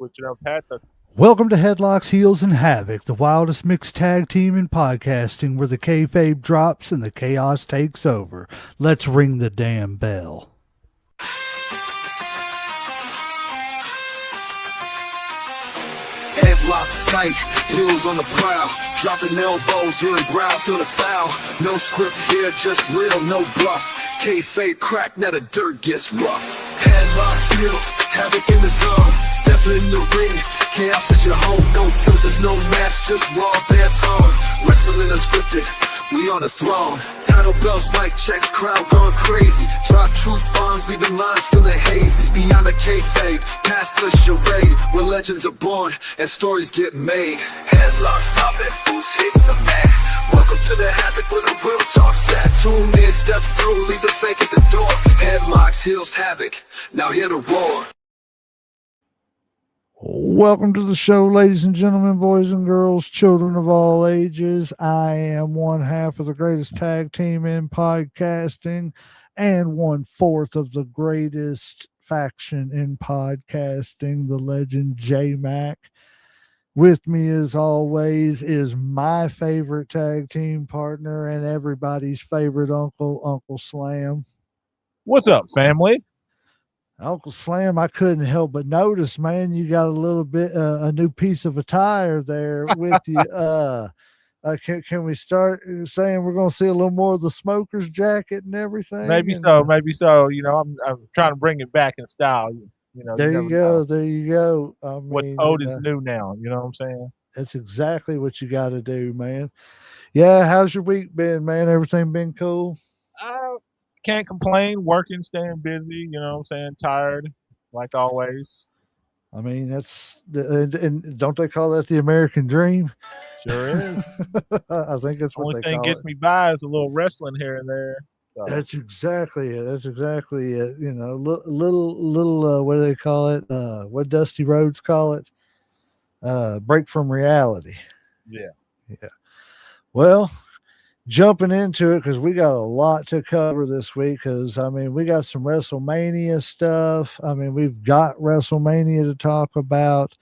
Switch it up, hat. Welcome to Headlocks, Heels, and Havoc, the wildest mixed tag team in podcasting where the kayfabe drops and the chaos takes over. Let's ring the damn bell. Headlocks tight, heels on the prowl, dropping elbows, hearing growl, feel the foul. No script here, just real, no bluff. Kayfabe crack, now the dirt gets rough. Headlocks, heels, havoc in the zone. Stepping in the ring, chaos at your home. No filters, no mask, just raw bare tone. Wrestling unscripted, we on the throne. Title belts, mic checks, crowd going crazy. Drop truth bombs, leaving lines feeling hazy. Beyond the kayfabe, past the charade, where legends are born and stories get made. Headlocks popping, who's hitting the mat? Welcome to the Havoc where the real talk's at. Tune in, step through, leave the fake at the door. Headlocks, heels, Havoc, now hear the roar. Welcome to the show, ladies and gentlemen, boys and girls, children of all ages. I am one half of the greatest tag team in podcasting and 1/4 of the greatest faction in podcasting, the legend J-Mac. With me, as always, is my favorite tag team partner and everybody's favorite uncle, Uncle Slam. What's up, family? Uncle Slam, I couldn't help but notice, man, you got a little bit, a new piece of attire there with you. Can we start saying we're going to see a little more of the smoker's jacket and everything? Maybe so, maybe so. You know, I'm trying to bring it back in style. You know, there you you go. know. There you go. What's old is new now. You know what I'm saying? That's exactly what you got to do, man. Yeah. How's your week been, man? Everything been cool? Can't complain. Working, staying busy. You know what I'm saying? Tired, like always. I mean, that's and don't they call that the American dream? Sure is. I think that's what Only they thing call gets it. me by is a little wrestling here and there. So. That's exactly it. That's exactly it. You know, little. What do they call it? What Dusty Rhodes call it? Break from reality. Yeah. Well, jumping into it because we got a lot to cover this week. Because I mean, we got some WrestleMania stuff. I mean, we've got WrestleMania to talk about.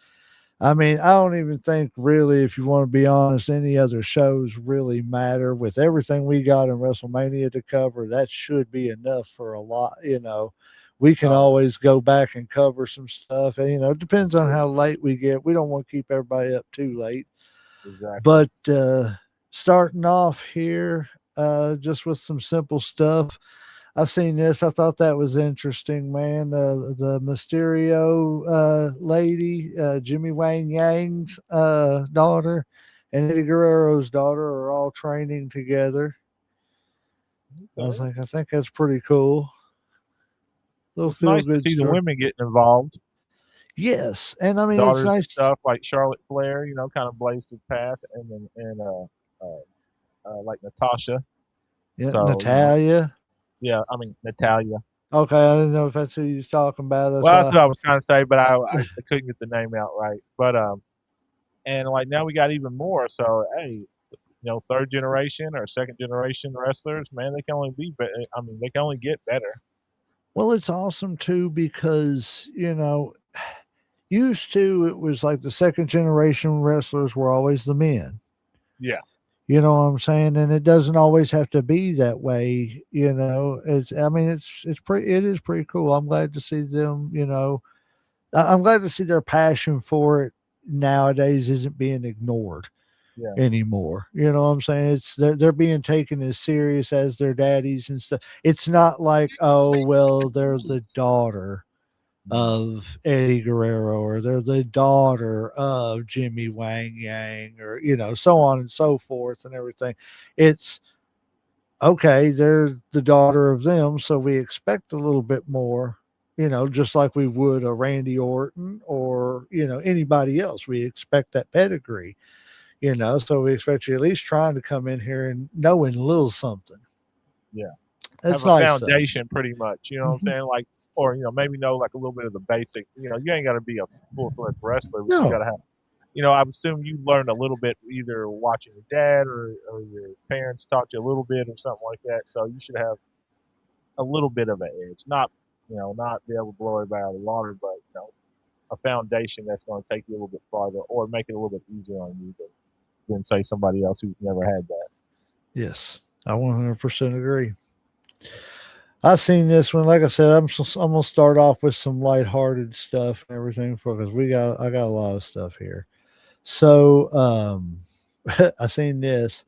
I mean, I don't even think really, if you want to be honest, any other shows really matter. With everything we got in WrestleMania to cover, that should be enough for a lot. You know, we can always go back and cover some stuff. And, you know, it depends on how late we get. We don't want to keep everybody up too late. Exactly. But starting off here, just with some simple stuff. I seen this. I thought that was interesting, man. The Mysterio lady, Jimmy Wang Yang's daughter, and Eddie Guerrero's daughter are all training together. Okay. I was like, I think that's pretty cool. It's nice to see the women getting involved. Yes, and I mean, daughters it's nice stuff like Charlotte Flair, you know, kind of blazed his path, and like Natasha. Yeah, so, Natalia. Yeah, I mean Natalia. Okay, I didn't know if that's who you was talking about. That's what I was trying to say, but I couldn't get the name out right. But and like now we got even more. So hey, you know, third generation or second generation wrestlers, man, they can only be. I mean, they can only get better. Well, it's awesome too because you know, used to it was like the second generation wrestlers were always the men. Yeah. You know what I'm saying? And it doesn't always have to be that way. You know, it is pretty cool. I'm glad to see them, you know, I'm glad to see their passion for it nowadays isn't being ignored anymore. You know what I'm saying? They're being taken as serious as their daddies and stuff. It's not like, oh, well, they're the daughter of Eddie Guerrero, or they're the daughter of Jimmy Wang Yang, or, you know, so on and so forth and everything. It's okay. They're the daughter of them. So we expect a little bit more, you know, just like we would a Randy Orton or, you know, anybody else. We expect that pedigree, you know, so we expect you at least trying to come in here and knowing a little something. Yeah. That's have a nice, foundation pretty much, you know what I'm saying? Like, or, you know, maybe know like a little bit of the basic, you know, you ain't got to be a full-fledged wrestler. But you got to have, you know, I assume you learned a little bit either watching your dad or your parents taught you a little bit or something like that. So you should have a little bit of an edge. Not, you know, not be able to blow everybody out of the water, but, you know, a foundation that's going to take you a little bit farther, or make it a little bit easier on you than say somebody else who's never had that. Yes, I 100% agree. I seen this one. Like I said, I'm gonna start off with some lighthearted stuff and everything because I got a lot of stuff here. So I seen this,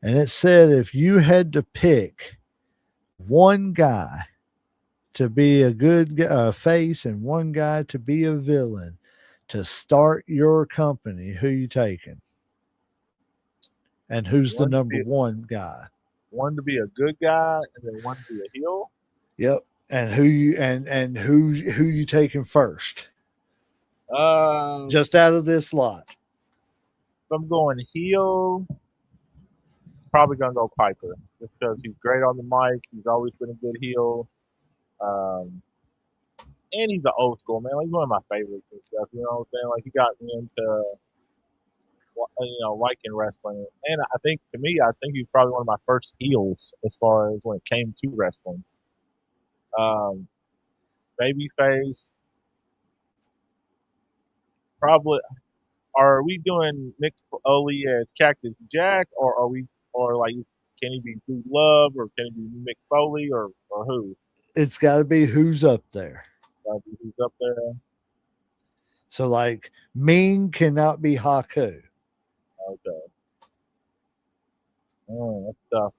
and it said if you had to pick one guy to be a good face and one guy to be a villain to start your company, who you taking? And who's the One to number be one guy? one to be a good guy, and then one to be a heel. Yep. And who you taking first? If Just out of this lot. I'm going heel, probably gonna go Piper, just because he's great on the mic. He's always been a good heel. Um, and he's an old school man. Like, he's one of my favorites and stuff. You know what I'm saying? Like, he got me into liking wrestling. And I think, to me, I think he's probably one of my first heels as far as when it came to wrestling. Um, Babyface, probably. Are we doing Mick Foley as Cactus Jack, or are we, or like, can he be Dude Love, or can he be Mick Foley, or who? It's got to be who's up there. Who's up there? So, like, Ming cannot be Haku. Okay. That's tough.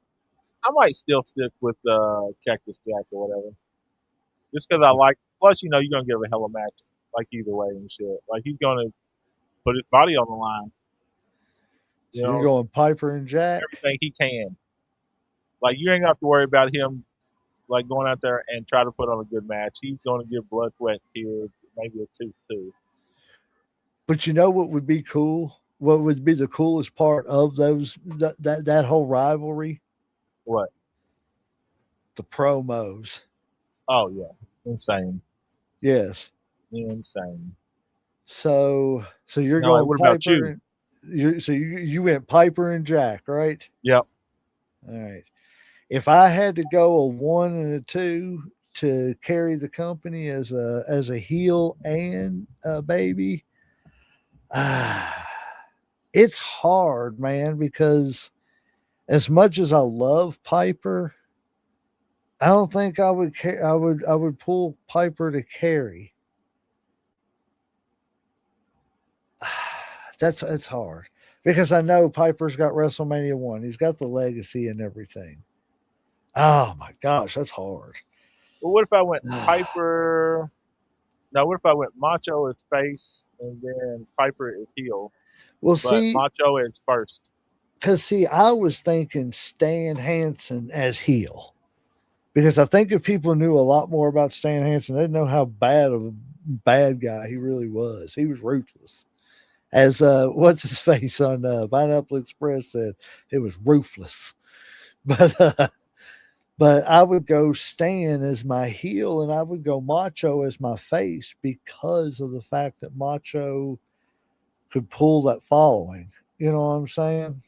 I might still stick with Cactus Jack or whatever. Just because I like. Plus, you're gonna give a hell of a match, like either way and shit. Like, he's gonna put his body on the line. You So you're know, going Piper and Jack? everything he can. Like, you ain't got to worry about him like going out there and try to put on a good match. He's gonna give blood, sweat, tears, maybe a tooth too. But you know what would be cool? What would be the coolest part of that whole rivalry? What? The promos. Oh yeah, insane, Yes. insane. So you're No, going what about you? Piper. You went Piper and Jack, right? Yep. All right. If I had to go a 1 and a 2 to carry the company as a heel and a baby, it's hard, man, because as much as I love Piper, I don't think I would I would pull Piper to carry. It's hard because I know Piper's got WrestleMania 1. He's got the legacy and everything. Oh my gosh, that's hard. Well, what if I went Piper? Now, what if I went Macho as face and then Piper as heel, Well, but see, Macho as first? because see, I was thinking Stan Hansen as heel because I think if people knew a lot more about Stan Hansen, they'd know how bad of a bad guy he really was. He was ruthless. As what's his face on Pineapple Express said, it was ruthless. But but I would go Stan as my heel and I would go Macho as my face because of the fact that Macho could pull that following. You know what I'm saying?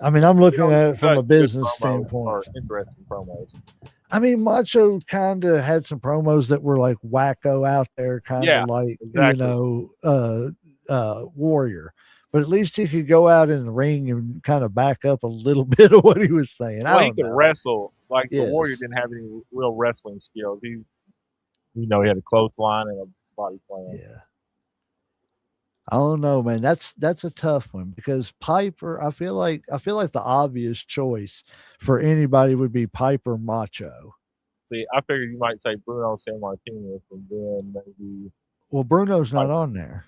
I mean, I'm looking at it from a business standpoint. Or interesting promos. I mean, Macho kind of had some promos that were like wacko out there, kind of like, exactly. Warrior. But at least he could go out in the ring and kind of back up a little bit of what he was saying. Well, he could wrestle. Like, Yes. the Warrior didn't have any real wrestling skills. He had a clothesline and a body slam. Yeah. I don't know, man. That's a tough one because Piper, I feel like the obvious choice for anybody would be Piper Macho. See, I figured you might say Bruno San Martinez and then maybe. Well, Bruno's not on there.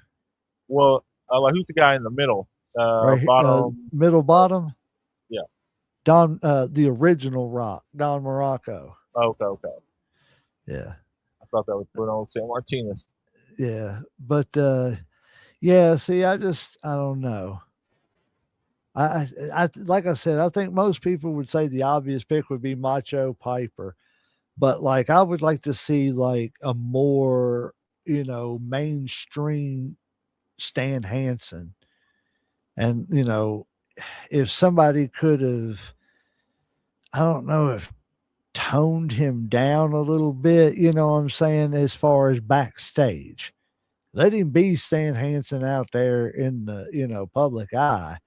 Well, like, who's the guy in the middle? Right, bottom. Middle bottom. Yeah. Don, the original Rock, Don Morocco. Okay. Yeah. I thought that was Bruno San Martinez. Yeah, but yeah. See, I don't know. I like I said, I think most people would say the obvious pick would be Macho Piper, but like I would like to see like a more mainstream Stan Hansen, and if somebody could have, I don't know if toned him down a little bit, you know what I'm saying, as far as backstage. Let him be Stan Hansen out there in the, public eye,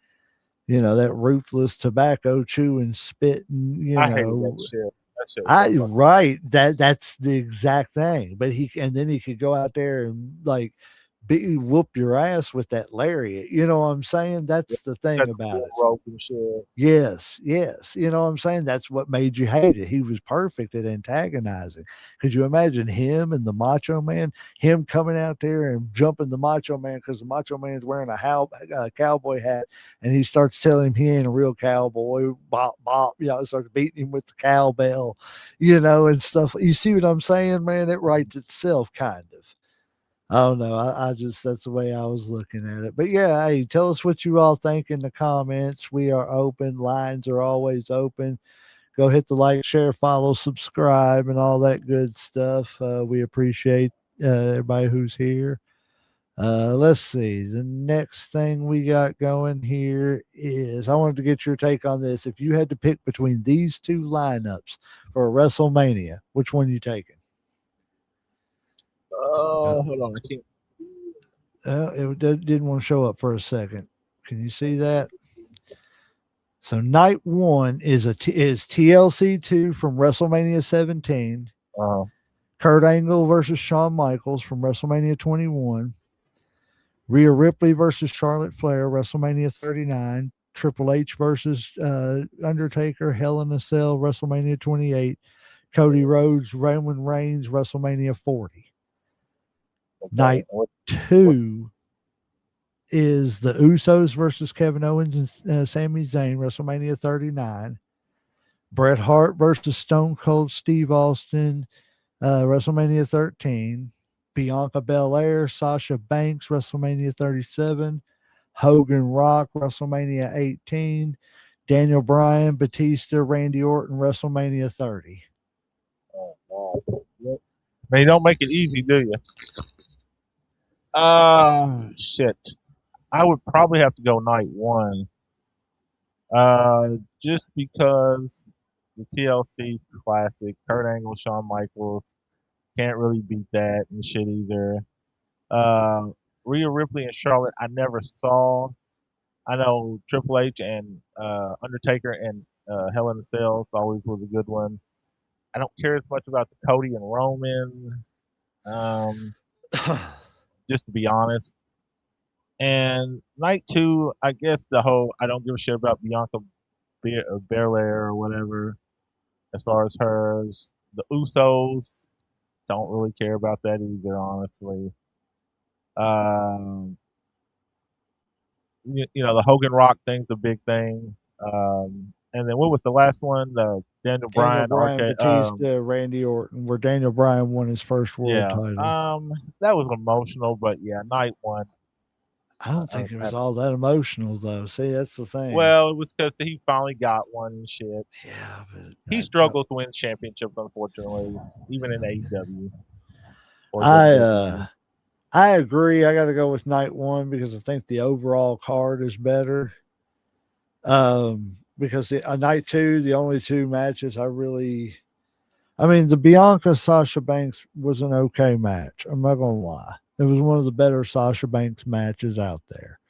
that ruthless tobacco chewing, spitting, I hated that shit. That shit was so I fucking. right. That's the exact thing. But then he could go out there and like whoop your ass with that lariat. You know what I'm saysaying? That's the thing Cut the about bull it. rope and shit. Yes, yes. You know what I'm saying? That's what made you hate it. He was perfect at antagonizing. Could you imagine him and the Macho Man? Him coming out there and jumping the Macho Man because the Macho Man's wearing a cowboy hat, and he starts telling him he ain't a real cowboy. Bop, bop. Starts beating him with the cowbell, and stuff. You see what I'm saying, man? It writes itself, kind of. I don't know. I just, that's the way I was looking at it. But yeah, hey, tell us what you all think in the comments. We are open. Lines are always open. Go hit the like, share, follow, subscribe, and all that good stuff. We appreciate everybody who's here. Let's see. The next thing we got going here is I wanted to get your take on this. If you had to pick between these two lineups for a WrestleMania, which one you taking? Oh, hold on. I can't. It didn't want to show up for a second. Can you see that? So night one is TLC 2 from WrestleMania 17. Kurt Angle versus Shawn Michaels from WrestleMania 21. Rhea Ripley versus Charlotte Flair, WrestleMania 39. Triple H versus Undertaker, Hell in a Cell, WrestleMania 28. Cody Rhodes, Roman Reigns, WrestleMania 40. Okay. Night two is the Usos versus Kevin Owens and Sami Zayn, WrestleMania 39. Bret Hart versus Stone Cold Steve Austin, WrestleMania 13. Bianca Belair, Sasha Banks, WrestleMania 37. Hogan Rock, WrestleMania 18. Daniel Bryan, Batista, Randy Orton, WrestleMania 30. Oh, man, you don't make it easy, do you? Shit. I would probably have to go night one. Just because the TLC classic, Kurt Angle, Shawn Michaels, can't really beat that and shit either. Uh, Rhea Ripley and Charlotte, I never saw. I know Triple H and Undertaker and Hell in a Cell always was a good one. I don't care as much about the Cody and Roman, um, just to be honest. And night two, I guess the whole I don't give a shit about Bianca Belair or whatever as far as hers. The Usos, don't really care about that either, honestly. Um, the Hogan Rock thing's a big thing. And then what was the last one? The Daniel Daniel Bryan, Bryan, RK. Batista, Randy Orton, where Daniel Bryan won his first world Yeah. title. That was emotional, but yeah, night one. I don't think it was all that emotional, though. See, that's the thing. Well, it was because he finally got one and shit. Yeah, but He struggles to win championships, unfortunately, even in AEW. I agree. I got to go with night one because I think the overall card is better. Because night two, the only two matches the Bianca Sasha Banks was an okay match. I'm not gonna lie. It was one of the better Sasha Banks matches out there.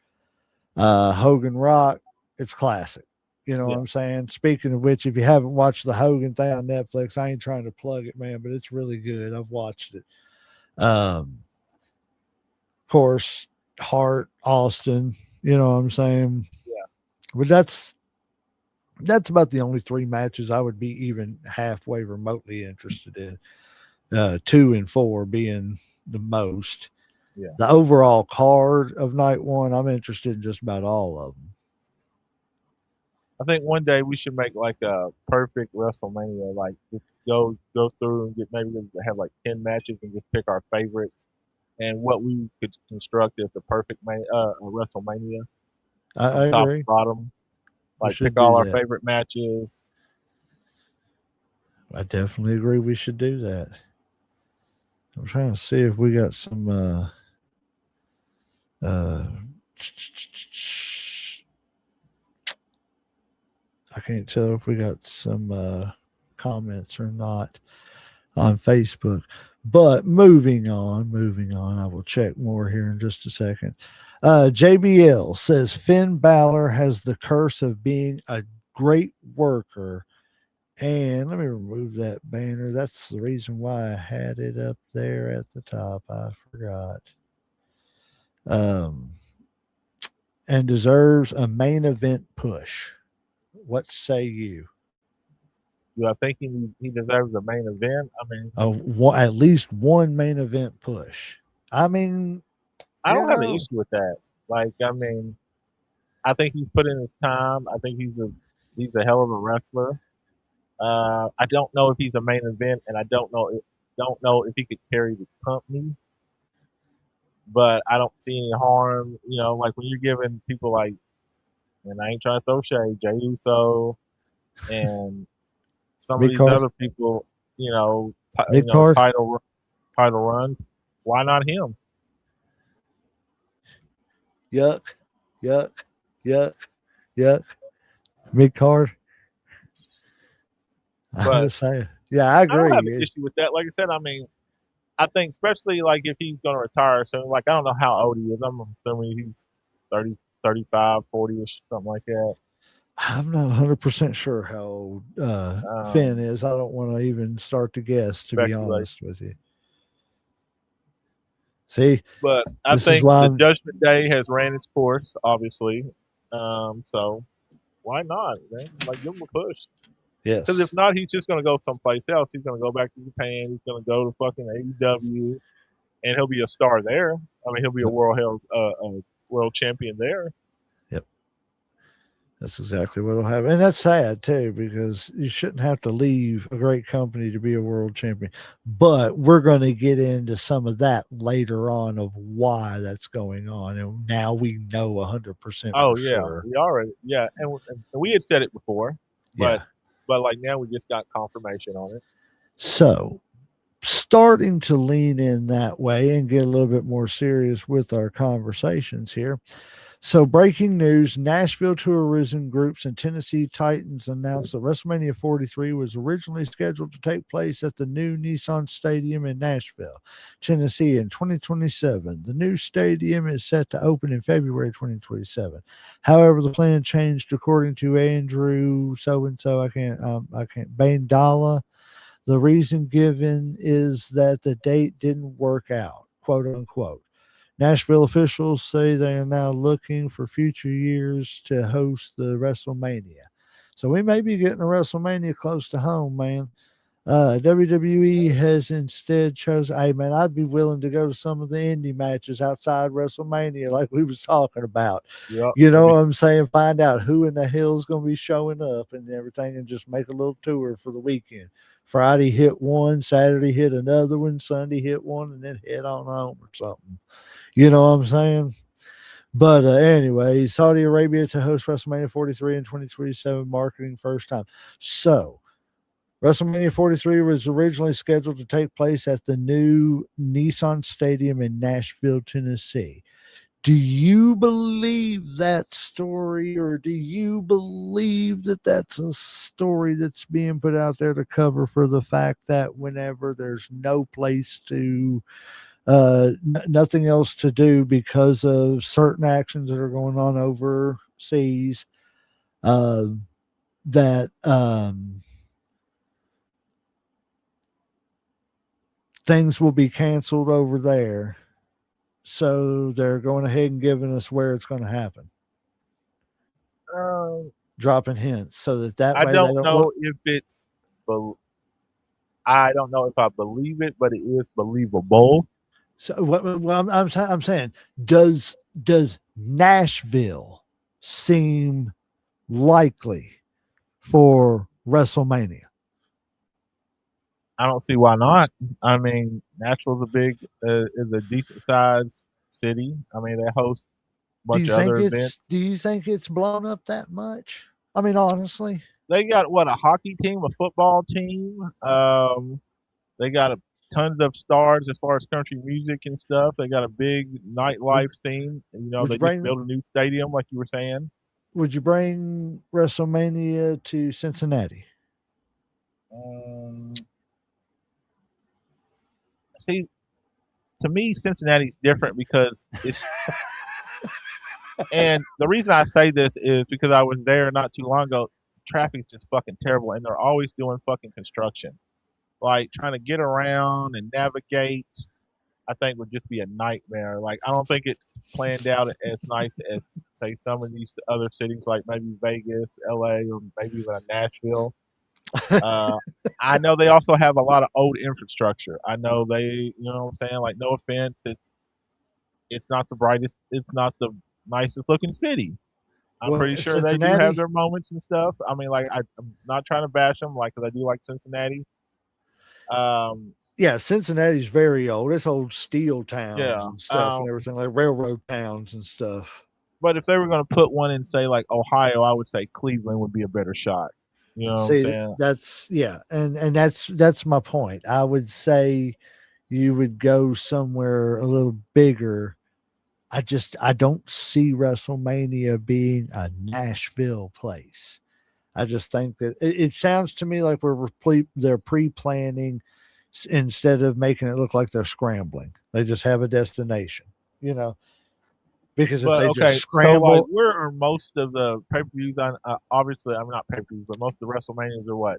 Hogan Rock, it's classic. You know what I'm saying? Speaking of which, if you haven't watched the Hogan thing on Netflix, I ain't trying to plug it, man, but it's really good. I've watched it. Of course, Hart, Austin, you know what I'm saying? Yeah. But that's about the only three matches I would be even halfway remotely interested in. 2 and 4 being the most. Yeah. The overall card of night one, I'm interested in just about all of them. I think one day we should make like a perfect WrestleMania, like just go through and have like 10 matches and just pick our favorites and what we could construct as the perfect WrestleMania. I top agree. to bottom. Like pick all our favorite matches. I definitely agree we should do that. I'm trying to see if we got some I can't tell if we got some comments or not on Facebook. But moving on. I will check more here in just a second. JBL says Finn Balor has the curse of being a great worker. And let me remove that banner. That's the reason why I had it up there at the top. I forgot. Um, and deserves a main event push. What say you? Do I think he deserves a main event? I mean, At least one main event push. I mean, I don't have an issue with that. Like, I mean, I think he's put in his time. I think he's a hell of a wrestler. I don't know if he's a main event, and I don't know if he could carry the company. But I don't see any harm. You know, like when you're giving people like, and I ain't trying to throw shade, Jay Uso, and some of Big these card. other people, you know, Big card. title runs. Why not him? Yuck. Big card. But yeah, I I agree. don't have an issue with that. Like I said, I mean, I think especially like if he's going to retire soon. Like I don't know how old he is. I'm assuming he's 30, 35, 40ish, something like that. I'm not 100% sure how old Finn is. I don't want to even start to guess, to be honest with you. See, but I think the Judgment Day has ran its course, obviously. So why not, man? Like give him a push. Yes. Because if not, he's just going to go someplace else. He's going to go back to Japan. He's going to go to fucking AEW, and he'll be a star there. I mean, he'll be a world champion there. Yep. That's exactly what will happen. And that's sad, too, because you shouldn't have to leave a great company to be a world champion. But we're going to get into some of that later on of why that's going on. And now we know 100% Oh, for yeah. sure. We already, yeah. And we had said it before, but like now we just got confirmation on it. So starting to lean in that way and get a little bit more serious with our conversations here. So breaking news, Nashville tourism groups and Tennessee Titans announced that WrestleMania 43 was originally scheduled to take place at the new Nissan Stadium in Nashville, Tennessee in 2027. The new stadium is set to open in February 2027. However, the plan changed according to Andrew so-and-so, I can't, Bandala. The reason given is that the date didn't work out, quote unquote. Nashville officials say they are now looking for future years to host the WrestleMania. So we may be getting a WrestleMania close to home, man. WWE has instead chosen, hey, man, I'd be willing to go to some of the indie matches outside WrestleMania like we was talking about. Yep. You know what I'm saying? Find out who in the hell is going to be showing up and everything and just make a little tour for the weekend. Friday hit one, Saturday hit another one, Sunday hit one, and then head on home or something. You know what I'm saying? But anyway, Saudi Arabia to host WrestleMania 43 in 2027, marketing first time. So WrestleMania 43 was originally scheduled to take place at the new Nissan Stadium in Nashville, Tennessee. Do you believe that story, or do you believe that that's a story that's being put out there to cover for the fact that whenever there's no place to nothing else to do because of certain actions that are going on overseas, that things will be canceled over there. So they're going ahead and giving us where it's going to happen. Dropping hints so that way I don't know if it's, I don't know if I believe it, but it is believable. So what I'm saying, does Nashville seem likely for WrestleMania? I don't see why not. I mean, Nashville's is a decent sized city. I mean, they host a bunch of other events. Do you think it's blown up that much? I mean, honestly, they got a hockey team, a football team. They got tons of stars as far as country music and stuff. They got a big nightlife scene. You know, they just built a new stadium, like you were saying. Would you bring WrestleMania to Cincinnati? Mm, see, to me, Cincinnati's different because it's. And the reason I say this is because I was there not too long ago. Traffic's just fucking terrible, and they're always doing fucking construction. Like trying to get around and navigate, I think would just be a nightmare. Like I don't think it's planned out as nice as say some of these other cities, like maybe Vegas, LA, or maybe even Nashville. Uh, I know they also have a lot of old infrastructure. I know they, you know what I'm saying? Like no offense, it's not the brightest, it's not the nicest looking city. I'm Well, pretty sure they do have Cincinnati, their moments and stuff. I mean, like I'm not trying to bash them, like 'cause I do like Cincinnati. Um, yeah, Cincinnati's very old. It's old steel towns yeah. and stuff and everything, like railroad towns and stuff. But if they were going to put one in, say, like Ohio, I would say Cleveland would be a better shot. You know what I'm See, saying? that's yeah, and that's my point. I would say you would go somewhere a little bigger. I don't see WrestleMania being a Nashville place. I just think that it sounds to me like they're pre-planning instead of making it look like they're scrambling. They just have a destination, you know. Because if But they just okay, so like, scramble, where are most of the pay per views on? Obviously, I'm not pay per views, but most of the WrestleManias are what?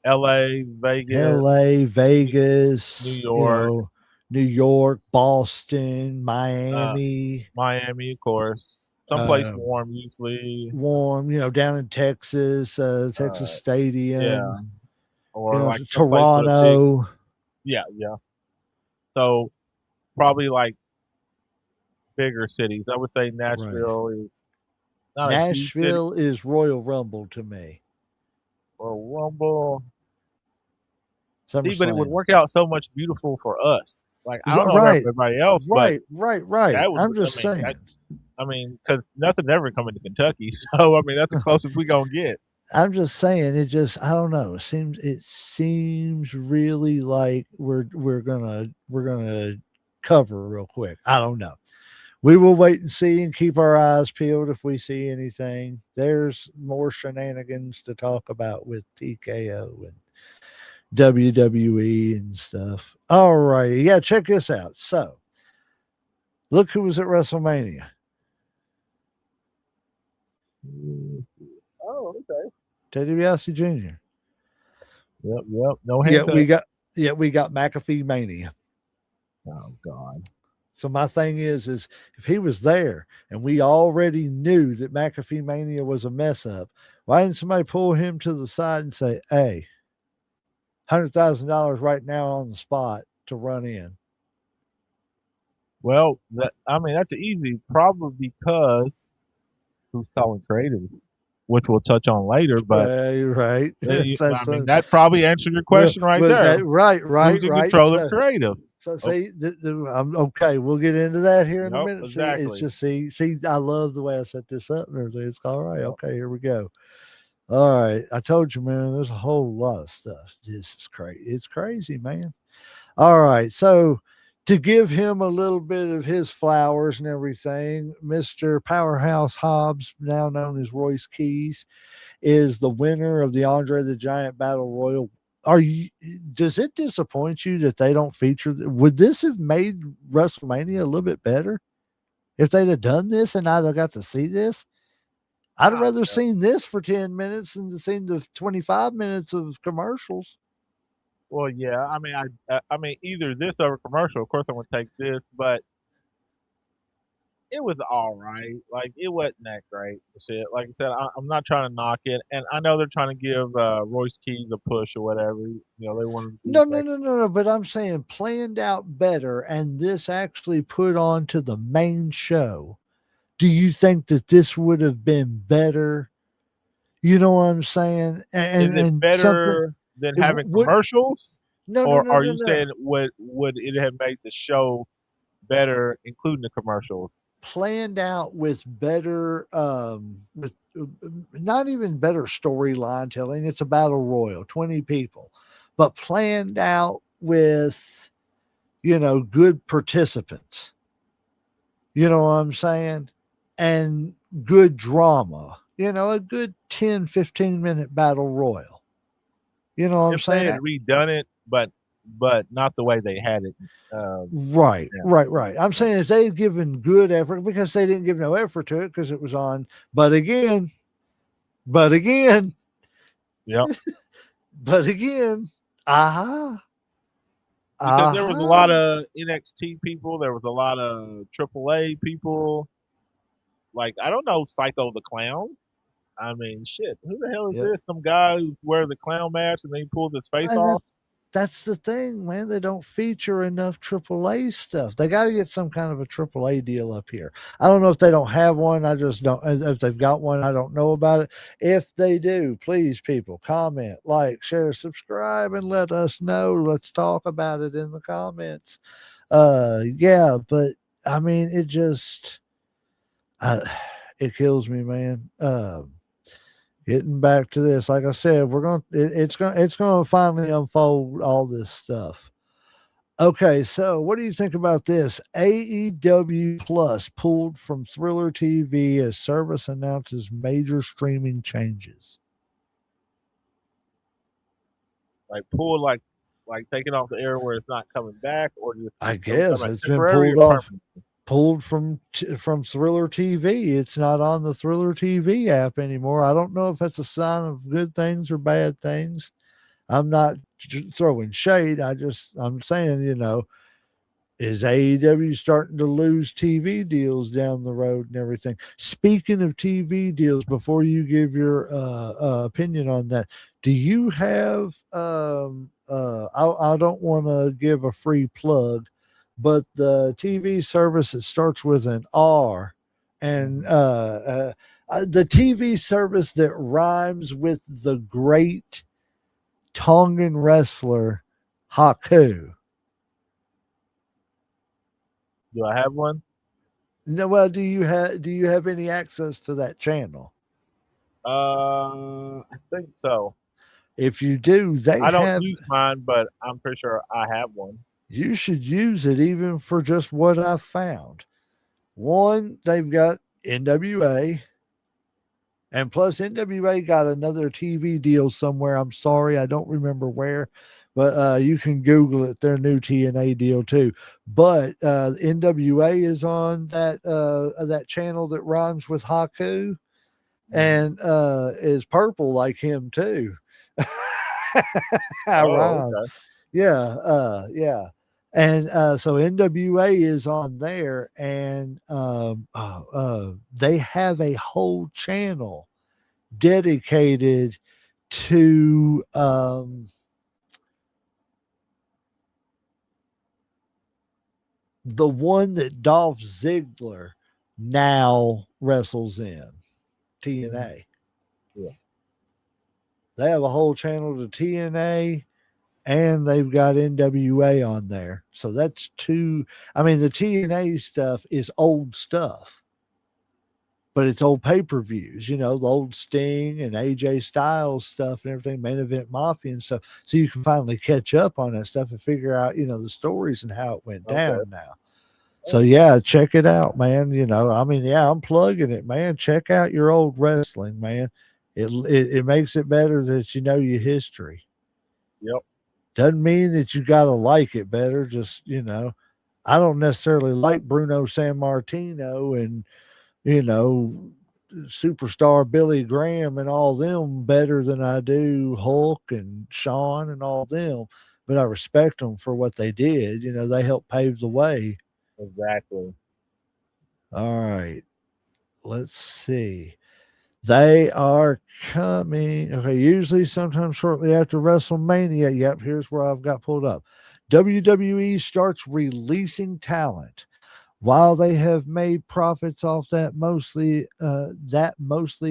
L.A., Vegas, LA, New Vegas, York, New York, Boston, uh, Miami, Miami, of course. Someplace uh, warm, usually. warm, down in Texas, Texas Uh, yeah, Stadium, or like someplace with a big. Toronto. Yeah, yeah. So probably like bigger cities. I would say Right. Nashville is not a huge city. Nashville is Royal Rumble to me. Or Rumble. See, but it would SummerSlam. work out so much beautiful for us. Like I don't know about Right. everybody else, but Right. that would. I'm I just mean, saying. because nothing's ever coming to Kentucky, so I mean that's the closest we gonna get. I'm just saying I don't know. It seems really like we're gonna cover real quick. I don't know. We will wait and see and keep our eyes peeled if we see anything. There's more shenanigans to talk about with TKO and WWE and stuff. All right. Yeah, check this out. So look who was at WrestleMania. Mm. Oh, okay. Teddy DiBiase Jr. Yep. No Yeah, we handcuffs. got we got McAfee Mania. Oh God. So my thing is if he was there and we already knew that McAfee Mania was a mess up, why didn't somebody pull him to the side and say, "Hey, $100,000 right now on the spot to run in"? Well, that's easy. Probably because who's calling creative, which we'll touch on later. But Right. I mean, that probably answered your question right there. Who's in Right. control of creative? So Oh, see, I'm okay. We'll get into that here in a yep, minute. See, it's exactly. just see. I love the way I set this up and everything. It's all right. Okay, here we go. All right, I told you, man. There's a whole lot of stuff. This is crazy. It's crazy, man. All right, so to give him a little bit of his flowers and everything, Mr. Powerhouse Hobbs, now known as Royce Keys, is the winner of the Andre the Giant Battle Royal. Does it disappoint you that they don't feature? Would this have made WrestleMania a little bit better if they'd have done this and I'd have got to see this? I'd have Ah, rather seen this for 10 minutes than to seen the 25 minutes of commercials. well, yeah. I mean, either this or a commercial. Of course, I'm gonna take this, but it was all right. Like it wasn't that great. Shit. Like I said, I'm not trying to knock it, and I know they're trying to give Royce Keys a push or whatever. You know, they want him to be No, no, next. no, no, no. But I'm saying planned out better and this actually put on to the main show. Do you think that this would have been better? You know what I'm saying? Is it And something better than it having would commercials, no, no, or no, are no, you no. saying would it have made the show better, including the commercials? Planned out with better with not even better storyline telling. It's a battle royal, 20 people, but planned out with good participants. You know what I'm saying? And good drama. A good 10, 15-minute battle royal. You know what I'm If they had saying? redone it, but not the way they had it. Right, Yeah. right, right. I'm saying if they had given good effort, because they didn't give no effort to it because it was on. But again, Yep. but again, aha, Because there was a lot aha. of NXT people, there was a lot of AAA people. Like I don't know, Psycho the Clown. I mean, shit, who the hell is Yep. this? Some guy who wears the clown mask and then he pulls his face And off. that's the thing, man. They don't feature enough AAA stuff. They got to get some kind of a AAA deal up here. I don't know if they don't have one. I just don't. If they've got one, I don't know about it. If they do, please, people, comment, like, share, subscribe, and let us know. Let's talk about it in the comments. Yeah, but I mean, uh, it kills me, man. Getting back to this, like I said, it's gonna finally unfold all this stuff. Okay, so what do you think about this? AEW Plus pulled from Thriller TV as service announces major streaming changes. Like pull like taking off the air where it's not coming back, or just I are we talking guess about it's been temporary pulled or off, permanent? pulled from Thriller TV. It's not on the Thriller TV app anymore. I don't know if that's a sign of good things or bad things. I'm not throwing shade. I'm saying, is AEW starting to lose TV deals down the road and everything? Speaking of TV deals, before you give your opinion on that, do you have? I don't want to give a free plug, but the TV service that starts with an R, and the TV service that rhymes with the great Tongan wrestler Haku. Do I have one? No, well, do you have any access to that channel? I think so. If you do, they I don't have. use mine, but I'm pretty sure I have one. You should use it even for just what I found. One, they've got NWA, and plus NWA got another TV deal somewhere. I'm sorry, I don't remember where, but you can Google it. Their new TNA deal too. But NWA is on that channel that rhymes with Haku, and is purple like him too. I Oh, rhyme. okay. Yeah. And so NWA is on there, and they have a whole channel dedicated to the one that Dolph Ziggler now wrestles in, TNA. Yeah. They have a whole channel to TNA, and they've got NWA on there. So that's two. I mean, the TNA stuff is old stuff, but it's old pay-per-views, the old Sting and AJ Styles stuff and everything, Main Event Mafia and stuff. So you can finally catch up on that stuff and figure out, the stories and how it went Okay. down now. So yeah, check it out, man. I'm plugging it, man. Check out your old wrestling, man. It makes it better that you know your history. Yep. Doesn't mean that you got to like it better. Just, I don't necessarily like Bruno San Martino and, superstar Billy Graham and all them better than I do Hulk and Sean and all them. But I respect them for what they did. They helped pave the way. Exactly. All right. Let's see. They are coming. Okay, usually sometimes shortly after WrestleMania. Yep, here's where I've got pulled up. WWE starts releasing talent. While they have made profits off that mostly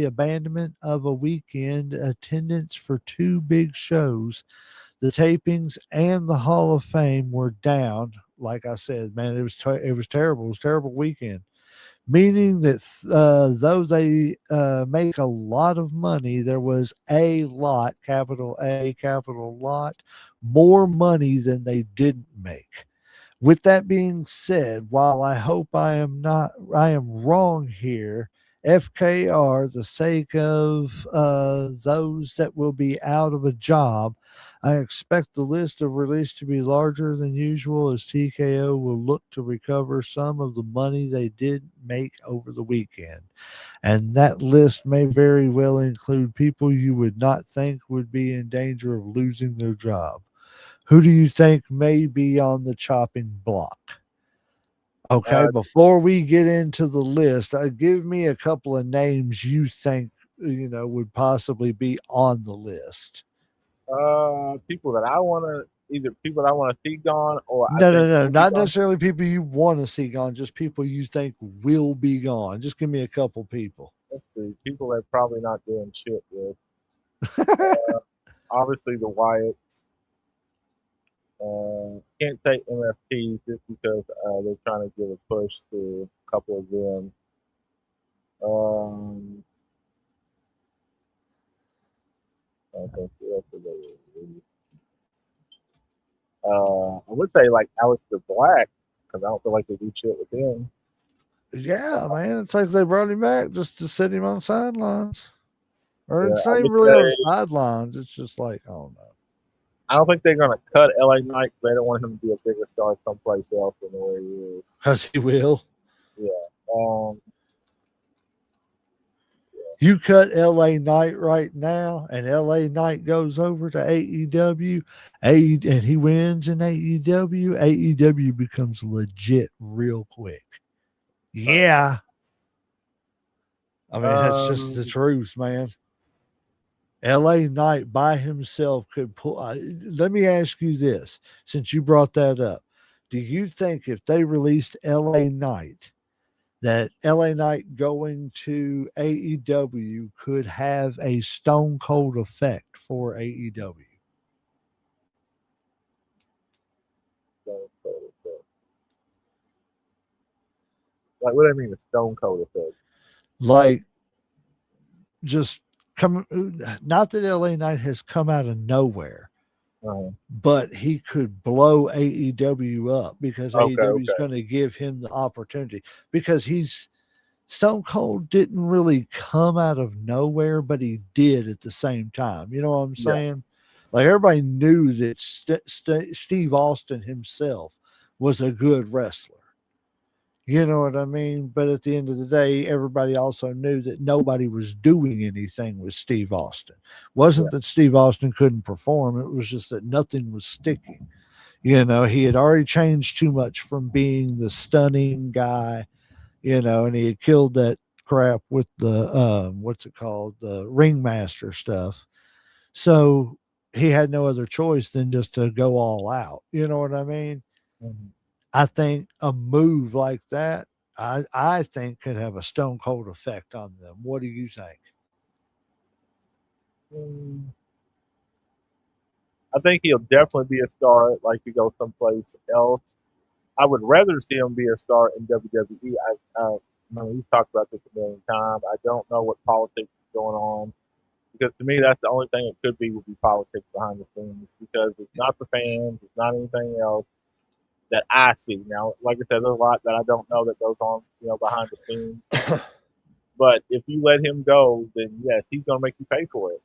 abandonment of a weekend attendance for two big shows, the tapings and the Hall of Fame were down. Like I said, man, it was terrible. It was a terrible weekend, meaning that though they make a lot of money, there was a lot, capital A, capital lot, more money than they didn't make. With that being said, while I hope I am wrong here, FKR, the sake of those that will be out of a job, I expect the list of release to be larger than usual as TKO will look to recover some of the money they did make over the weekend. And that list may very well include people you would not think would be in danger of losing their job. Who do you think may be on the chopping block? Okay, Uh, before we get into the list, give me a couple of names you think would possibly be on the list. people that I want to either people that I want to see gone, or I No, no, think no, will be not gone. necessarily people you want to see gone, just people you think will be gone. Just give me a couple people. Let's see, people that probably not doing shit with. Obviously, the Wyatts. Can't say MFT just because they're trying to give a push to a couple of them. Um, I think who else is there? I would say like Alistair Black because I don't feel like they do shit with him. Yeah, man, it's like they brought him back just to sit him on sidelines. Or Yeah, it's I not even would really on the say sidelines. It's just like, oh no. I don't think they're gonna cut LA Knight. They don't want him to be a bigger star someplace else than where he is. Because he will. Yeah. Um, You cut LA Knight right now, and LA Knight goes over to AEW, and he wins in AEW. AEW becomes legit real quick. Yeah. I mean, that's just the um, truth, man. LA Knight by himself could pull. Let me ask you this since you brought that up. Do you think if they released LA Knight, that LA Knight going to AEW could have a stone cold effect for AEW? like what do I mean? A Stone Cold effect. Like, just come, not that LA Knight has come out of nowhere, Uh-huh. but he could blow AEW up because Okay. AEW is Okay. going to give him the opportunity because he's Stone Cold didn't really come out of nowhere, but he did at the same time. You know what I'm Yeah. saying? Like everybody knew that Steve Austin himself was a good wrestler. You know what I mean? But at the end of the day, everybody also knew that nobody was doing anything with Steve Austin. Yeah. Wasn't that Steve Austin couldn't perform, it was just that nothing was sticking. You know, he had already changed too much from being the stunning guy, and he had killed that crap with the what's it called? The ringmaster stuff. So he had no other choice than just to go all out. You know what I mean? Mhm. I think a move like that, I think could have a stone cold effect on them. What do you think? Mm, I think he'll definitely be a star. Like to go someplace else. I would rather see him be a star in WWE. I mean, we've talked about this a million times. I don't know what politics is going on because to me, that's the only thing it could be would be politics behind the scenes because it's not the fans, it's not anything else that I see. Now, like I said, there's a lot that I don't know that goes on, behind the scenes. But if you let him go, then yes, he's gonna make you pay for it.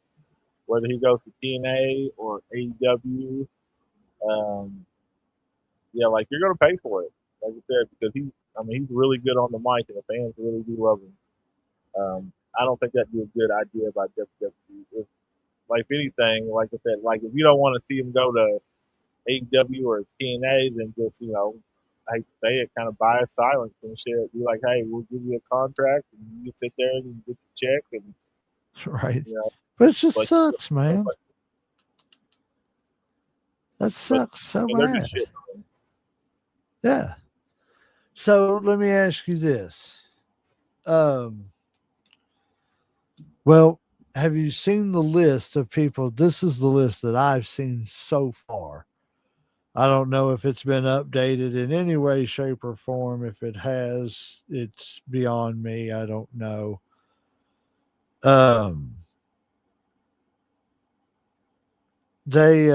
Whether he goes to TNA or AEW, um, yeah, like you're gonna pay for it, like I said, because he's really good on the mic, and the fans really do love him. I don't think that'd be a good idea by WWE. If, like if anything, like I said, like if you don't want to see him go to AEW or TNA, then just I hate to say it, kind of buy a silence and shit. Be like, hey, we'll give you a contract, and you can sit there and get your check, and Right. you know, But it just but sucks, man. but, That but sucks so they're just bad. shit. Yeah. So let me ask you this. Um, well, have you seen the list of people? This is the list that I've seen so far. I don't know if it's been updated in any way, shape, or form. If it has, it's beyond me. I don't know. Um, they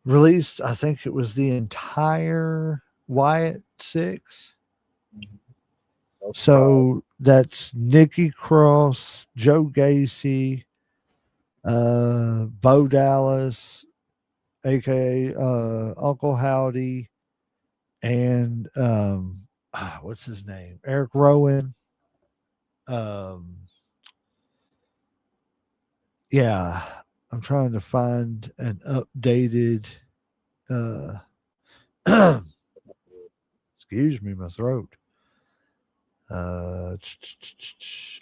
released, I think it was the entire Wyatt Six. No surprise. So that's Nikki Cross, Joe Gacy, Bo Dallas, aka Uncle Howdy, and what's his name? Eric Rowan. Um, yeah, I'm trying to find an updated. Uh, excuse me, my throat.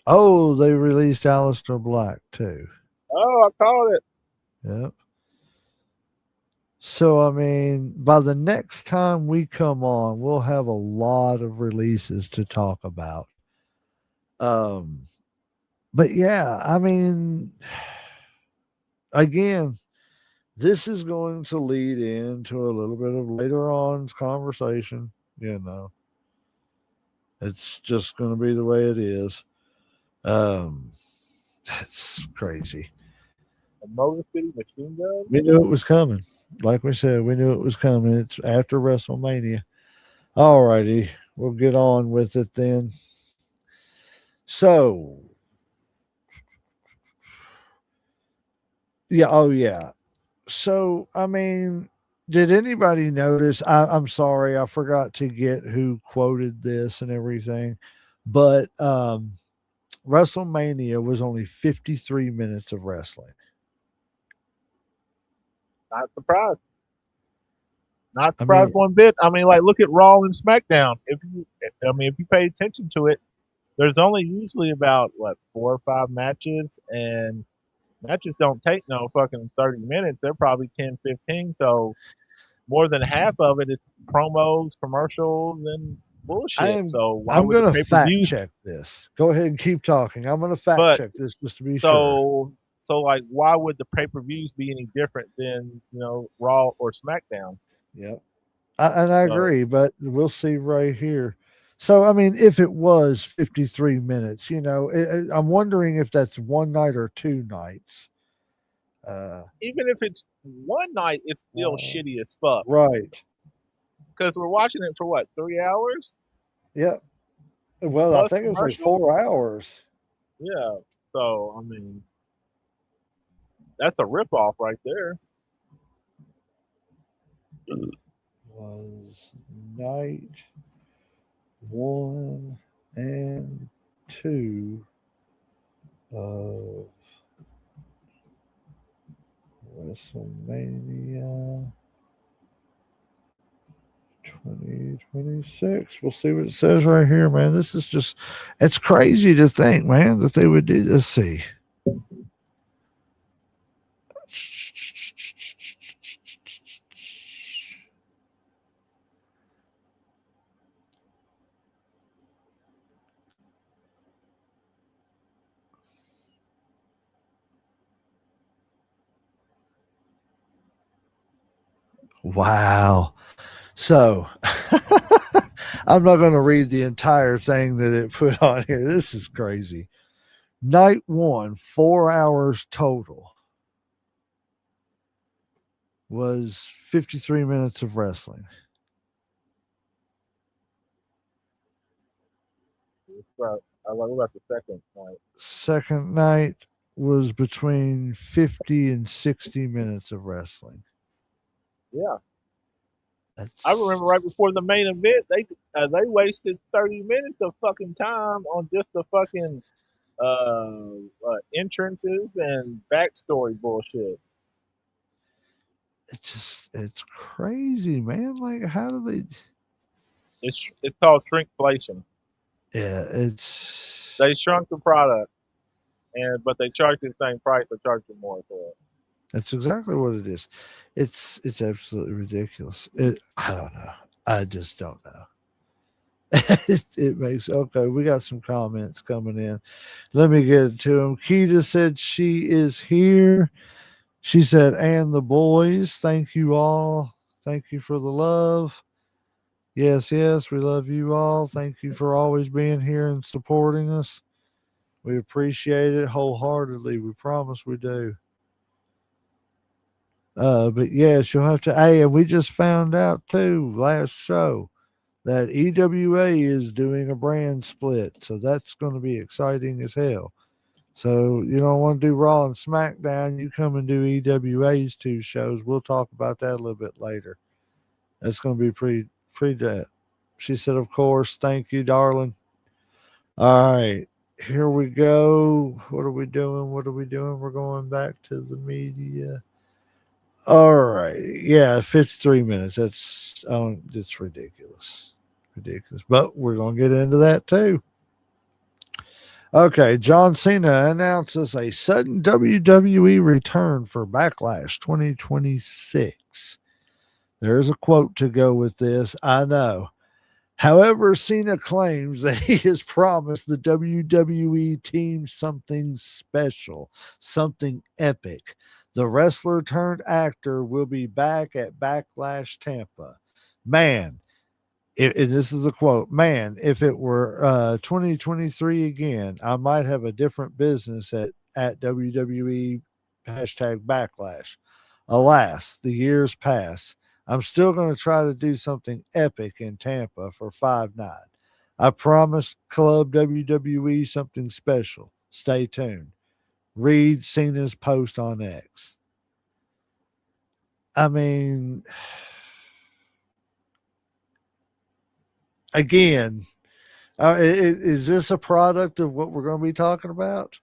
Oh, they released Alistair Black too. Oh, I called it. Yep. So I mean, by the next time we come on, we'll have a lot of releases to talk about. Um, but yeah, I mean, again, this is going to lead into a little bit of later on conversation. You know, it's just going to be the way it is. That's crazy. A Motor City Machine Gun. We knew it was coming. Like we said, we knew it was coming. It's after WrestleMania. All righty, we'll get on with it then. So, yeah, oh yeah. So, I mean, did anybody notice? I'm sorry, I forgot to get who quoted this and everything, but WrestleMania was only 53 minutes of wrestling. Not surprised. Not I surprised mean, one bit. I mean, like, look at Raw and SmackDown. If you pay attention to it, there's only usually about what 4 or 5 matches, and matches don't take no fucking 30 minutes. They're probably 10, 15. So more than half of it is promos, commercials, and bullshit. So why I'm would the going to pay per fact view? check this. Go ahead and keep talking. I'm going to fact But check this just to be sure. so like, why would the pay per views be any different than Raw or SmackDown? Yep. And I So agree, but we'll see right here. So, I mean, if it was 53 minutes, I'm wondering if that's one night or two nights. Uh, even if it's one night, it's still uh, shitty as fuck right. because we're watching it for what 3 hours Yep. Well, I plus think it was like commercial. 4 hours. Yeah. So I mean, that's a rip off right there. Was night one and two of WrestleMania 2026. We'll see what it says right here, man. This is just, it's crazy to think, man, that they would do this. See. Wow. So I'm not going to read the entire thing that it put on here. This is crazy. Night one, 4 hours total, was 53 minutes of wrestling. But what about the second night? Second night was between 50 and 60 minutes of wrestling. Yeah. That's... I remember right before the main event, they wasted 30 minutes of fucking time on just the fucking entrances and backstory bullshit. It's crazy, man. Like, how do they? It's called shrinkflation. Yeah, it's They shrunk the product, but they charge you the same price. They charge you more for it. that's exactly what it is. It's absolutely ridiculous. I don't know. I just don't know. It makes okay. We got some comments coming in. Let me get to them. Keita said she is here. She said, and the boys, thank you all. Thank you for the love. Yes, we love you all. Thank you for always being here and supporting us. We appreciate it wholeheartedly. We promise we do. But yes, you'll have to. Hey, and we just found out too last show that EWA is doing a brand split, so that's going to be exciting as hell. So you don't want to do Raw and SmackDown. You come and do EWA's 2 shows. We'll talk about that a little bit later. That's going to be pretty dead. She said, of course. Thank you, darling. All right. Here we go. What are we doing? What are we doing? We're going back to the media. All right. Yeah, 53 minutes. It's ridiculous. Ridiculous. But we're going to get into that too. Okay, John Cena announces a sudden WWE return for Backlash 2026. There's a quote to go with this. I know. However, Cena claims that he has promised the WWE team something special, something epic. The wrestler turned actor will be back at Backlash Tampa. Man, and this is a quote, man, if it were 2023 again, I might have a different business at WWE hashtag Backlash. Alas, the years pass. I'm still going to try to do something epic in Tampa for 5/9. I promised Club WWE something special. Stay tuned. Read Cena's post on X. I mean, again, is this a product of what we're going to be talking about?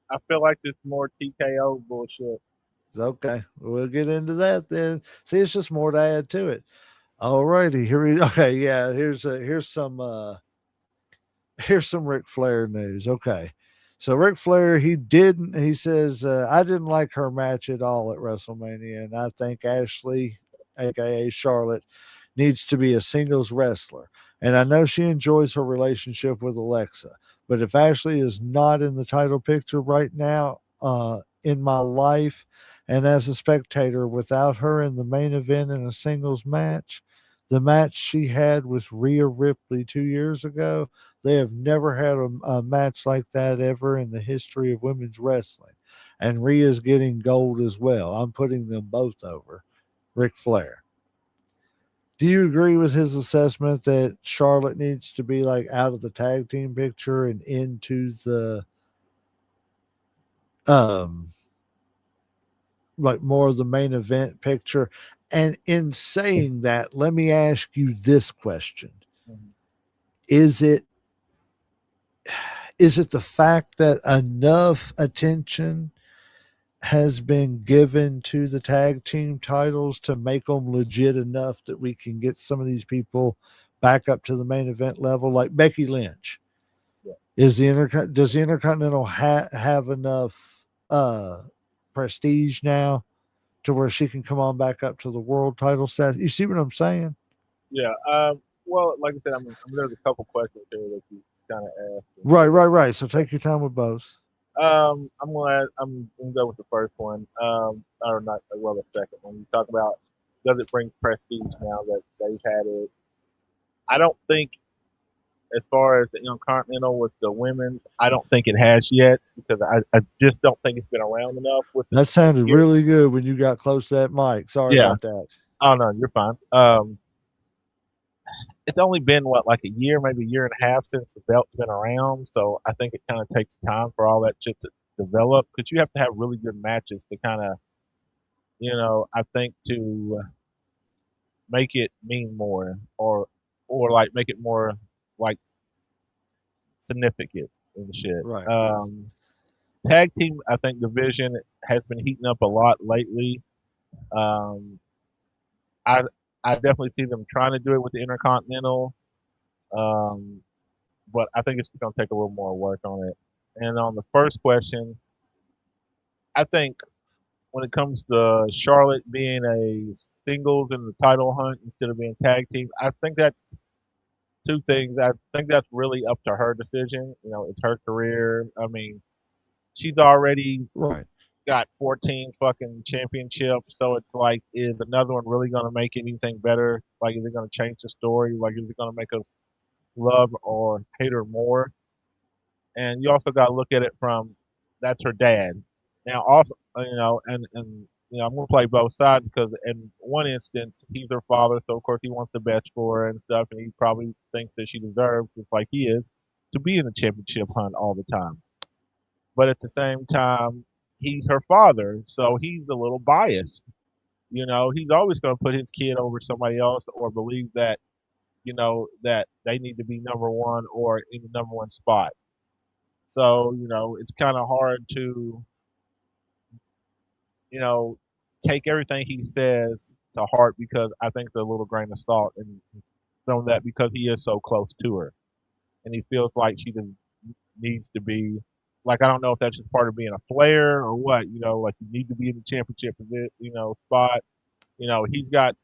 I feel like this more TKO bullshit. Okay, we'll get into that then. See, it's just more to add to it. Alrighty, here we. Okay, yeah. Here's some Ric Flair news. Okay, so Ric Flair, he says I didn't like her match at all at WrestleMania, and I think Ashley, aka Charlotte, needs to be a singles wrestler. And I know she enjoys her relationship with Alexa, but if Ashley is not in the title picture right now, in my life, and as a spectator, without her in the main event in a singles match, the match she had with Rhea Ripley 2 years ago, they have never had a match like that ever in the history of women's wrestling. And Rhea's getting gold as well. I'm putting them both over Ric Flair. Do you agree with his assessment that Charlotte needs to be like out of the tag team picture and into the um like more of the main event picture? And in saying that, let me ask you this question. Is it the fact that enough attention has been given to the tag team titles to make them legit enough that we can get some of these people back up to the main event level, like Becky Lynch? Yeah. Does the Intercontinental have enough prestige now to where she can come on back up to the world title status? You see what I'm saying? Yeah. Well, like I said, there's a couple questions here that you kind of asked. Right. So take your time with both. I'm gonna go with the first one. Or not. Well, the second one. You talk about does it bring prestige now that they've had it? I don't think, as far as the Intercontinental with the women, I don't think it has yet because I just don't think it's been around enough. That sounded really good when you got close to that mic. Sorry about that. Oh no, you're fine. It's only been like a year, maybe a year and a half since the belt's been around, so I think it kind of takes time for all that shit to develop because you have to have really good matches to kind of, I think to make it mean more or like make it more like significant and shit. Right. Tag team, I think division has been heating up a lot lately. Um, I I definitely see them trying to do it with the Intercontinental, um, but I think it's going to take a little more work on it. And on the first question, I think when it comes to Charlotte being a singles in the title hunt instead of being tag team, I think that's two things. I think that's really up to her decision. It's her career. I mean, she's already Right. got 14 fucking championships, so it's like, is another one really going to make anything better? Like, is it going to change the story? Like, is it going to make us love or hate her more? And you also got to look at it from that's her dad. Now, also, I'm gonna play both sides because in one instance he's her father, so of course he wants the best for her and stuff, and he probably thinks that she deserves just like he is. to be in the championship hunt all the time. But at the same time, he's her father, so he's a little biased. He's always going to put his kid over somebody else or believe that, that they need to be number one or in the number one spot. So, it's kind of hard to, you know, take everything he says to heart because I think there's a little grain of salt and from that because he is so close to her. And he feels like she just needs to be like I don't know if that's just part of being a player or what, like you need to be in the championship spot. He's got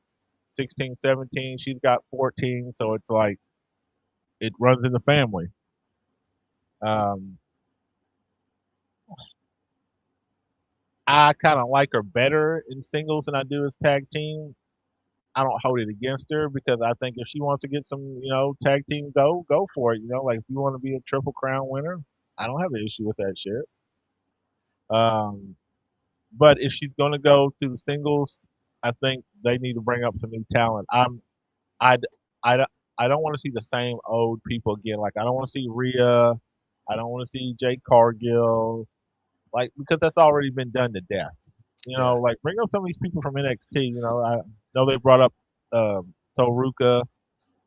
16, 17, she's got 14, so it's like it runs in the family. Um, I kind of like her better in singles than I do as tag team. I don't hold it against her because I think if she wants to get some, tag team go for it. Like if you want to be a Triple Crown winner, I don't have an issue with that shit. Um, but if she's going to go to the singles, I think they need to bring up some new talent. I, I, I don't want to see the same old people again. Like I don't want to see Rhea. I don't want to see Jake Cargill. Like because that's already been done to death. Yeah. Like bring up some of these people from NXT. I know they brought up Toruka.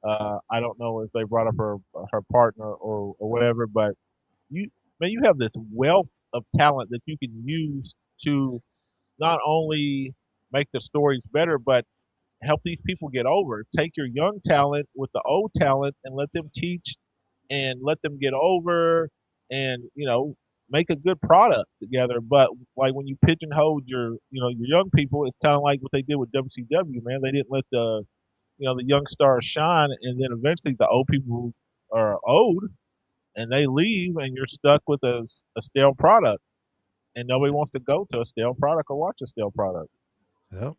I don't know if they brought up her partner or whatever, but you have this wealth of talent that you can use to not only make the stories better, but help these people get over. Take your young talent with the old talent and let them teach and let them get over and, make a good product together. But like when you pigeonhole your young people, it's kind of like what they did with WCW, man. They didn't let the young stars shine. And then eventually the old people are old and they leave and you're stuck with a stale product and nobody wants to go to a stale product or watch a stale product. Yep.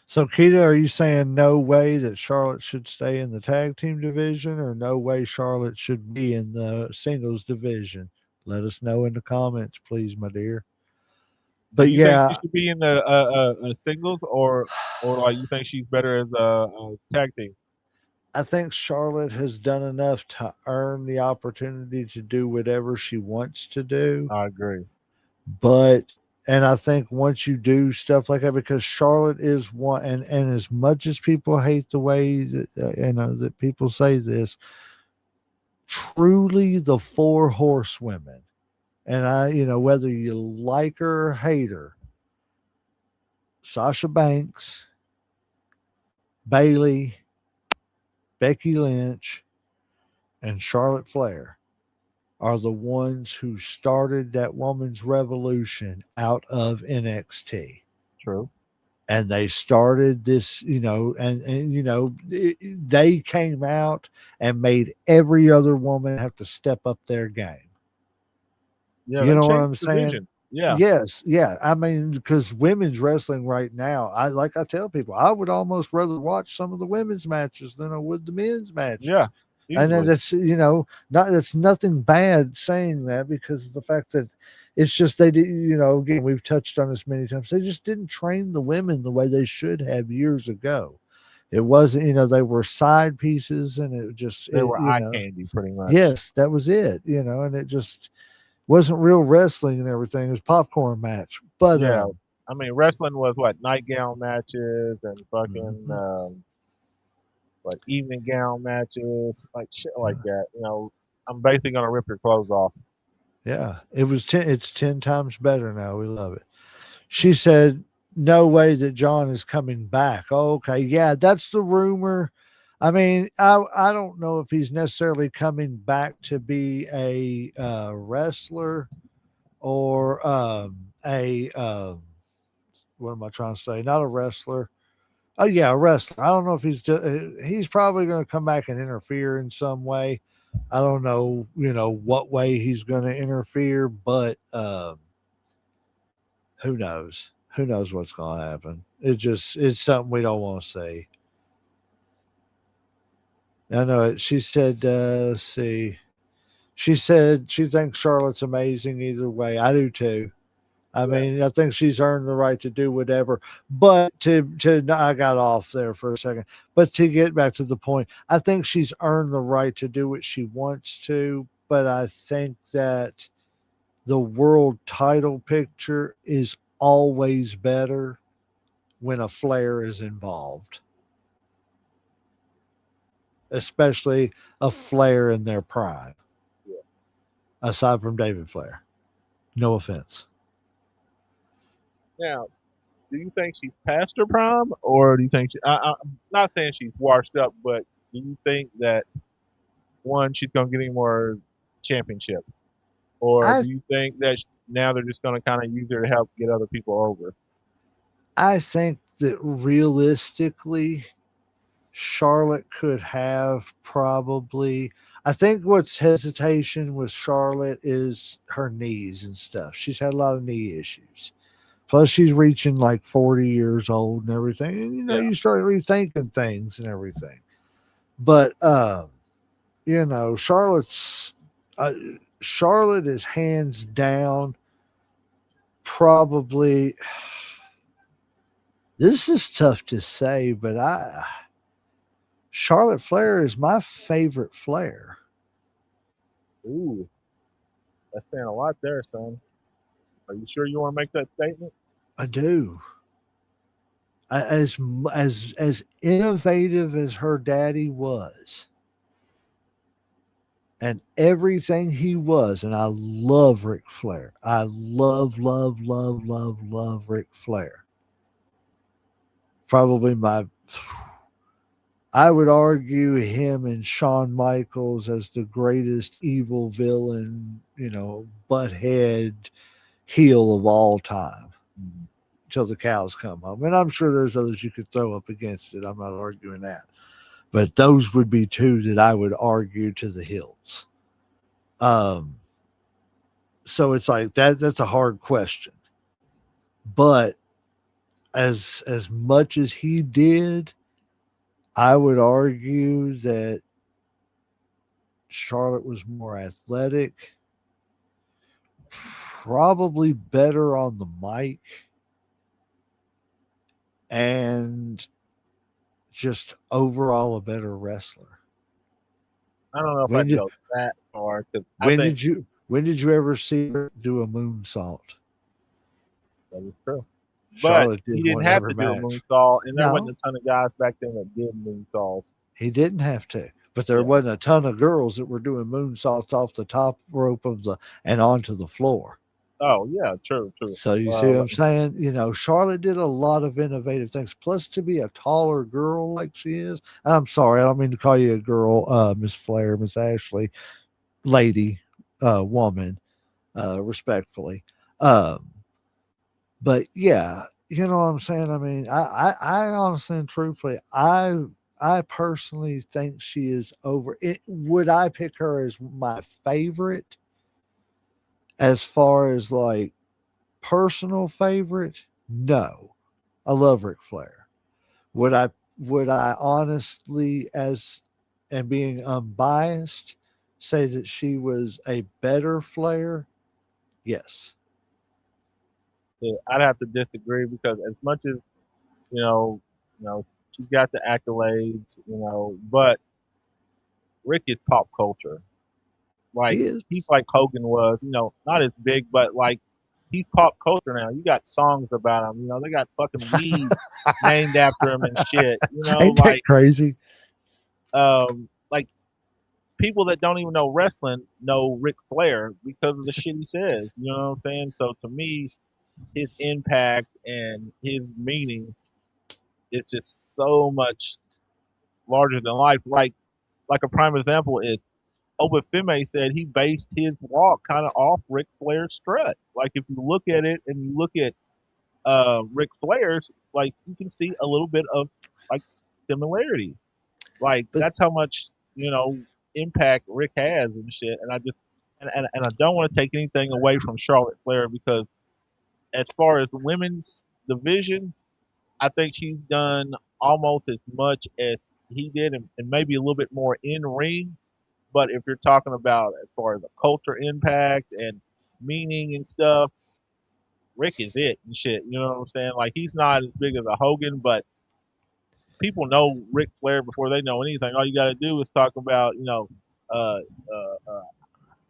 So, Keita, are you saying no way that Charlotte should stay in the tag team division or no way Charlotte should be in the singles division? Let us know in the comments, please, my dear. Do But you think she yeah, should be in the singles or like you think she's better as a tag team? I think Charlotte has done enough to earn the opportunity to do whatever she wants to do. I agree. But and I think once you do stuff like that, because Charlotte is one, and as much as people hate the way that that people say this, truly the four horsewomen, and whether you like her or hate her, Sasha Banks, Bailey, Becky Lynch, and Charlotte Flair are the ones who started that woman's revolution out of NXT. True. And they started this, they came out and made every other woman have to step up their game. Yeah, You they know what changed I'm the saying? vision. Yeah. Yes, yeah. I mean, because women's wrestling right now, I tell people, I would almost rather watch some of the women's matches than I would the men's matches. Yeah. And then Easily. that's not that's nothing bad saying that because of the fact that it's just they did again we've touched on this many times. They just didn't train the women the way they should have years ago. It wasn't they were side pieces and it just They were eye candy pretty much. yes, that was it. And it just wasn't real wrestling and everything. It was popcorn match. But Yeah. I mean, wrestling was what nightgown matches and fucking like evening gown matches, like shit like that. I'm basically gonna rip your clothes off. yeah, it's 10 times better now. We love it. She said, no way that John is coming back. Oh, okay. Yeah, that's the rumor. I mean, I don't know if he's necessarily coming back to be a wrestler or what am I trying to say? Not a wrestler. Oh yeah, a wrestler. I don't know if he's probably going to come back and interfere in some way. I don't know, what way he's going to interfere, but who knows? Who knows what's going to happen? It's something we don't want to see. I know it. She said, let's see. She said she thinks Charlotte's amazing either way. I do too. I mean, I think she's earned the right to do whatever. But I got off there for a second. But to get back to the point, I think she's earned the right to do what she wants to. but I think that the world title picture is always better when a Flair is involved, especially a Flair in their prime, Yeah. aside from David Flair. No offense. Now, do you think she's past her prime, or do you think I'm not saying she's washed up, but do you think that one she's gonna get any more championships, or I do you think that now they're just gonna kind of use her to help get other people over? I think that realistically, Charlotte could have probably. I think what's hesitation with Charlotte is her knees and stuff. She's had a lot of knee issues. Plus, she's reaching like 40 years old and everything. And, Yeah, you start rethinking things and everything. But, Charlotte's. Charlotte is hands down probably. This is tough to say, but Charlotte Flair is my favorite Flair. ooh, that's saying a lot there, son. Are you sure you want to make that statement? I do. As innovative as her daddy was, and everything he was, and I love Ric Flair. I love Ric Flair. Probably I would argue him and Shawn Michaels as the greatest evil villain, butthead heel of all time till the cows come home. And I'm sure there's others you could throw up against it. I'm not arguing that. But those would be two that I would argue to the hills. So it's like that's a hard question. But as much as he did, I would argue that Charlotte was more athletic, probably better on the mic, and just overall a better wrestler. I don't know if I'd go that far because When did you ever see her do a moonsault? that is true. But Charlotte he did didn't one have to every do a match. moonsault, and there wasn't No, a ton of guys back then that did moonsaults. he didn't have to. But there Yeah. wasn't a ton of girls that were doing moonsaults off the top rope and onto the floor. Oh yeah, true. So you see what I'm saying? Charlotte did a lot of innovative things. Plus, to be a taller girl like she is, I'm sorry, I don't mean to call you a girl, Miss Flair, Miss Ashley, lady, woman, respectfully. But yeah, you know what I'm saying? I mean, I honestly and truthfully, I personally think she is over it. Would I pick her as my favorite as far as like personal favorite? No. I love Ric Flair. Would I honestly, as and being unbiased, say that she was a better Flair? Yes. Yeah, I'd have to disagree because as much as she's got the accolades, but Rick is pop culture. Like He is. he's like Hogan was, not as big, but like he's pop culture now. You got songs about him. They got fucking weed named after him and shit. Ain't that crazy? Like people that don't even know wrestling know Ric Flair because of the shit he says. You know what I'm saying? So to me, his impact and his meaning is just so much larger than life. Like a prime example is Obafemi said he based his walk kind of off Ric Flair's strut. Like if you look at it and you look at Ric Flair's, like you can see a little bit of like similarity. Like But that's how much impact Rick has and shit. And I just and I don't want to take anything away from Charlotte Flair because as far as women's division, I think she's done almost as much as he did, and maybe a little bit more in ring. But if you're talking about as far as the culture impact and meaning and stuff, Rick is it and shit. You know what I'm saying? Like he's not as big as a Hogan, but people know Ric Flair before they know anything. All you got to do is talk about uh,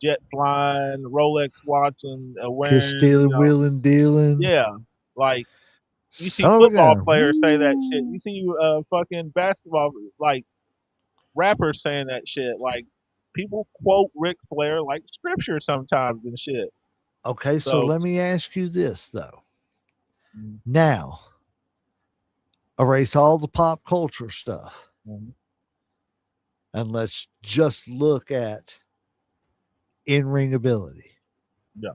jet flying, Rolex watching, Kiss wearing, stealing, wheeling, dealing. yeah, like you see Son of a football gun. players say that shit. Woo. You see fucking basketball like rappers saying that shit. Like people quote Ric Flair like scripture sometimes and shit. Okay, so So let me ask you this though. mhm, Now, erase all the pop culture stuff mhm, and let's just look at in-ring ability. yeah,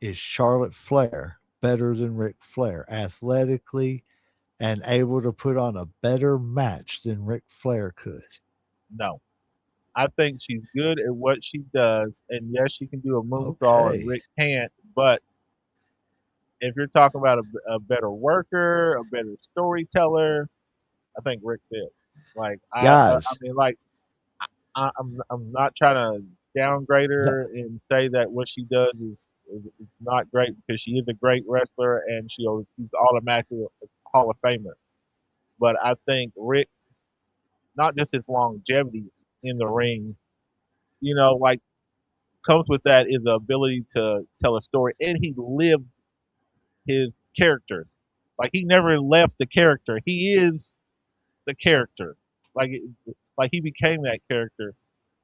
Is Charlotte Flair better than Ric Flair athletically and able to put on a better match than Ric Flair could? no. I think she's good at what she does, and yes, she can do a moonsault, and Okay. Rick can't. But if you're talking about a better worker, a better storyteller, I think Rick's it. Like I Guys, mean, like I'm not trying to downgrade no, her and say that what she does is not great because she is a great wrestler and she's automatically a Hall of Famer. But I think Rick, not just his longevity in the ring, like comes with that is the ability to tell a story, and he lived his character. Like he never left the character. He is the character. Like like he became that character.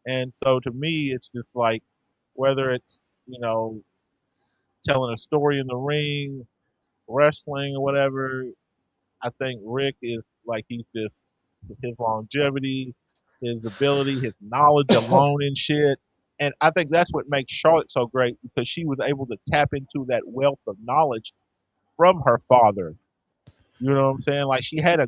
And so to me, it's just like whether it's telling a story in the ring, wrestling or whatever. I think Rick is like he's just his longevity, his ability, his knowledge alone and shit. And I think that's what makes Charlotte so great because she was able to tap into that wealth of knowledge from her father. You know what I'm saying? Like she had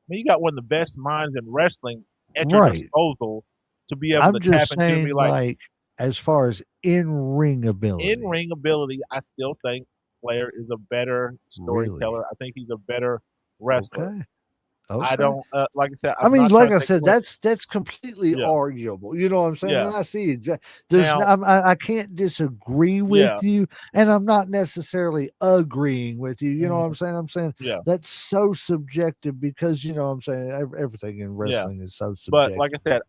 you got one of the best minds in wrestling at your right. disposal to be able I'm to tap just into and be saying, like, like, as far as in-ring in ability, ring ability, I still think Flair is a better really. storyteller. I think he's a better wrestler. Okay. I Okay. don't like I said, I I'm mean, not like trying to I take said, away. that's completely Yeah, arguable. You know what I'm saying? yeah. And I see there's Now, I can't disagree yeah, with you, and I'm not necessarily agreeing with you. You know what I'm mhm, saying? I'm saying yeah, that's so subjective because you know what I'm saying everything in yeah. wrestling is so But like I subjective. said,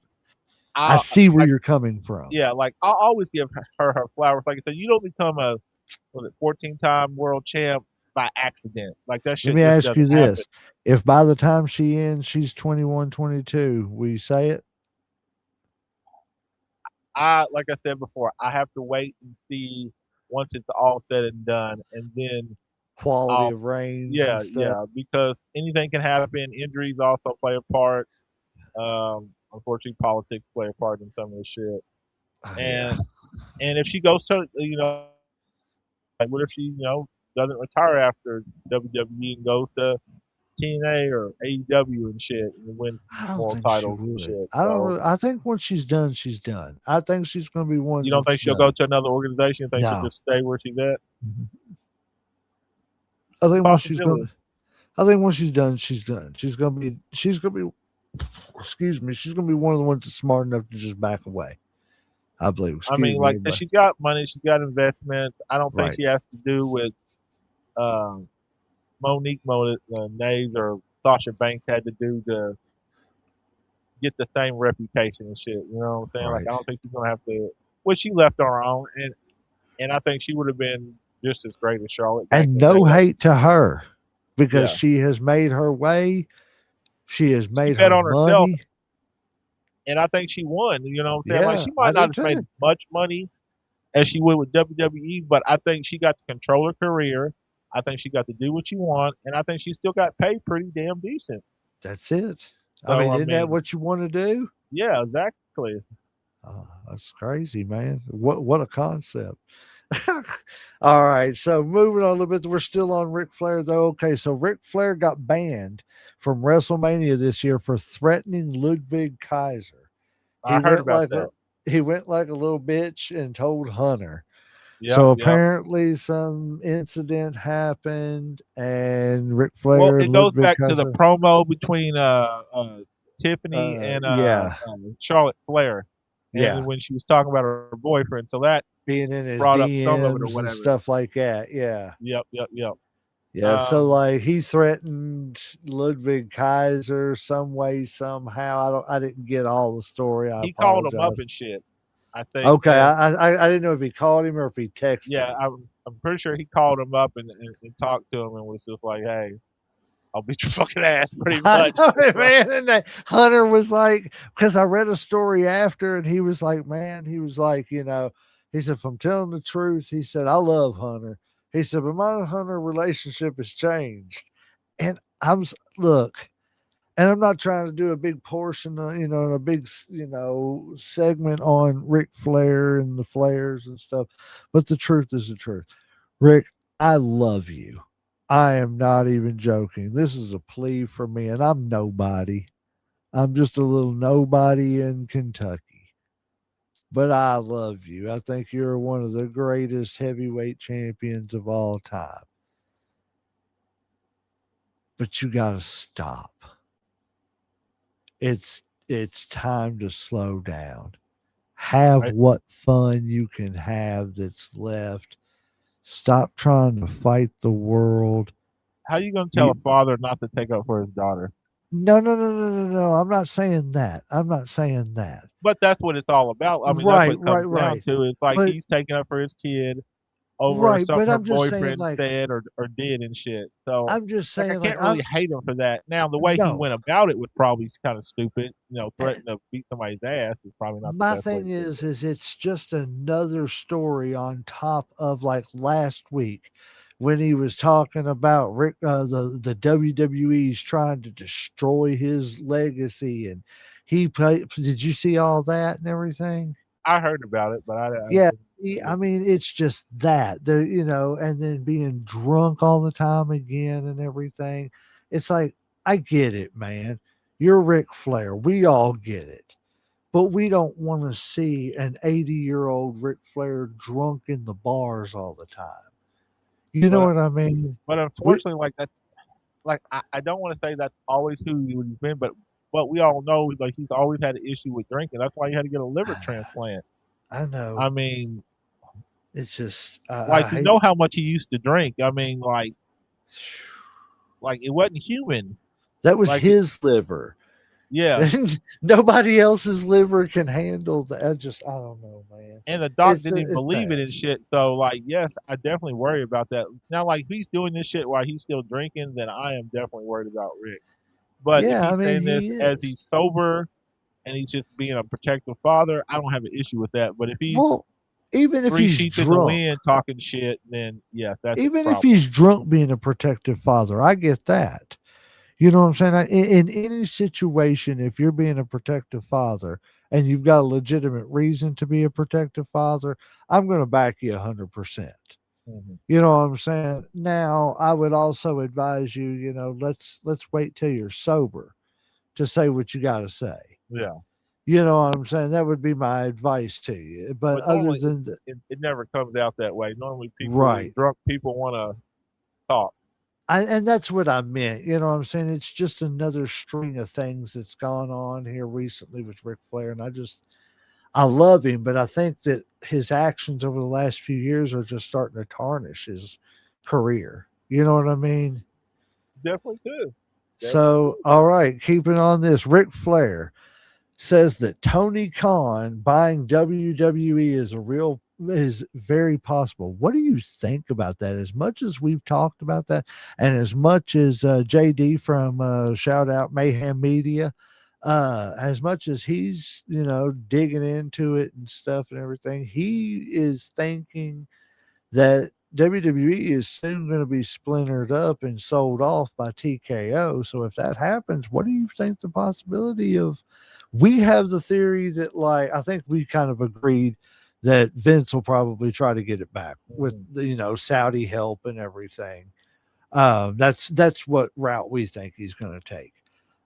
I I see where like you're coming from. yeah, like I'll always give her flowers. Like I said, you don't become a 14-time world champ by accident. Like that Let shit me just ask doesn't you happen. this: if by the time she ends, she's 21, 22, will you say it? I like I said before, I have to wait and see once it's all said and done, and then Quality I'll of reigns and yeah, stuff. yeah, because anything can happen. Injuries also play a part. Unfortunately, politics play a part in some of this shit. Oh, yeah. And if she goes to like what if she doesn't retire after WWE and goes to TNA or AEW and shit and wins I don't more think she titles and would. shit. I don't So really, I think once she's done, she's done. I think she's going to be you one don't that's think she'll go done. to another organization? You think she'll No. just stay where she's at? I It's a think once she's going possibility. to, I think once she's done, she's done. She's going to be, excuse me, she's going to be one of the ones that's smart enough to just back away. I believe. I Excuse mean, me, like, 'cause everybody. she's got money, she's got investments. I don't think Right. she has to do with um, Monique Nays or Sasha Banks had to do to get the same reputation and shit. You know what I'm saying? Like, Right. I don't think she's gonna have to. Well, she left on her own, and I think she would have been just as great as Charlotte back And in the day. no Like, hate to her because yeah, she has made her way. She has she made bet her on herself, money. and I think she won. You know what I'm saying? Like, Yeah, she I might do not have made too. as much money as she would with WWE, but I think she got to control her career. I think she got to do what she want, and I think she still got paid pretty damn decent. That's it. I So mean, I isn't that mean, what you want to do? yeah, exactly. Oh, that's crazy, man. What a concept. All right. So moving on a little bit, we're still on Ric Flair though. Okay, so Ric Flair got banned from WrestleMania this year for threatening Ludwig Kaiser. He I heard went about like a that. he went like a little bitch and told Hunter. Yep, So yep. apparently some incident happened and Ric Well, Flair, it goes Ludwig back to the Kaiser. promo between Tiffany and Yeah, Charlotte Flair, and yeah. when she was talking about her boyfriend. So that Being in his brought up some of it or DMs and whatever. stuff like that. Yeah. Yep, yep, yep. Yeah, so Um, like he threatened Ludwig Kaiser some way, somehow. I didn't get all the story. I he called him up apologize. and shit. I think, Okay, and I didn't know if he called him or if he texted yeah, him. I'm pretty sure he called him up and talked to him and was just like, "Hey, I'll beat your fucking ass," pretty I much. know it, man. And that Hunter was like, because I read a story after, and he was like, man, he was like, he said, if I'm telling the truth, he said, I love Hunter. He said, but my Hunter relationship has changed. And look, and I'm not trying to do a big portion, and a big, segment on Ric Flair and the Flairs and stuff. But the truth is the truth. Rick, I love you. I am not even joking. This is a plea for me, and I'm nobody. I'm just a little nobody in Kentucky. But I love you. I think you're one of the greatest heavyweight champions of all time. But you got to stop. It's time to slow down. Have Right? what fun you can have that's left. Stop trying to fight the world. How you gonna tell a You, father not to take up for his daughter? No, no, no, no, no, no. I'm not saying that. I'm not saying that. But that's what it's all about. I mean, that's what Right, it comes right, down right. to. It's like But he's taking up for his kid over right, something but her I'm just saying boyfriend like said or did and shit. So, I'm just like, I saying like can't really hate him for that. Now, the way he no. went about it was probably kind of stupid. Uh, Threatening to beat somebody's ass is probably not the My best way to thing do it. is it's just another story on top of like last week when he was talking about Rick, the WWE's trying to destroy his legacy, and he played. Did you see all that and everything? I heard about it, but I Yeah, didn't see I it. mean, it's just that and then being drunk all the time again and everything. It's like, I get it, man. You're Ric Flair. We all get it. But we don't want to see an 80-year-old Ric Flair drunk in the bars all the time. You know But what I mean? but We, unfortunately, like that's like I don't want to say that's always who he's been, but we all know like he's always had an issue with drinking. That's why he had to get a liver transplant. I know. I mean, It's just, like I you hate. know how much he used to drink. I mean, like it wasn't human. That was Like his liver. yeah, Nobody else's liver can handle that. I don't know, man. and the doc It's didn't even it's believe it sad. and shit. So like, yes, I definitely worry about that. Now, like if he's doing this shit while he's still drinking, then I am definitely worried about Rick. But if Yeah, I he's mean saying this he as is. he's sober and he's just being a protective father, I don't have an issue with that. But if he's Well, even if three he's sheets in the drunk, wind talking shit, then yeah, that's a even if problem. he's drunk being a protective father, I get that. You know what I'm saying? In any situation, if you're being a protective father and you've got a legitimate reason to be a protective father, I'm going to back you 100%. Hmm. You know what I'm saying? Now, I would also advise you, let's wait till you're sober to say what you got to say. Yeah, You know what I'm saying? That would be my advice to you. But but other normally than it never comes out that way. Normally, people right. drunk people want to talk. And that's what I meant. You know what I'm saying? It's just another string of things that's gone on here recently with Ric Flair. And I love him, but I think that his actions over the last few years are just starting to tarnish his career. You know what I mean? Definitely could. Definitely So, could. all right, keeping on this, Ric Flair says that Tony Khan buying WWE is very possible. What do you think about that? As much as we've talked about that, and as much as JD from shout out Mayhem Media, as much as he's digging into it and stuff and everything, he is thinking that WWE is soon going to be splintered up and sold off by TKO. So if that happens, what do you think the possibility of? We have the theory that, like, I think we kind of agreed that Vince will probably try to get it back with Mhm. the Saudi help and everything. That's what route we think he's going to take.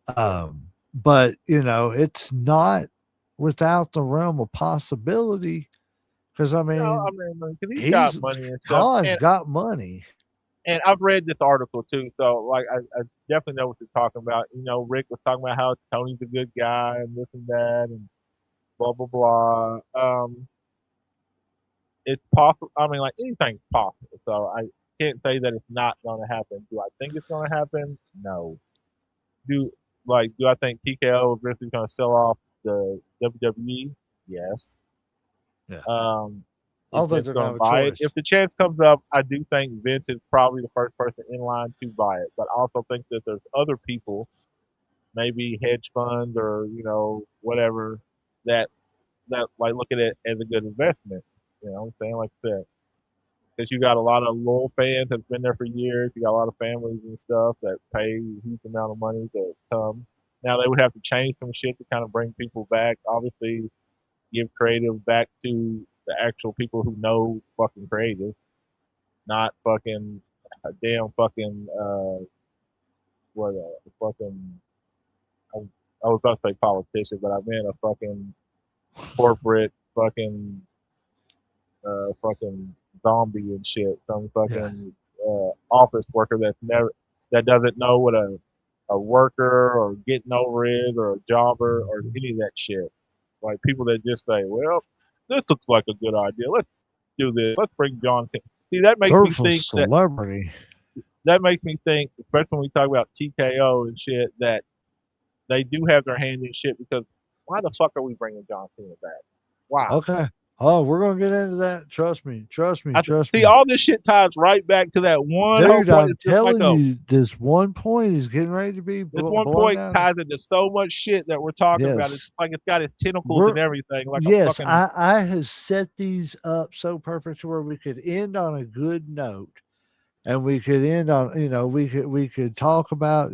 Yeah. But it's not without the realm of possibility because I No, I mean mean, 'cause he's got he's money and stuff, Khan's got money. and I've read this article too, so like I definitely know what you're talking about. Rick was talking about how Tony's a good guy and this and that and blah blah blah. It's possible. I mean, like anything's possible. So I can't say that it's not going to happen. Do I think it's going to happen? No. Do do I think TKO eventually going to sell off the WWE? Yes. Yeah. I if don't think Vince they're going gonna to have a buy it. choice. If the chance comes up, I do think Vince is probably the first person in line to buy it. But I also think that there's other people, maybe hedge funds or whatever, that like look at it as a good investment. You know what I'm saying? Like I said, because you got a lot of loyal fans that's been there for years. You got a lot of families and stuff that pay a huge amount of money to come. Now they would have to change some shit to kind of bring people back. Obviously, give creative back to the actual people who know fucking creative, not fucking a damn fucking what a fucking I, I was about to say politician, but I meant a fucking corporate fucking zombie and shit. Some Yeah. fucking office worker that doesn't know what a worker or getting over is or a jobber or any of that shit. Like people that just say, well, this looks like a good idea. Let's do this. Let's bring John Cena. See, Total celebrity. that makes me think, especially when we talk about TKO and shit, that they do have their hand in shit because why the fuck are we bringing John Cena back? Why? Okay. Oh, we're gonna get into that. Trust me. Trust me. Trust See, me. all this shit ties right back to that one whole Dude, point. I'm It's just like telling you, this one point is getting ready to be this one blown point out. ties into so much shit that we're talking about. It's Yes. like it's got its tentacles and everything, like a Yes, fucking. I have set these up so perfect to where we could end on a good note. And we could end on, we could talk about,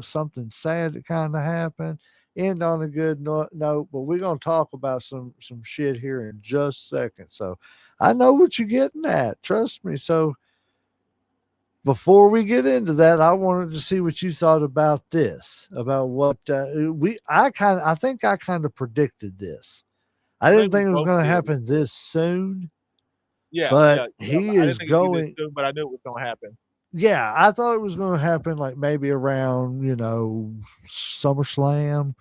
something sad that kind of happened, end on a good note, but we're gonna talk about some shit here in just a second. So I know what you're getting at. Trust me. So before we get into that, I wanted to see what you thought about this, about what I think I kind of predicted this. I I didn't think we think it was both going to did. happen this soon, Yeah, but yeah, yeah. he I is didn't think it'd be this going. soon, but I knew it was gonna happen. Yeah, I thought it was going to happen like maybe around, SummerSlam.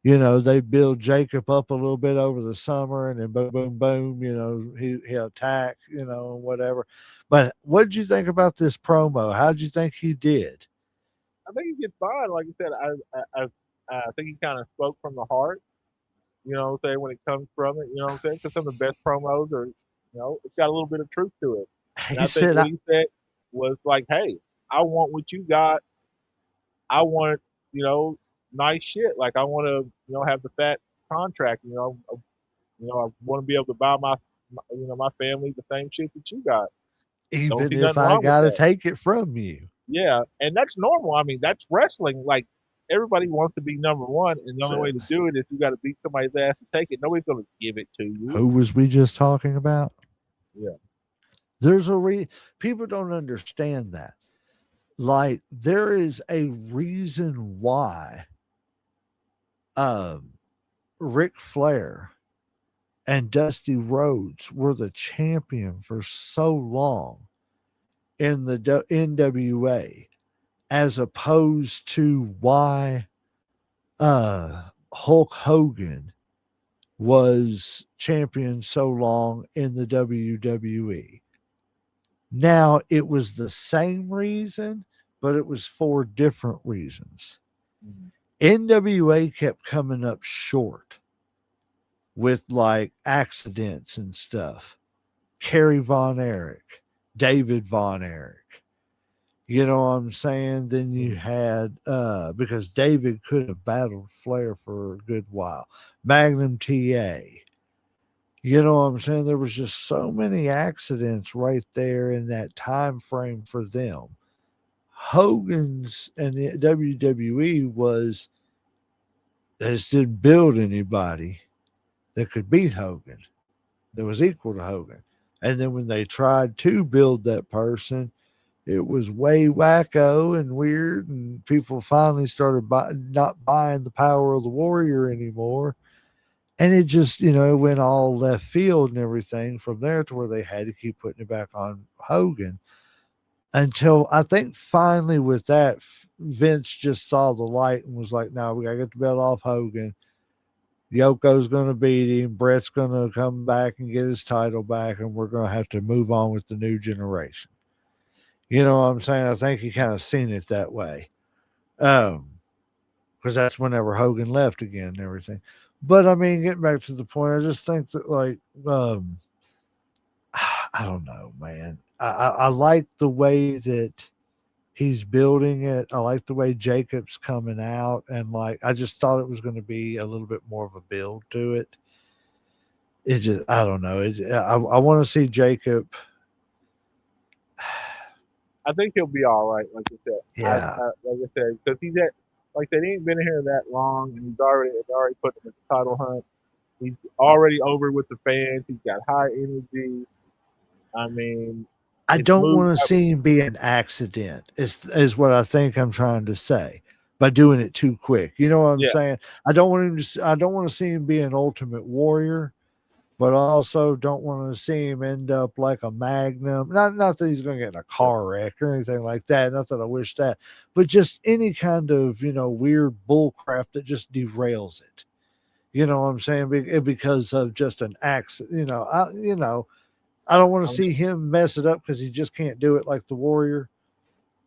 They build Jacob up a little bit over the summer and then boom, boom, boom, he'll attack, whatever. But what did you think about this promo? How did you think he did? I think he gets fine. Like I said, I think he kind of spoke from the heart. You know what I'm saying? When it comes from it, you know what I'm saying? Because some of the best promos are, it's got a little bit of truth to it. And He I think said, what he said was like, "Hey, I want what you got. I want, nice shit. Like I want to, have the fat contract. I want to be able to buy my family the same shit that you got. Don't even see if nothing I wrong with got to that. take it from you. Yeah, and that's normal. I mean, that's wrestling. Like everybody wants to be number one, and the only way So, to do it is you got to beat somebody's ass to take it. Nobody's going to give it to you. who was we just talking about? Yeah, There's people don't understand that. Like, there is a reason why um Ric Flair and Dusty Rhodes were the champion for so long in the NWA, as opposed to why Hulk Hogan was champion so long in the WWE. Now, it was the same reason, but it was for different reasons. mm-hmm. NWA kept coming up short with like accidents and stuff. Kerry Von Erich, David Von Erich. You know what I'm saying? Then you had because David could have battled Flair for a good while. Magnum TA. You know what I'm saying? There was just so many accidents right there in that time frame for them. Hogan's and the WWE was they just didn't build anybody that could beat Hogan, that was equal to Hogan. And then when they tried to build that person, it was way wacko and weird, and people finally started not buying the power of the warrior anymore. And it just, it went all left field and everything from there to where they had to keep putting it back on Hogan until I think finally with that, Vince just saw the light and was like, no, we got to get the belt off Hogan. Yoko's going to beat him. Brett's going to come back and get his title back, and we're going to have to move on with the new generation. You know what I'm saying? I think he kind of seen it that way. Because that's whenever Hogan left again and everything. But I mean, getting back to the point, I just think that like I don't know, man. I like the way that he's building it. I like the way Jacob's coming out, and like I just thought it was going to be a little bit more of a build to it. It just I don't know. I want to see Jacob. I think he'll be all right. Like I said, Yeah, like I said, because he's at like they ain't been here that long, and it's already put him in the title hunt. He's already over with the fans. He's got high energy. I mean, I it's don't moved. want to see him be an accident. Is what I think I'm trying to say by doing it too quick. You know what I'm Yeah, saying? I don't want him to. I don't want to see him be an ultimate warrior, but I also don't want to see him end up like a Magnum. Not that he's going to get in a yeah. car wreck or anything like that. Not that I wish that, but just any kind of weird bull crap that just derails it. You know what I'm saying? Because of just an accident. I don't want to I mean, see him mess it up because he just can't do it like the Warrior.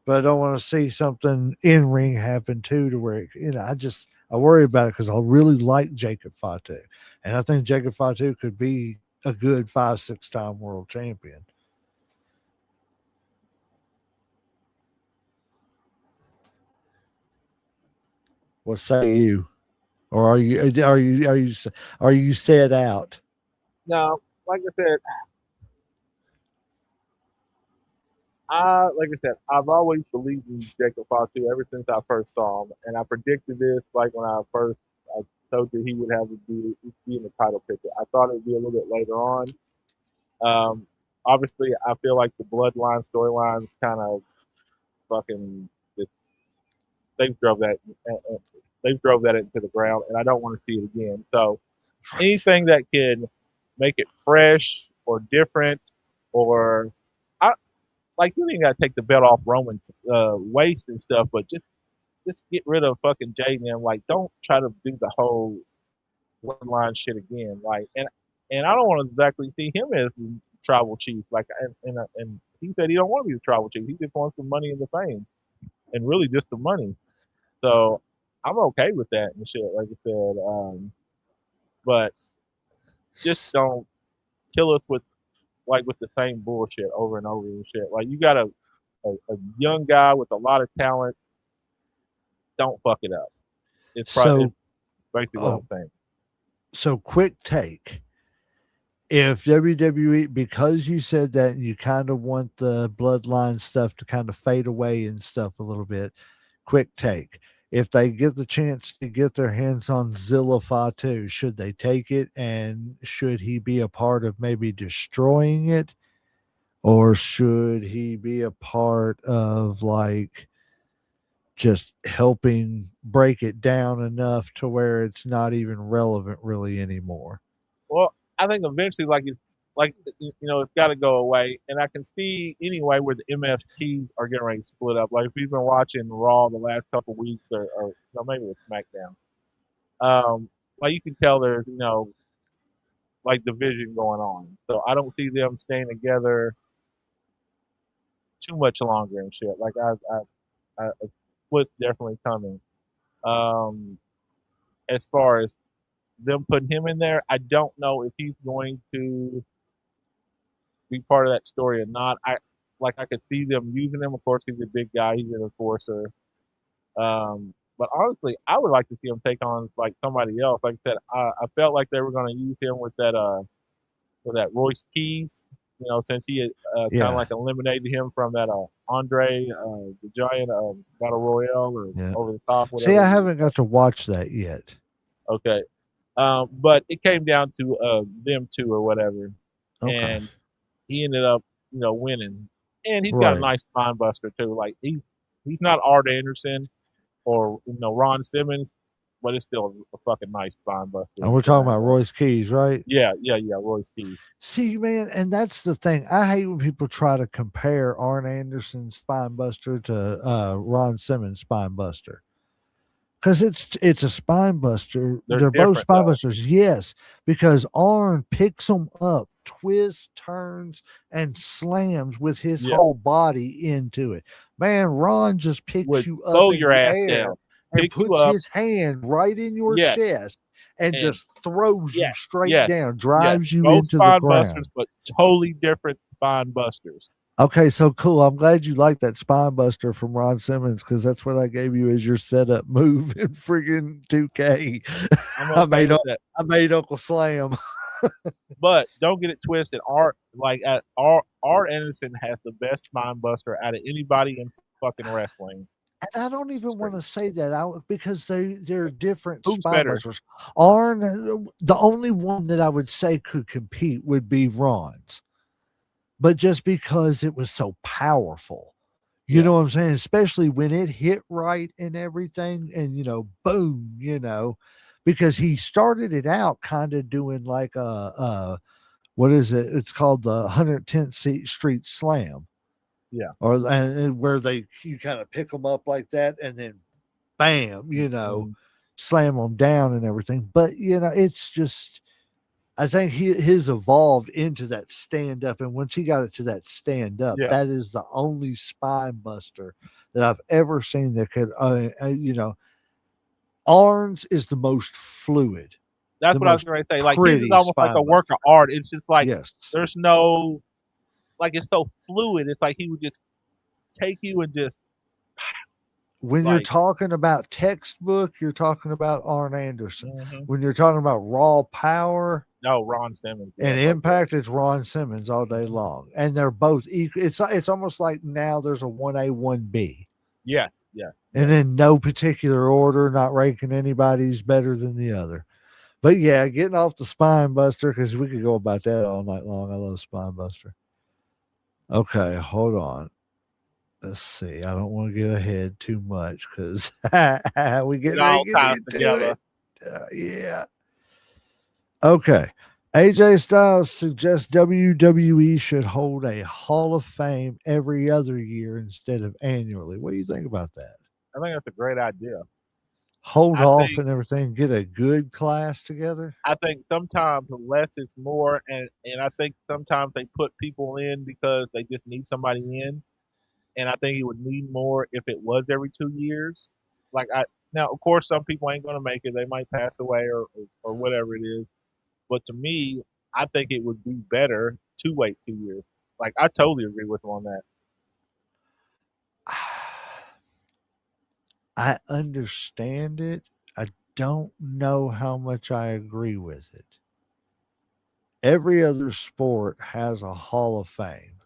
But I don't want to see something in ring happen too, to where I worry about it because I really like Jacob Fatu, and I think Jacob Fatu could be a good 5, 6 time world champion. What say you? Or are you set out? now, like I said, like I said, I've always believed in Jacob Fatu ever since I first saw him, and I predicted this like when I told you he would have to be in the title picture. I thought it would be a little bit later on. Um, Obviously, I feel like the bloodline storyline kind of fucking just, they've drove that uh, uh, they've drove that into the ground, and I don't want to see it again. So anything that can make it fresh or different, or I like you ain't got to take the belt off Roman's waist and stuff, but just get rid of fucking Jay and them. Like, don't try to do the whole bloodline shit again. Like, and I don't want to exactly see him as the tribal chief. Like, and he said he don't want to be the tribal chief. He just wants the money and the fame, and really just the money. So I'm okay with that and shit. Like I said, but just don't kill us with the same bullshit over and over and shit. Like you got a young guy with a lot of talent. Don't fuck it up. It's So, basically what oh, I'm saying. so quick take. If WWE, because you said that you kind of want the bloodline stuff to kind of fade away and stuff a little bit, quick take. If they get the chance to get their hands on Zilla Fatu, should they take it? And should he be a part of maybe destroying it? Or should he be a part of like just helping break it down enough to where it's not even relevant really anymore? Well, I think eventually, it's got to go away, and I can see anyway where the MFTs are getting ready to split up. Like if you've been watching Raw the last couple weeks, or no, maybe it's SmackDown. Like you can tell there's like division going on. So I don't see them staying together too much longer and shit. Like a split's definitely coming. Um, as far as them putting him in there, I don't know if he's going to be part of that story or not. I could see them using him. Of course, he's a big guy. He's an enforcer. But honestly, I would like to see him take on like somebody else. Like I said, I felt like they were going to use him with that Royce Keys. Since he had kind of Yeah. like eliminated him from that Andre the Giant Battle Royale or Yeah. over the top, See, whatever I it is. haven't got to watch that yet. Okay, but it came down to them two or whatever, Okay. and he ended up winning, and he's got a Right. nice spine buster too. Like he's not Art Anderson or Ron Simmons, but it's still a fucking nice spine buster And we're from talking that about guy. Royce Keys, right? Yeah, Royce Keys. See, man, and that's the thing. I hate when people try to compare Arn Anderson's spine buster to Ron Simmons' spine buster. Because it's a spine buster. They're They're both different spine though. busters, yes. Because Arn picks them up, twists, turns, and slams with his Yeah, whole body into it. Man, Ron just picks would you up slow in your the ass air. down. and pick you puts up. his hand right in your Yes, chest and and just throws you yes, straight yes, down, yes. drives you Both into the spine ground. busters, but totally different spine busters. Okay, so cool. I'm glad you like that spine buster from Ron Simmons because that's what I gave you as your setup move in friggin' 2K. I'm okay with that. I made Uncle Slam. But don't get it twisted. Art Anderson has the best spine buster out of anybody in fucking wrestling. And I don't even want to say that out because they're different Who's spine better? busters. Arn, the only one that I would say could compete would be Ron's, but just because it was so powerful. You Yeah. know what I'm saying? Especially when it hit right and everything, and boom, because he started it out kind of doing like what is it? It's called the 110th Street Slam. Yeah. Or and where you kind of pick them up like that and then bam, Mhm. slam them down and everything. But it's just I think his evolved into that stand up, and once he got it to that stand up, Yeah. that is the only spine buster that I've ever seen that could. Arns is the most fluid, That's the what I was most going to say. Like his is pretty almost like a spine work of buster. art. It's just like Yes. there's no like it's so fluid. It's like he would just take you and just When you're like talking about textbook, you're talking about Arn Anderson. mhm. When you're talking about raw power No, Ron Simmons. Yeah, and right there. impact, it's Ron Simmons all day Mhm. long, and they're both equal. It's almost like now there's a 1A 1B, Yeah, yeah, yeah. and in no particular order, not ranking anybody's better than the other. But yeah, getting off the spine buster because we could go about that all night long. I love spine buster. Okay, hold on. Let's see. I don't want to get ahead too much because we It get ready all to get ties into together. it. Yeah. Okay. AJ Styles suggests WWE should hold a Hall of Fame every other year instead of annually. What do you think about that? I think that's a great idea. Hold I off think and everything, get a good class together. I think sometimes less is more, and I think sometimes they put people in because they just need somebody in, and I think it would need more if it was every 2 years. Like I now, of course, some people ain't gonna make it; they might pass away or whatever it is. But to me, I think it would be better to wait 2 years. Like I totally agree with him on that. I understand it. I don't know how much I agree with it. Every other sport has a Hall of Fame.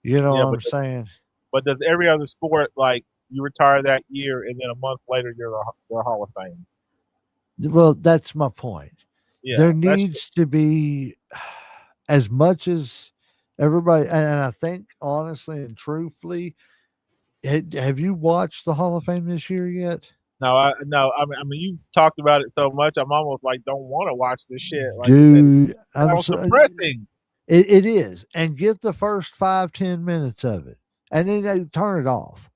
You know Yeah, what I'm saying? but does every other sport like you retire that year and then a month later you're the Hall of Fame? Well, that's my point. Yeah, There that's needs to be as much as everybody, and I think honestly and truthfully, have you watched the Hall of Fame this year yet? no, no. I mean, you've talked about it so much. I'm almost like don't want to watch this shit. Like it Dude, I'm sounds so depressing. it is. And get the first 5-10 minutes of it. And then they turn it off.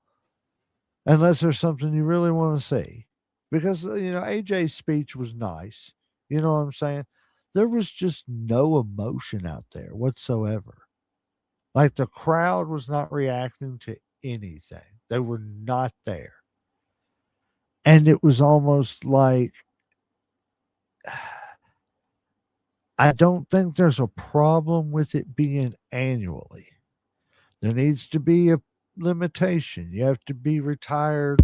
Unless there's something you really want to see. Because AJ's speech was nice. You know what I'm saying? There was just no emotion out there whatsoever. Like the crowd was not reacting to anything. They were not there. And it was almost like I don't think there's a problem with it being annually. There needs to be a limitation. You have to be retired.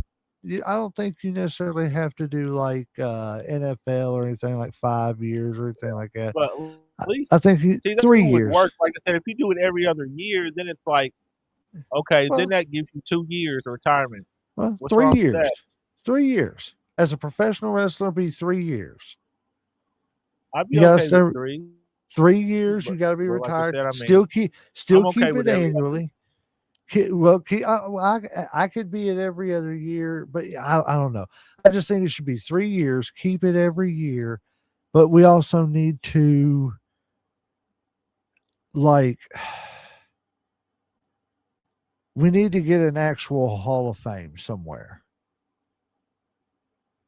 I don't think you necessarily have to do like NFL or anything like 5 years or anything like that. But I, at least I think see that 3 would years. work. Like I said, if you do it every other year, then it's like okay, then Well, that gives you 2 years of retirement. well, What's three wrong with years. that? 3 years. As a professional wrestler, be 3 years. I'd be You gotta okay with stay 3 years. but You gotta be like I retired. said, I mean, Still I'm okay keep with it every annually. Well, I could be it every other year, but I don't know. I just think it should be 3 years. Keep it every year, but we also need to like we need to get an actual Hall of Fame somewhere,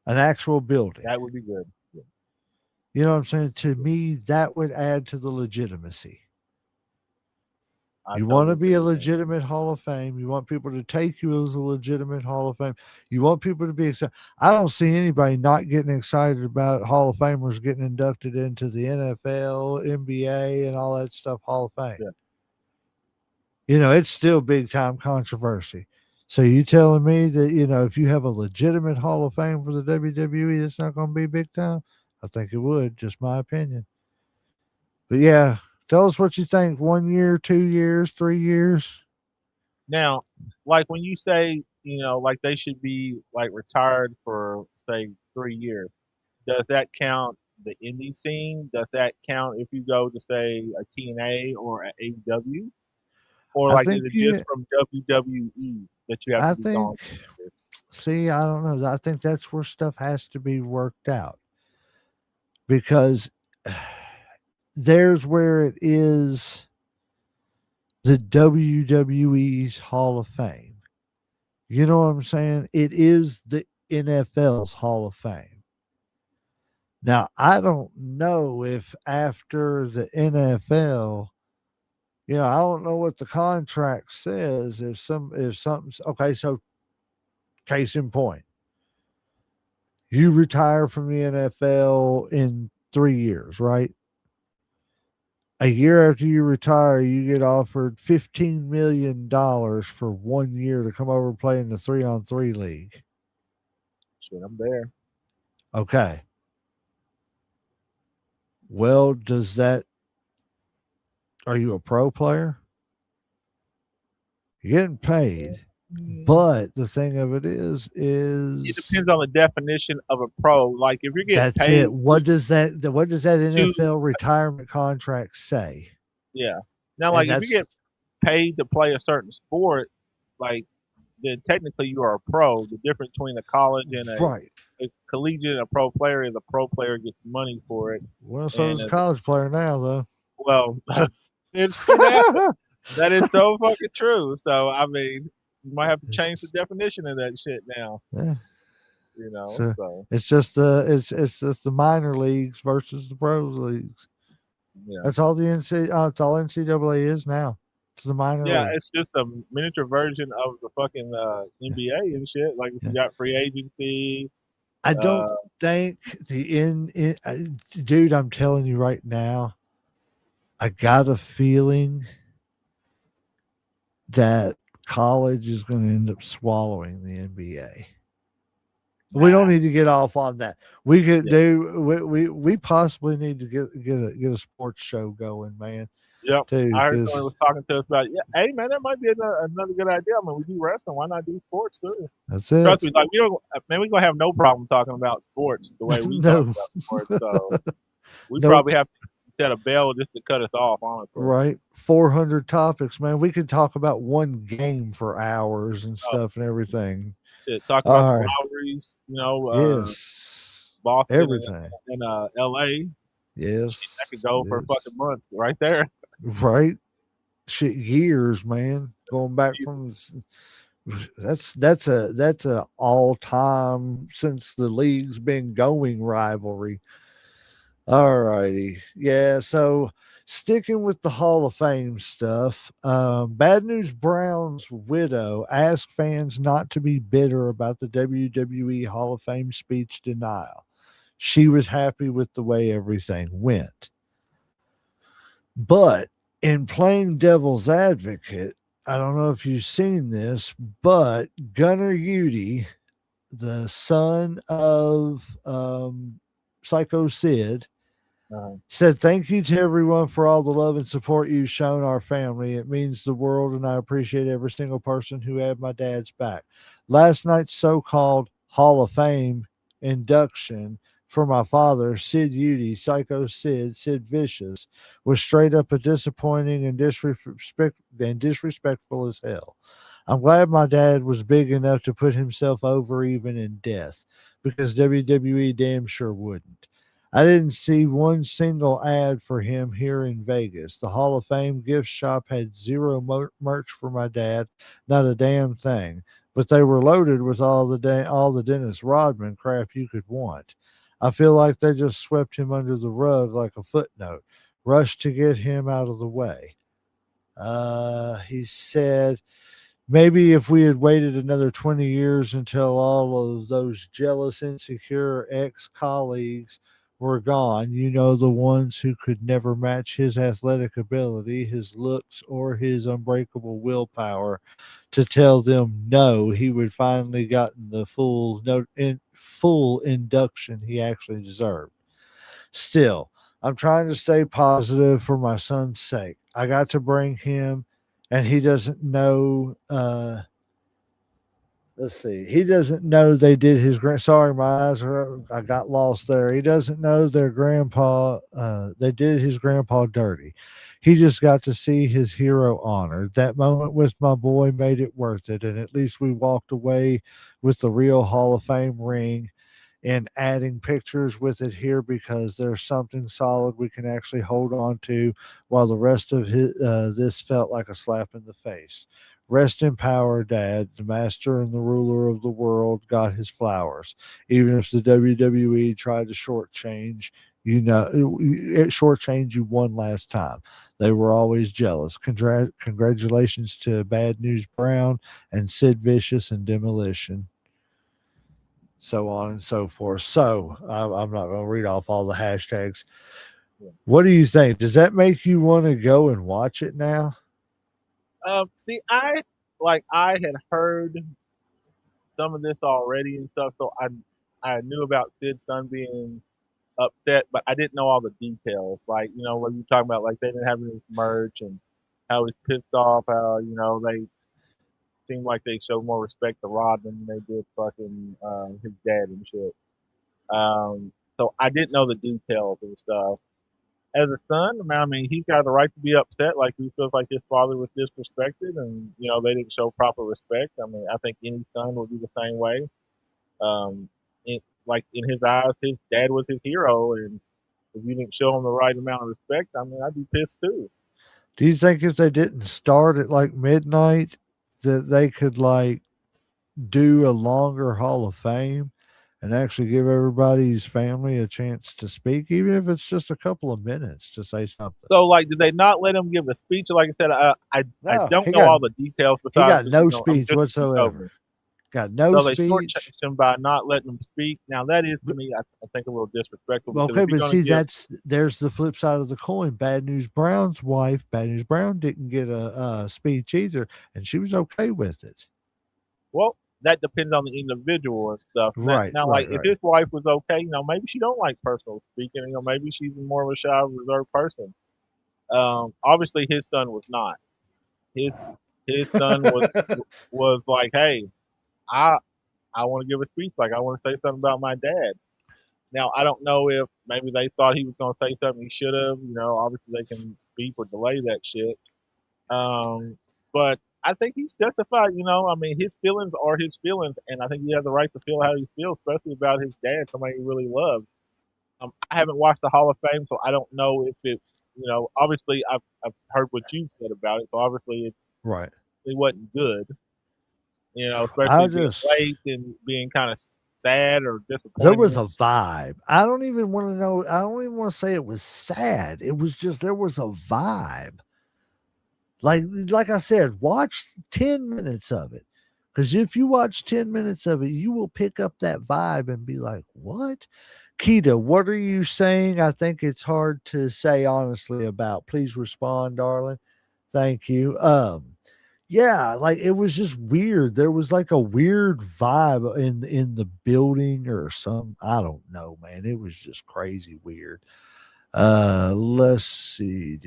an actual building. that would be good. Yeah. You know what I'm saying? To me, that would add to the legitimacy. You want to be a legitimate Hall of Fame. You want people to take you as a legitimate Hall of Fame. You want people to be excited. I don't see anybody not getting excited about Hall of Famers getting inducted into the NFL, NBA, and all that stuff, Hall of Fame. Yeah. You know, it's still big time controversy. So you telling me that, you know, if you have a legitimate Hall of Fame for the WWE, it's not going to be big time? I think it would, just my opinion. But yeah, tell us what you think. 1 year, 2 years, 3 years. Now, like when you say, you know, like they should be like retired for say 3 years, does that count the indie scene? Does that count if you go to say a TNA or a AEW? Or I like is think it just from WWE that you have I to be gone? think, see, I don't know. I think that's where stuff has to be worked out because there's where it is the WWE's Hall of Fame. You know what I'm saying? It is the NFL's Hall of Fame. Now, I don't know if after the NFL, you know, I don't know what the contract says. If something's okay, so case in point, you retire from the NFL in 3 years, right? A year after you retire, you get offered $15 million for 1 year to come over and play in the 3-on-3 league. Shit, I'm there. Okay. Well, does that, are you a pro player? You're getting paid. But the thing of it is it depends on the definition of a pro. Like if you're getting that's paid, it. What does that NFL retirement contract say? Yeah. Now, And like if you get paid to play a certain sport, like then technically you are a pro. The difference between a college and a collegiate and a pro player is a pro player gets money for it. Well, so does a college player now, though. Well, it's true that. That is so fucking true. So I mean, you might have to change the definition of that shit now. Yeah. You know, so it's just it's just the minor leagues versus the pros leagues. Yeah. That's all it's all NCAA is now. It's the minor leagues. It's just a miniature version of the fucking NBA and shit. Like if you got free agency. I don't think dude, I'm telling you right now, I got a feeling that college is going to end up swallowing the NBA. We don't need to get off on that. We could we possibly need to get a sports show going, man. Yep. Too, I heard someone was talking to us about hey man, that might be another good idea. I mean, we do wrestling. Why not do sports too? That's it. Trust me, like we're gonna have no problem talking about sports the way we talk about sports. So we probably have to set a bell just to cut us off, honestly. Right. 400 topics, man. We could talk about one game for hours and stuff and everything. Shit, talk about the Lowrys, you know, Boston, everything, and LA. Yes, shit, that could go for a fucking month right there. Right, shit, years, man. Going back from that's a all time since the league's been going rivalry. All righty, yeah. So sticking with the Hall of Fame stuff, Bad News Brown's widow asked fans not to be bitter about the WWE Hall of Fame speech denial. She was happy with the way everything went. But in playing devil's advocate, I don't know if you've seen this, but Gunnar Udy, the son of Psycho Sid, said, "Thank you to everyone for all the love and support you've shown our family. It means the world, and I appreciate every single person who had my dad's back. Last night's so-called Hall of Fame induction for my father, Sid Udy, Psycho Sid, Sid Vicious, was straight up a disappointing and disrespectful as hell. I'm glad my dad was big enough to put himself over even in death, because WWE damn sure wouldn't. I didn't see one single ad for him here in Vegas. The Hall of Fame gift shop had zero merch for my dad, not a damn thing. But they were loaded with all the Dennis Rodman crap you could want. I feel like they just swept him under the rug like a footnote, rushed to get him out of the way." He said, maybe if we had waited another 20 years until all of those jealous, insecure ex colleagues were gone, the ones who could never match his athletic ability, his looks, or his unbreakable willpower to tell them no, he would finally gotten the full induction he actually deserved. Still, I'm trying to stay positive for my son's sake. I got to bring him, and he doesn't know. Let's see. He doesn't know they did his grand. Sorry, my eyes are. I got lost there. He doesn't know their grandpa. They did his grandpa dirty. He just got to see his hero honored. That moment with my boy made it worth it, and at least we walked away with the real Hall of Fame ring and adding pictures with it here because there's something solid we can actually hold on to while the rest of this felt like a slap in the face. Rest in power, Dad. The master and the ruler of the world got his flowers. Even if the WWE tried to shortchange, it shortchanged you one last time. They were always jealous. Congratulations to Bad News Brown and Sid Vicious and Demolition, so on and so forth. So I'm not going to read off all the hashtags. What do you think? Does that make you want to go and watch it now? See, I had heard some of this already and stuff, so I knew about Sid's son being upset, but I didn't know all the details. Like, what you talking about, like they didn't have any merch and how he's pissed off, how they seemed like they showed more respect to Rod than they did fucking his dad and shit. So I didn't know the details and stuff. As a son, I mean, he's got the right to be upset. Like he feels like his father was disrespected, and they didn't show proper respect. I mean, I think any son would be the same way. Like in his eyes, his dad was his hero, and if you didn't show him the right amount of respect, I mean, I'd be pissed too. Do you think if they didn't start at like midnight, that they could like do a longer Hall of Fame and actually give everybody's family a chance to speak, even if it's just a couple of minutes to say something? So, like, did they not let him give a speech? Like I said, I No, don't know all the details. he Besides, got no I'm speech just whatsoever. Got no So they speech. shortchanged him by not letting him speak. Now that is to me, I think a little disrespectful. Okay, but see, there's the flip side of the coin. Bad News Brown's wife, Bad News Brown, didn't get a speech either, and she was okay with it. Well, that depends on the individual and stuff. Right. Now, right, like if his wife was okay, maybe she don't like personal speaking. Maybe she's more of a shy, reserved person. Obviously, his son was not. His son was like, hey, I I want to give a speech. Like I want to say something about my dad. Now I don't know if maybe they thought he was going to say something he should have. Obviously they can beep or delay that shit. But I think he's justified. I mean, his feelings are his feelings, and I think he has the right to feel how he feels, especially about his dad, somebody he really loves. I haven't watched the Hall of Fame, so I don't know if it. Obviously I've heard what you said about it, so obviously Right. it wasn't good. Especially being just late and being kind of sad or disappointed. there was a vibe. I don't even want to know. I don't even want to say it was sad. It was just there was a vibe. Like I said, watch 10 minutes of it. Because if you watch 10 minutes of it, you will pick up that vibe and be like, what? Keita, what are you saying? I think it's hard to say honestly about. Please respond, darling. Thank you. Yeah, like it was just weird. There was like a weird vibe in the building or some, I don't know, man. It was just crazy weird. Let's see.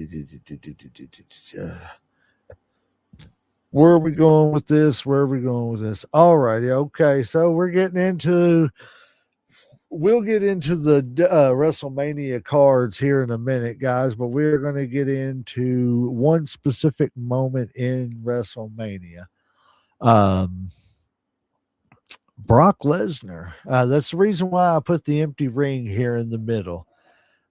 Where are we going with this? Where are we going with this? All righty. Okay. So we'll get into the WrestleMania cards here in a minute, guys, but we're going to get into one specific moment in WrestleMania. Brock Lesnar. That's the reason why I put the empty ring here in the middle.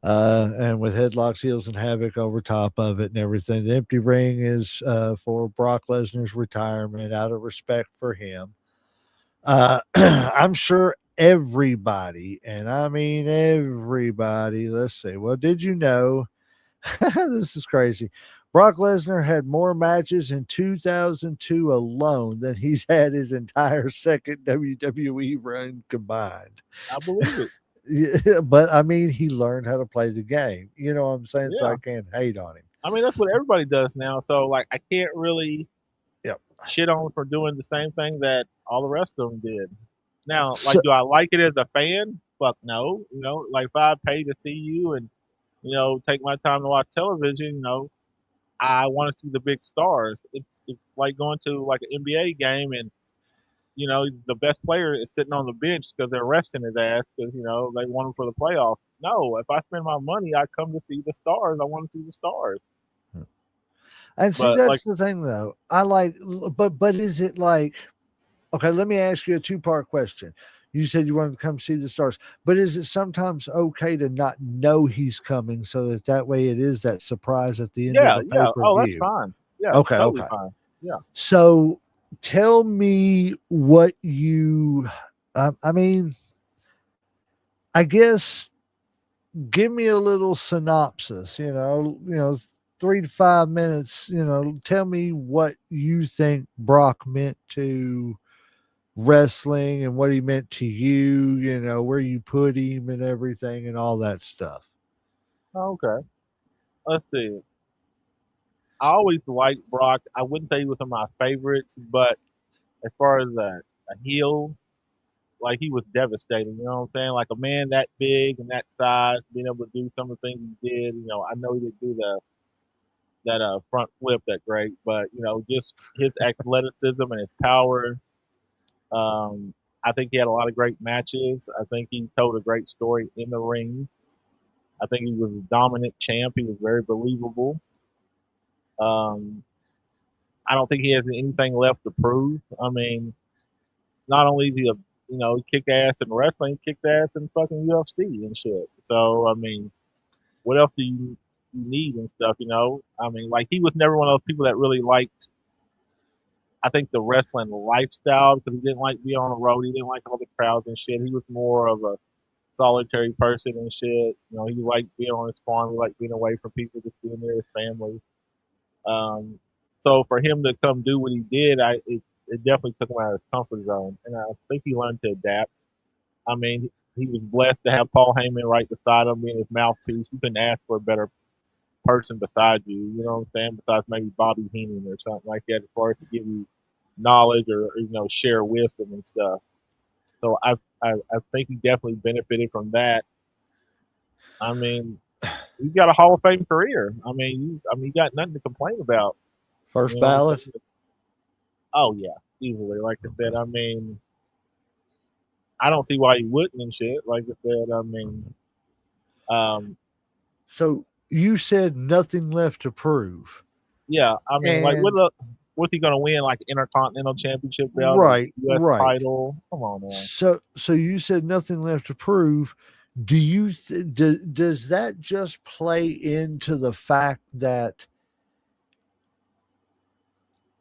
And with Headlocks, Heels, and Havoc over top of it and everything. The empty ring is for Brock Lesnar's retirement out of respect for him. I'm sure everybody, and I mean everybody, let's see. Well, did you know? This is crazy. Brock Lesnar had more matches in 2002 alone than he's had his entire second WWE run combined. I believe it. Yeah, but I mean, he learned how to play the game. You know what I'm saying? So Yeah. I can't hate on him. I mean, that's what everybody does now. So like, I can't really Yep. shit on him for doing the same thing that all the rest of them did. Now, So, like, do I like it as a fan? Fuck no. You know, like if I pay to see you and take my time to watch television, I want to see the big stars. It's like going to like an NBA game and the best player is sitting on the bench because they're resting his ass because they want him for the playoffs. No, if I spend my money, I come to see the stars. I want to see the stars. and see, But like, that's the thing, though. I like, but is it like, okay? Let me ask you a two-part question. You said you wanted to come see the stars, but is it sometimes okay to not know he's coming so that way it is that surprise at the end of yeah, the yeah. Oh, that's pay-per-view? fine. Yeah, Okay, totally okay. fine. Yeah. So tell me what you, I mean, I guess give me a little synopsis, 3 to 5 minutes, tell me what you think Brock meant to wrestling and what he meant to you, where you put him and everything and all that stuff. Okay. Let's see. I always liked Brock. I wouldn't say he was one of my favorites, but as far as a heel, like he was devastating. You know what I'm saying? Like a man that big and that size, being able to do some of the things he did. I know he didn't do that front flip that great, but just his athleticism and his power. Um, I think he had a lot of great matches. I think he told a great story in the ring. I think he was a dominant champ. He was very believable. Um, I don't think he has anything left to prove. I mean, not only is he he kicked ass in wrestling, he kicked ass in fucking UFC and shit. So I mean, what else do you need and stuff? I mean, like he was never one of those people that really liked. I think the wrestling lifestyle because he didn't like being on the road. He didn't like all the crowds and shit. He was more of a solitary person and shit. He liked being on his farm. He liked being away from people, just being near his family. Um, so for him to come do what he did, it definitely took him out of his comfort zone, and I think he learned to adapt. I mean, he was blessed to have Paul Heyman right beside him, being his mouthpiece. You couldn't ask for a better person beside you. You know what I'm saying? Besides maybe Bobby Heenan or something like that, as far as to give you knowledge or share wisdom and stuff. So I think he definitely benefited from that. I mean, he's got a Hall of Fame career. I mean, you got nothing to complain about. First You know what I'm ballot. saying? Oh yeah, easily. Like I said, I mean, I don't see why you wouldn't and shit. Like I said, I mean, um, So you said nothing left to prove. yeah, I mean, like And what's he gonna win? Like Intercontinental Championship belt or right, U.S. right. title? Come on, man. So you said nothing left to prove. Do you does that just play into the fact that,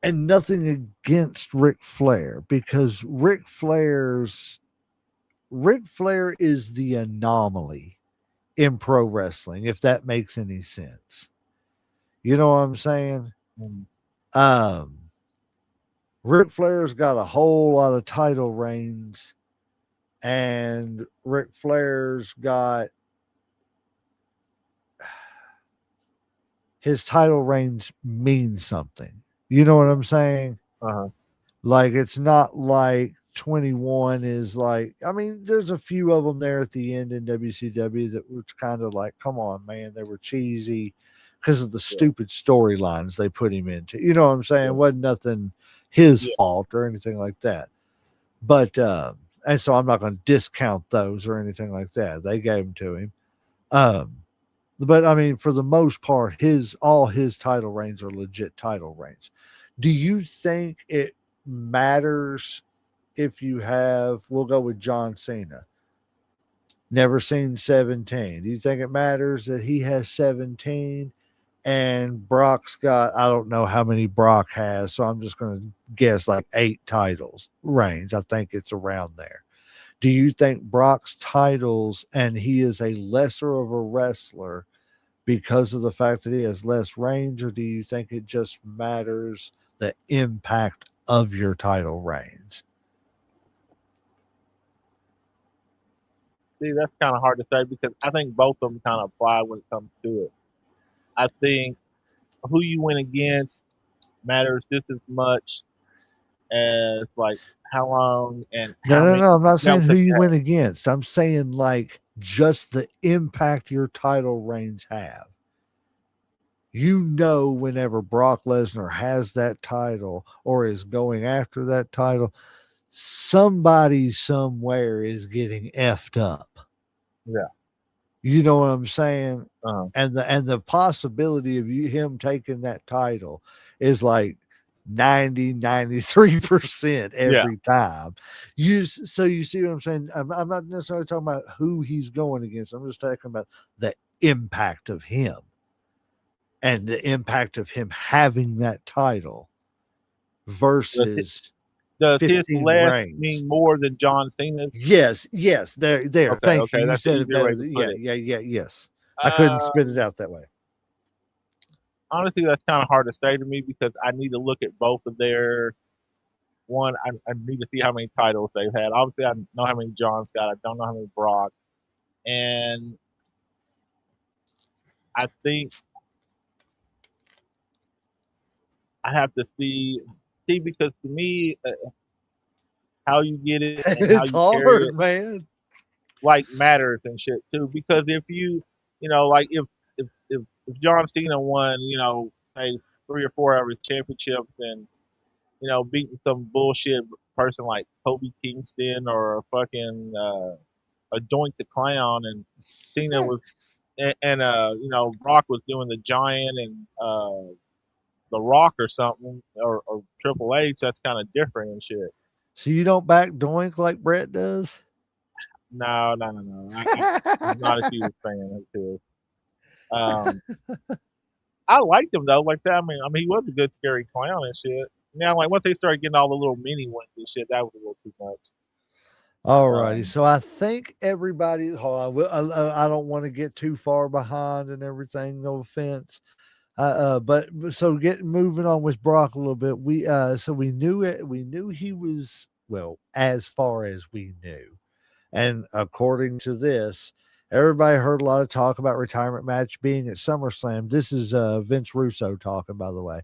and nothing against Ric Flair, because Ric Flair is the anomaly in pro wrestling, if that makes any sense. You know what I'm saying? Mm. Um Ric Flair's got a whole lot of title reigns, and Ric Flair's got his title reigns mean something. You know what I'm saying? Uh-huh. Like it's not like 21 is like, I mean, there's a few of them there at the end in WCW that was kind of like, come on, man, they were cheesy because of the Yeah. stupid storylines they put him into. You know what I'm saying? Yeah. Wasn't nothing his Yeah. fault or anything like that. But and so I'm not going to discount those or anything like that. They gave them to him. But I mean, for the most part, all his title reigns are legit title reigns. Do you think it matters if you have, we'll go with John Cena, never seen 17? Do you think it matters that he has 17 and Brock's got, I don't know how many Brock has, so I'm just going to guess like 8 titles reigns. I think it's around there. Do you think Brock's titles, and he is a lesser of a wrestler because of the fact that he has less range, or do you think it just matters the impact of your title reigns? See, that's kind of hard to say because I think both of them kind of apply when it comes to it. I think who you win against matters just as much as like how long and No, how no, many no. I'm not saying belts who that you you win have. against. I'm saying like just the impact your title reigns have. You know, whenever Brock Lesnar has that title or is going after that title, somebody somewhere is getting effed up. Yeah. You know what I'm saying? Uh-huh. And the possibility of him taking that title is like 93% Yeah. every time. So you see what I'm saying? I'm not necessarily talking about who he's going against. I'm just talking about the impact of him and the impact of him having that title Does, versus his 15 less reigns. mean more than John Cena's? Yes. There. Okay. Thank you. Okay. You That's the said it easier way better. to put Yeah. it. Yes. I couldn't Uh, spit it out that way. honestly, that's kind of hard to say to me because I need to look at both of their one. I need to see how many titles they've had. Obviously, I know how many John's got. I don't know how many Brock. And I think I have to see because to me, how you get it and how It's you carry it hard, man. like matters and shit too. Because if like if John Cena won, say 3 or 4 of his championships and beating some bullshit person like Kobe Kingston or a fucking a Doink the Clown, and Cena was and Brock was doing the Giant and the Rock or something or Triple H, that's kind of different and shit. So you don't back Doink like Brett does? No, no, no, no. I'm not a huge fan of his. Um, I liked him though, like that. I mean, he was a good scary clown and shit. Now, like once they started getting all the little mini ones and shit, that was a little too much. All righty. Um, So I think everybody, hold on. I don't want to get too far behind and everything. No offense. But so get moving on with Brock a little bit. So we knew it. We knew he was, well, as far as we knew. And according to this, everybody heard a lot of talk about retirement match being at SummerSlam. This is Vince Russo talking, by the way.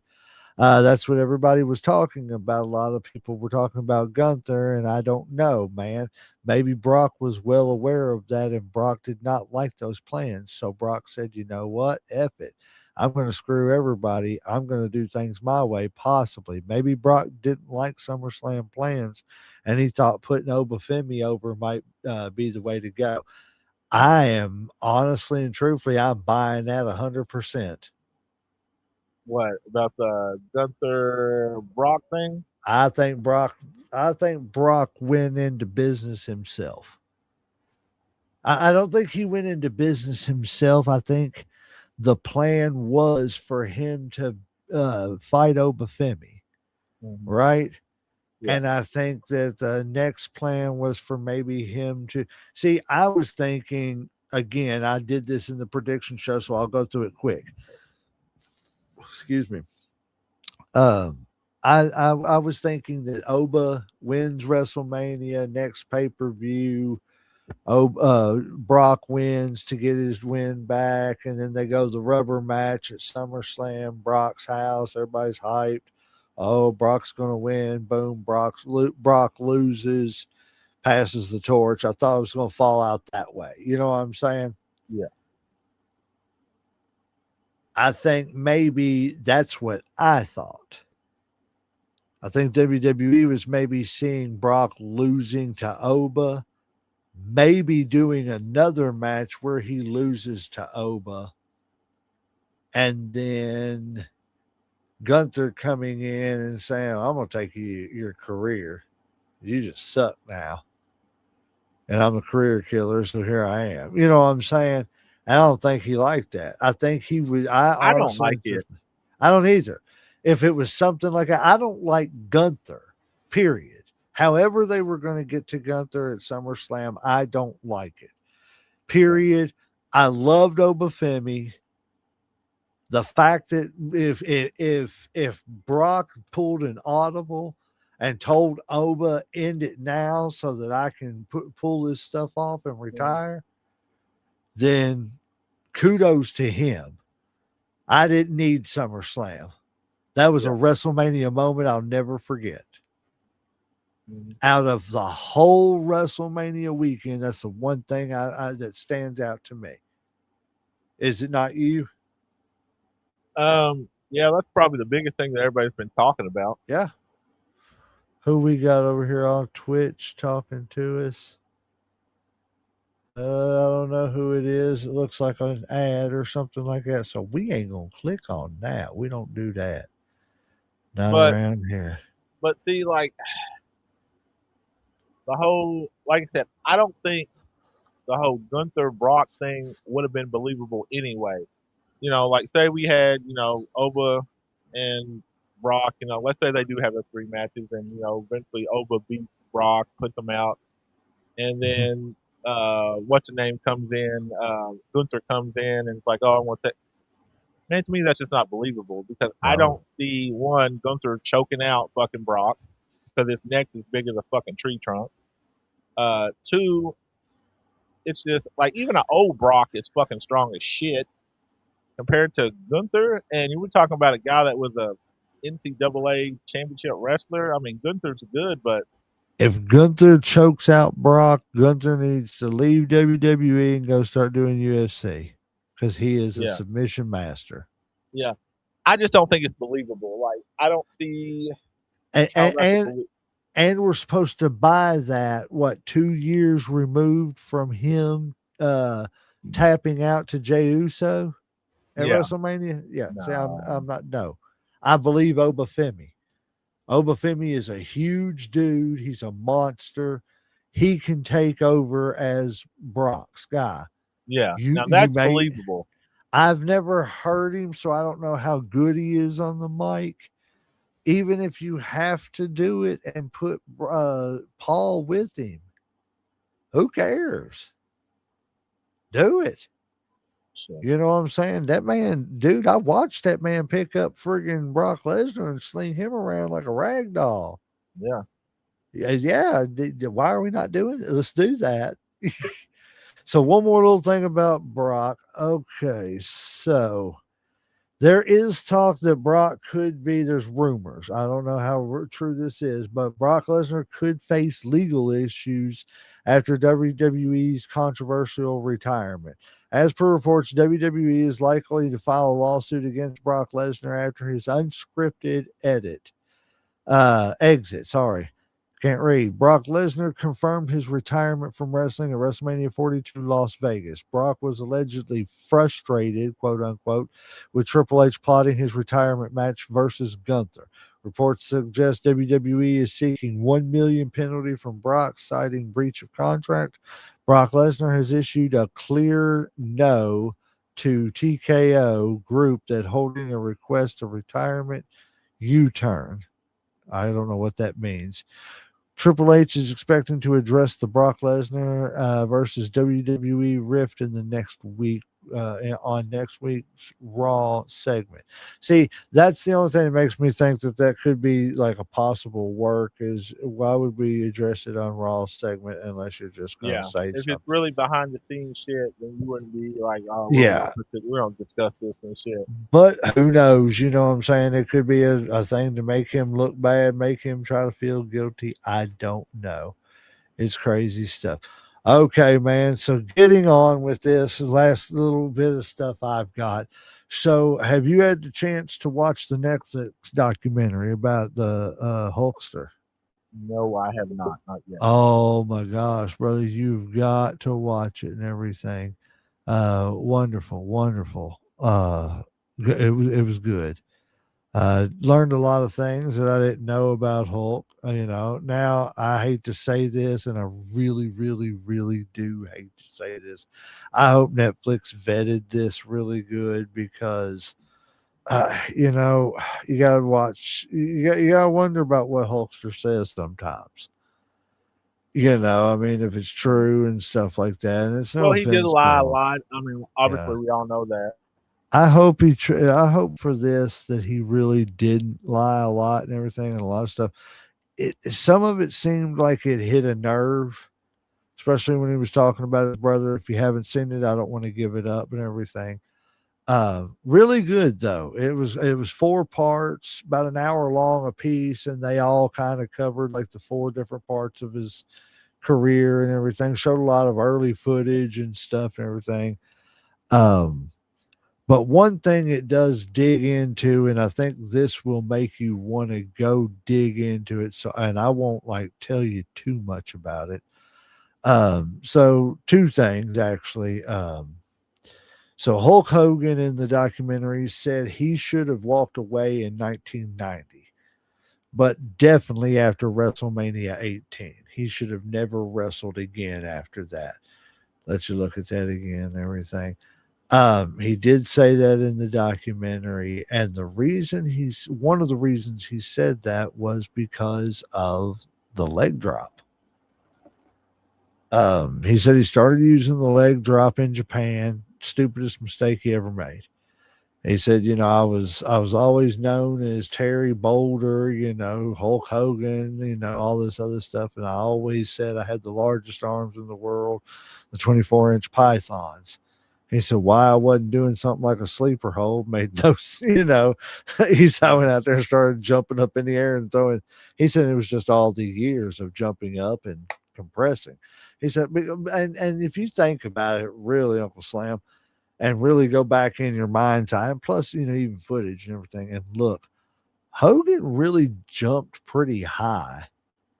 That's what everybody was talking about. A lot of people were talking about Gunther, and I don't know, man. Maybe Brock was well aware of that, and Brock did not like those plans. So Brock said, you know what? F it. I'm going to screw everybody. I'm going to do things my way, possibly. Maybe Brock didn't like SummerSlam plans, and he thought putting Obafemi over might be the way to go. I am honestly and truthfully, I'm buying that 100%. what about the Gunther Brock thing? I think Brock I think Brock went into business himself. I don't think he went into business himself. I think the plan was for him to fight Obafemi, Hmm. right? Yeah. And I think that the next plan was for maybe him to see. I was thinking again, I did this in the prediction show, so I'll go through it quick. Excuse me. Um, I was thinking that Oba wins WrestleMania next pay per view. Brock wins to get his win back, and then they go the rubber match at SummerSlam, Brock's house. Everybody's hyped. Oh, Brock's going to win. Boom, Brock loses, passes the torch. I thought it was going to fall out that way. You know what I'm saying? Yeah. I think maybe that's what I thought. I think WWE was maybe seeing Brock losing to Oba, maybe doing another match where he loses to Oba, and then Gunther coming in and saying, I'm going to take your career. You just suck now. And I'm a career killer, so here I am. You know what I'm saying? I don't think he liked that. I think he would. I I don't like honestly, it. I don't either. If it was something like that, I don't like Gunther, period. However, they were going to get to Gunther at SummerSlam, I don't like it, Yeah. period. I loved Obafemi. The fact that if Brock pulled an audible and told Oba end it now so that I can pull this stuff off and retire, then kudos to him. I didn't need SummerSlam. That was a WrestleMania moment I'll never forget. Out of the whole WrestleMania weekend, that's the one thing that stands out to me. Is it not you? Yeah, that's probably the biggest thing that everybody's been talking about. Yeah. Who we got over here on Twitch talking to us? I don't know who it is. It looks like an ad or something like that. So we ain't gonna click on that. We don't do that. Not around here. But see, like the whole, like I said, I don't think the whole Gunther Brock thing would have been believable anyway. You know, like say we had, Oba and Brock, let's say they do have those three matches and, eventually Oba beats Brock, puts them out, and then what's the name comes in, Gunther comes in and it's like, oh, I want that. Man, to me that's just not believable because I don't see one Gunther choking out fucking Brock because his neck is big as a fucking tree trunk. Two, it's just like even an old Brock is fucking strong as shit compared to Gunther. And you were talking about a guy that was a NCAA championship wrestler. I mean, Gunther's good, but if Gunther chokes out Brock, Gunther needs to leave WWE and go start doing UFC because he is a submission master. Yeah, I just don't think it's believable. Like I don't see. And we're supposed to buy that 2 years removed from him tapping out to Jey Uso at WrestleMania. Yeah, no. See, I'm not. No, I believe Obafemi. Obafemi is a huge dude. He's a monster. He can take over as Brock's guy. Yeah, now that's believable. I've never heard him, so I don't know how good he is on the mic. Even if you have to do it and put Paul with him, who cares? Do it. Sure. You know what I'm saying? That man, dude, I watched that man pick up friggin' Brock Lesnar and sling him around like a rag doll. Yeah. Yeah. Why are we not doing it? Let's do that. So one more little thing about Brock. Okay, so there is talk that Brock could be, there's rumors. I don't know how true this is, but Brock Lesnar could face legal issues after WWE's controversial retirement. As per reports, WWE is likely to file a lawsuit against Brock Lesnar after his unscripted exit. Can't read. Brock Lesnar confirmed his retirement from wrestling at WrestleMania 42 Las Vegas. Brock was allegedly frustrated, quote unquote, with Triple H plotting his retirement match versus Gunther. Reports suggest WWE is seeking $1 million penalty from Brock, citing breach of contract. Brock Lesnar has issued a clear no to TKO group that holding a request of retirement U-turn. I don't know what that means. Triple H is expecting to address the Brock Lesnar versus WWE rift in the next week on next week's Raw segment. See, that's the only thing that makes me think that could be like a possible work is why would we address it on Raw segment unless you're just going to say if something? If it's really behind the scenes shit, then you wouldn't be like, oh, we don't discuss this and shit. But who knows? You know what I'm saying? It could be a thing to make him look bad, make him try to feel guilty. I don't know. It's crazy stuff. Okay, man. So getting on with this last little bit of stuff I've got. So have you had the chance to watch the Netflix documentary about the Hulkster? No, I have not yet. Oh my gosh, brother, you've got to watch it and everything. Wonderful. It was good. Learned a lot of things that I didn't know about Hulk. Now I hate to say this, and I really, really, really do hate to say this. I hope Netflix vetted this really good because, you gotta watch. You gotta wonder about what Hulkster says sometimes. I mean, if it's true and stuff like that. And it's no offense, he did lie a lot. I mean, obviously we all know that. I hope I hope for this that he really didn't lie a lot and everything and a lot of stuff. Some of it seemed like it hit a nerve, especially when he was talking about his brother. If you haven't seen it, I don't want to give it up and everything. Really good though. It was four parts, about an hour long a piece, and they all kind of covered like the four different parts of his career and everything. Showed a lot of early footage and stuff and everything. Um, but one thing it does dig into, and I think this will make you want to go dig into it. So, and I won't like tell you too much about it. So two things actually. So Hulk Hogan in the documentary said he should have walked away in 1990, but definitely after WrestleMania 18. He should have never wrestled again after that. Let you look at that again and everything. He did say that in the documentary, and the reason he's one of the reasons he said that was because of the leg drop. He said he started using the leg drop in Japan. Stupidest mistake he ever made. He said, I was always known as Terry Boulder, Hulk Hogan, all this other stuff, and I always said I had the largest arms in the world, the 24-inch pythons. He said, why I wasn't doing something like a sleeper hold made no sense. He said, I went out there and started jumping up in the air and throwing. He said it was just all the years of jumping up and compressing. He said, and if you think about it, really, Uncle Slam, and really go back in your mind's eye, and plus, even footage and everything, and look, Hogan really jumped pretty high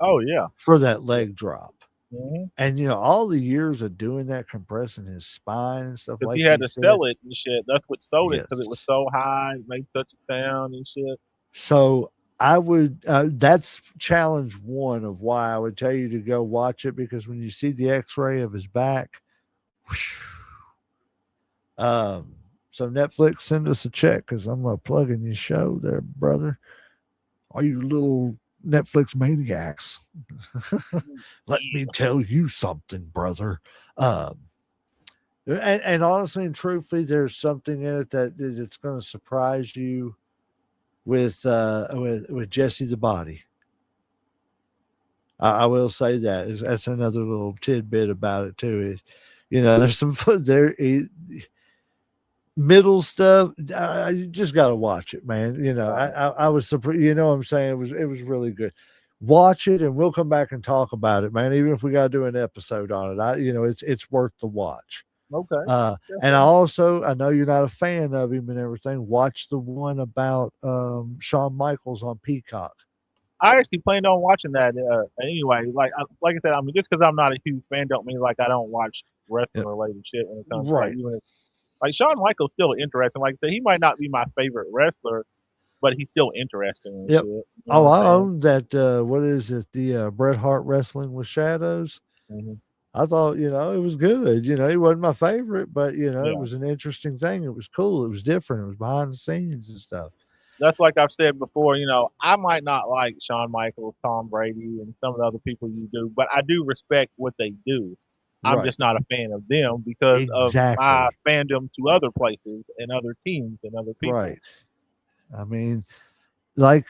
Oh yeah. for that leg drop. Mm-hmm. And all the years of doing that, compressing his spine and stuff, Because like he had he to said. sell it and shit. That's what sold it because it was Yes. so high, it made such a sound and shit. So I would, that's challenge one of why I would tell you to go watch it, because when you see the x-ray of his back, so Netflix, send us a check because I'm going to plug in your show there, brother. All you little Netflix maniacs. Let me tell you something, brother. And honestly and truthfully, there's something in it that it's going to surprise you with Jesse the Body. I will say that that's another little tidbit about it too. Is there's some fun there. Middle stuff. You just got to watch it, man. I was surprised. You know what I'm saying? It was really good. Watch it, and we'll come back and talk about it, man. Even if we got to do an episode on it, it's worth the watch. Okay. And I know you're not a fan of him and everything. Watch the one about Shawn Michaels on Peacock. I actually planned on watching that anyway. Like I said, I mean, just because I'm not a huge fan, don't mean like I don't watch wrestling Yep. related shit when it comes to like Right. even like Shawn Michaels still interesting. Like I said, he might not be my favorite wrestler, but he's still interesting and Yep. shit. You know Oh, what I I'm own that. What is it? The Bret Hart Wrestling with Shadows. saying? I thought, it was good. He wasn't my favorite, but it Yeah. was an interesting thing. It was cool. It was different. It was behind the scenes and stuff. That's like I've said before, I might not like Shawn Michaels, Tom Brady, and some of the other people you do, but I do respect what they do. I'm just Right. not a fan of them because of my Exactly. fandom to other places and other teams and other people. Right. I mean, like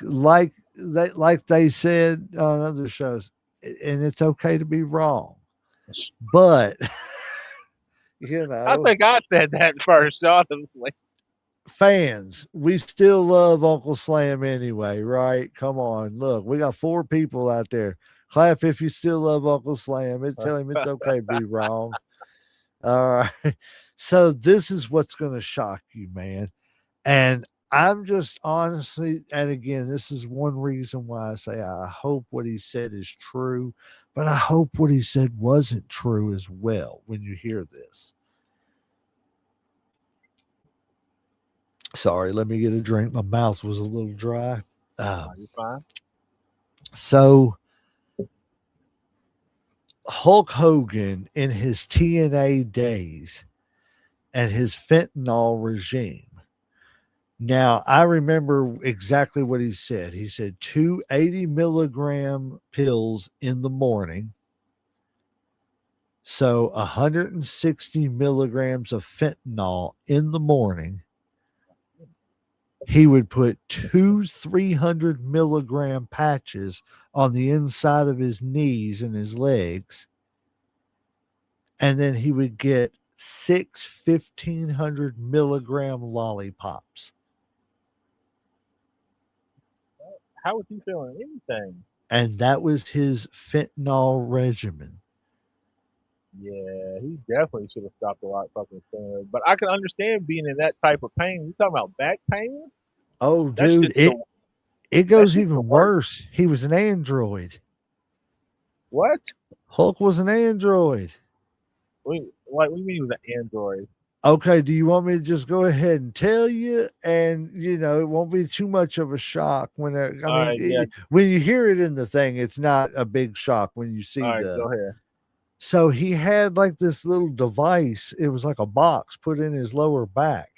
they said on other shows, and it's okay to be wrong, but you I know, think I said that first, honestly. fans, we still love Uncle Slam anyway, right? Come on, look, we got 4 people out there. Clap if you still love Uncle Slam. Tell him it's okay to be wrong. All right. So this is what's going to shock you, man. And I'm just honestly, and again, this is one reason why I say I hope what he said is true, but I hope what he said wasn't true as well when you hear this. Sorry, let me get a drink. My mouth was a little dry. You fine? So Hulk Hogan in his TNA days and his fentanyl regime. Now, I remember exactly what he said. He said 280 milligram pills in the morning. So 160 milligrams of fentanyl in the morning. he would put two 300 milligram patches on the inside of his knees and his legs. And then he would get 1,500 milligram lollipops. How was he feeling anything? And that was his fentanyl regimen. Yeah, he definitely should have stopped a lot fucking sooner. But I can understand being in that type of pain. You talking about back pain? Oh, That dude, shit's the it that goes shit's the even worst. worse. He was an android. What? Hulk was an android. What do you mean with an android? Okay, do you want me to just go ahead and tell you? And it won't be too much of a shock I All mean, right, yeah. when you hear it in the thing, it's not a big shock when you see All right, the. go ahead. So he had like this little device. It was like a box put in his lower back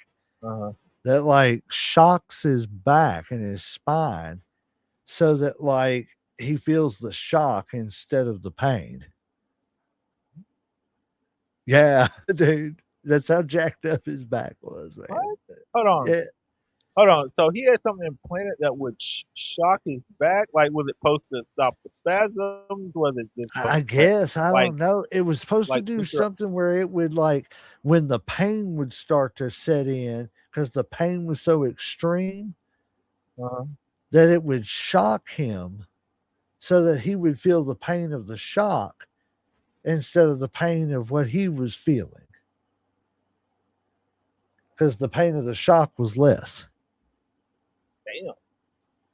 Uh-huh. that like shocks his back and his spine so that like he feels the shock instead of the pain. Yeah, dude. That's how jacked up his back was, man. What? Hold on. Yeah, Hold on. So he had something implanted that would shock his back? Like, was it supposed to stop the spasms? Was it just I like, guess I like, don't know. It was supposed to like do Mr. something where it would like when the pain would start to set in because the pain was so extreme Uh-huh. that it would shock him so that he would feel the pain of the shock instead of the pain of what he was feeling because the pain of the shock was less. Damn.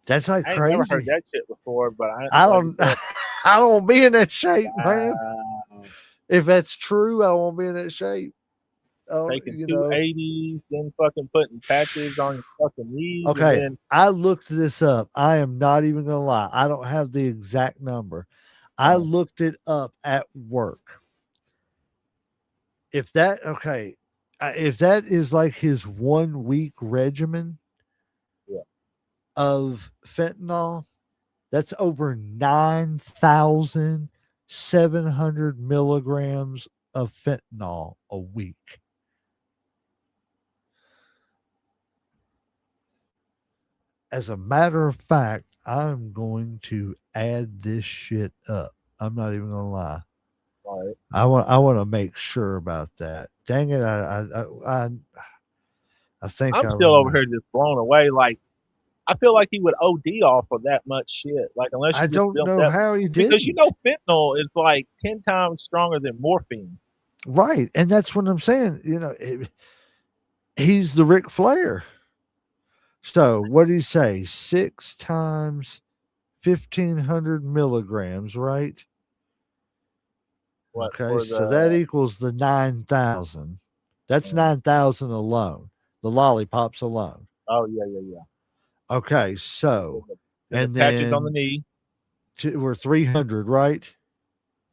That's like I ain't never heard crazy. that shit before, but I like you don't said, I don't be in that shape, man. wow. If that's true, I won't be in that shape. Taking You two know. 80s, then fucking putting patches on your fucking knees, and Okay, then I looked this up. I am not even gonna lie. I don't have the exact number. I uh, looked it up at work. If that okay, if that is like his 1 week regimen yeah. of fentanyl, that's over 9,700 milligrams of fentanyl a week. As a matter of fact, I'm going to add this shit up. I'm not even gonna lie. All right. I want to make sure about that. Dang it! I think I'm I still over remember. here just blown away. Like, I feel like he would OD off of that much shit. Like, unless I you just don't built know that, how he because didn't. fentanyl is like 10 times stronger than morphine. Right, and that's what I'm saying. He's the Ric Flair. So what do you say? 6 times 1,500 milligrams, right? What Okay, for so that the? equals the 9,000. That's Uh, 9,000 alone. The lollipops alone. oh yeah, yeah, yeah. Okay, Then so the and patches on the then knee. we're 300, right?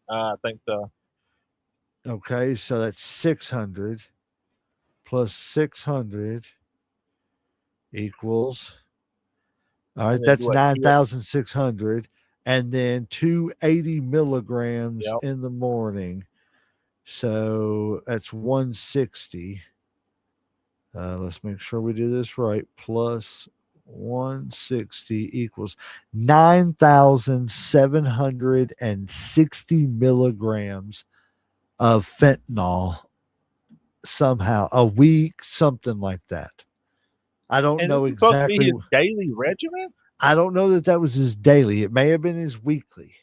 I think so. Okay, so that's 600 plus 600 equals, all right, And then that's do what? 9,600. And then 280 milligrams Yep. in the morning. So that's 160. Let's make sure we do this right. Plus 160 equals 9,760 milligrams of fentanyl somehow a week, something like that. I don't And this know is supposed to be exactly. his daily regimen. I don't know that that was his daily. It may have been his weekly.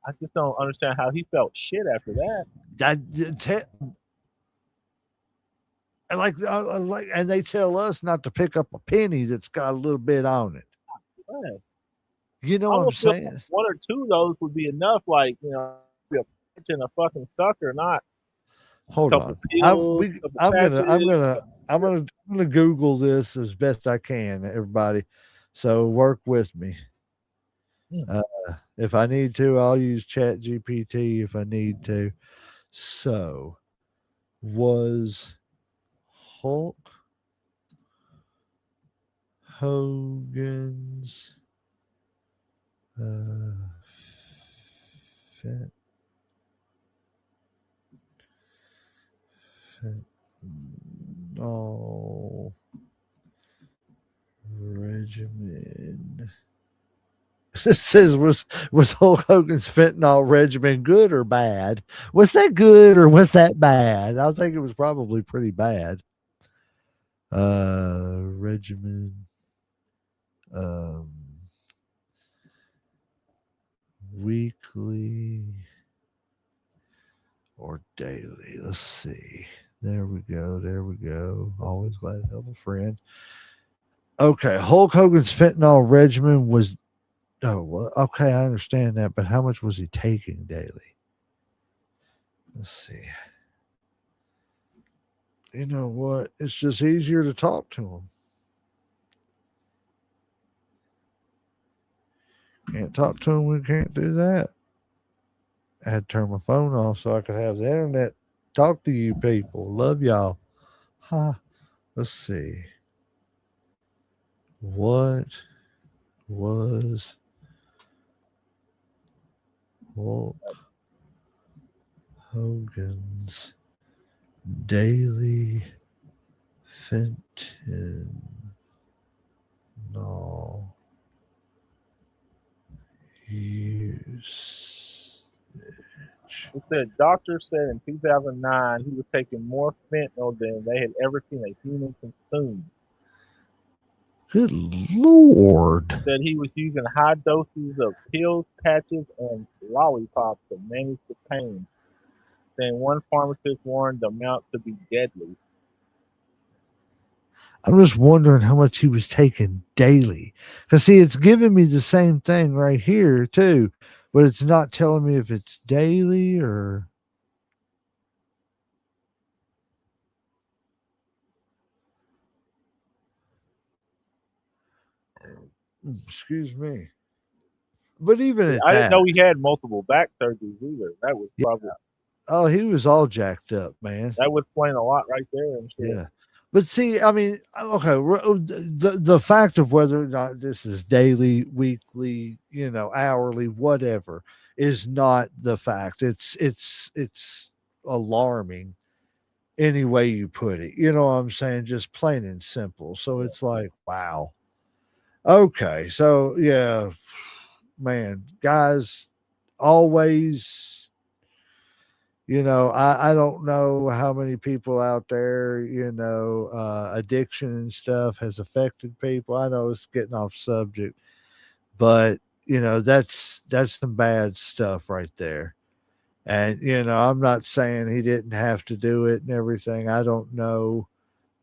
I just don't understand how he felt shit after that. And they tell us not to pick up a penny that's got a little bit on it. Man, You know I what I'm almost feel like saying? one or two of those would be enough. Like, be a punch and a fucking sucker, not a Hold couple on. pills, couple patches. I'm gonna Google this as best I can, everybody. So work with me. Hmm. Uh, if I need to, I'll use Chat GPT if I need to. So was Hulk Hogan's fentanyl regimen. It says, was Hulk Hogan's fentanyl regimen good or bad? Was that good or was that bad? I think it was probably pretty bad. Regimen. Weekly or daily. Let's see. There we go. There we go. Always glad to help a friend. Okay. Hulk Hogan's fentanyl regimen was. Oh, well, okay. I understand that. But how much was he taking daily? Let's see. You know what? It's just easier to talk to him. Can't talk to him. We can't do that. I had to turn my phone off so I could have the internet talk to you people. Love y'all. Huh. Let's see. What was Hulk Hogan's daily fentanyl use? It said doctors said in 2009 he was taking more fentanyl than they had ever seen a human consume. Good Lord. Said he was using high doses of pills, patches, and lollipops to manage the pain. Saying one pharmacist warned the amount to be deadly. I'm just wondering how much he was taking daily. Because, see, it's giving me the same thing right here, too. But it's not telling me if it's daily or. Excuse me. But even at I that. didn't know he had multiple back surgeries either. That was probably. Oh, he was all jacked up, man. That would explain a lot right there. I'm sure. Yeah. But see, I mean, okay, the fact of whether or not this is daily, weekly, hourly, whatever, is not the fact. It's alarming any way you put it. You know what I'm saying? Just plain and simple. So it's like, wow. Okay, so yeah, man, guys, always. I don't know how many people out there, addiction and stuff has affected people. I know it's getting off subject, but that's some bad stuff right there. And I'm not saying he didn't have to do it and everything. I don't know.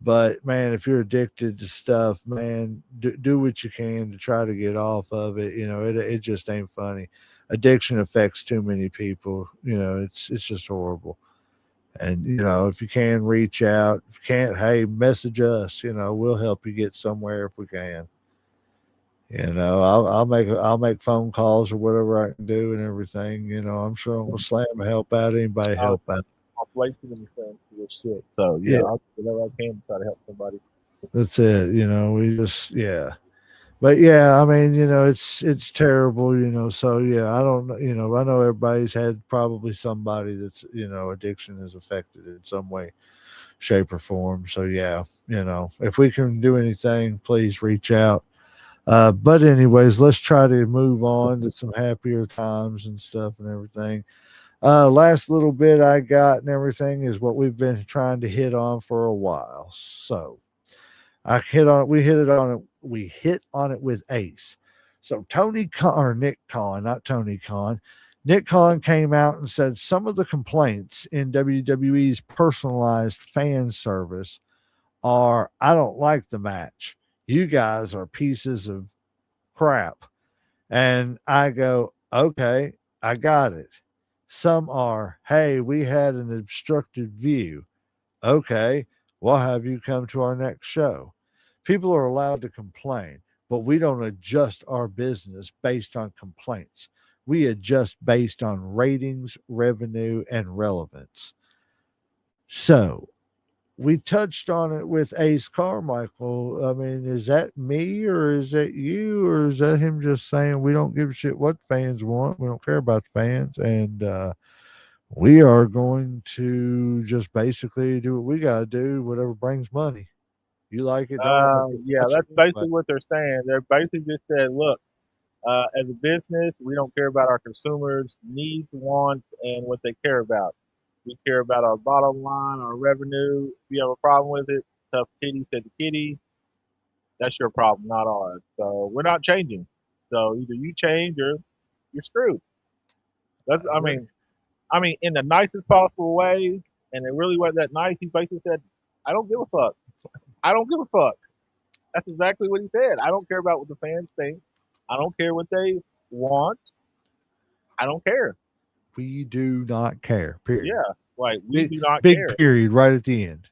But man, if you're addicted to stuff, man, do what you can to try to get off of it. It just ain't funny. Addiction affects too many people. It's just horrible. And if you can reach out, if you can't, hey, message us. We'll help you get somewhere if we can. I'll make phone calls or whatever I can do and everything. I'm sure I'm gonna slam and help out anybody help out. I'll play too many friends for this shit. So yeah, I'll do whatever I can to try to help somebody. That's it. We just But yeah, I mean, it's terrible. So yeah, I don't know. I know everybody's had probably somebody that's addiction is affected in some way, shape, or form. So yeah, if we can do anything, please reach out. But anyways, let's try to move on to some happier times and stuff and everything. Last little bit I got and everything is what we've been trying to hit on for a while. So we hit on it with Ace. So Nick Khan came out and said some of the complaints in WWE's personalized fan service are, I don't like the match. You guys are pieces of crap. And I go, okay, I got it. Some are, hey, we had an obstructed view. Okay, we'll have you come to our next show. People are allowed to complain, but we don't adjust our business based on complaints. We adjust based on ratings, revenue, and relevance. So we touched on it with Ace Carmichael. I mean, is that me or is that you or is that him just saying we don't give a shit what fans want? We don't care about the fans. And we are going to just basically do what we got to do, whatever brings money. You like it, don't like it. Yeah, that's basically what they're saying. They're basically just said, look, as a business, we don't care about our consumers' needs, wants, and what they care about. We care about our bottom line, our revenue. If you have a problem with it, tough kitty said the kitty. That's your problem, not ours. So we're not changing. So either you change or you're screwed. I That's, agree. I mean, in the nicest possible way. And it really wasn't that nice. He basically said, "I don't give a fuck. I don't give a fuck." That's exactly what he said. I don't care about what the fans think. I don't care what they want. I don't care. We do not care. Period. Yeah, like we Big, do not big care. period right at the end.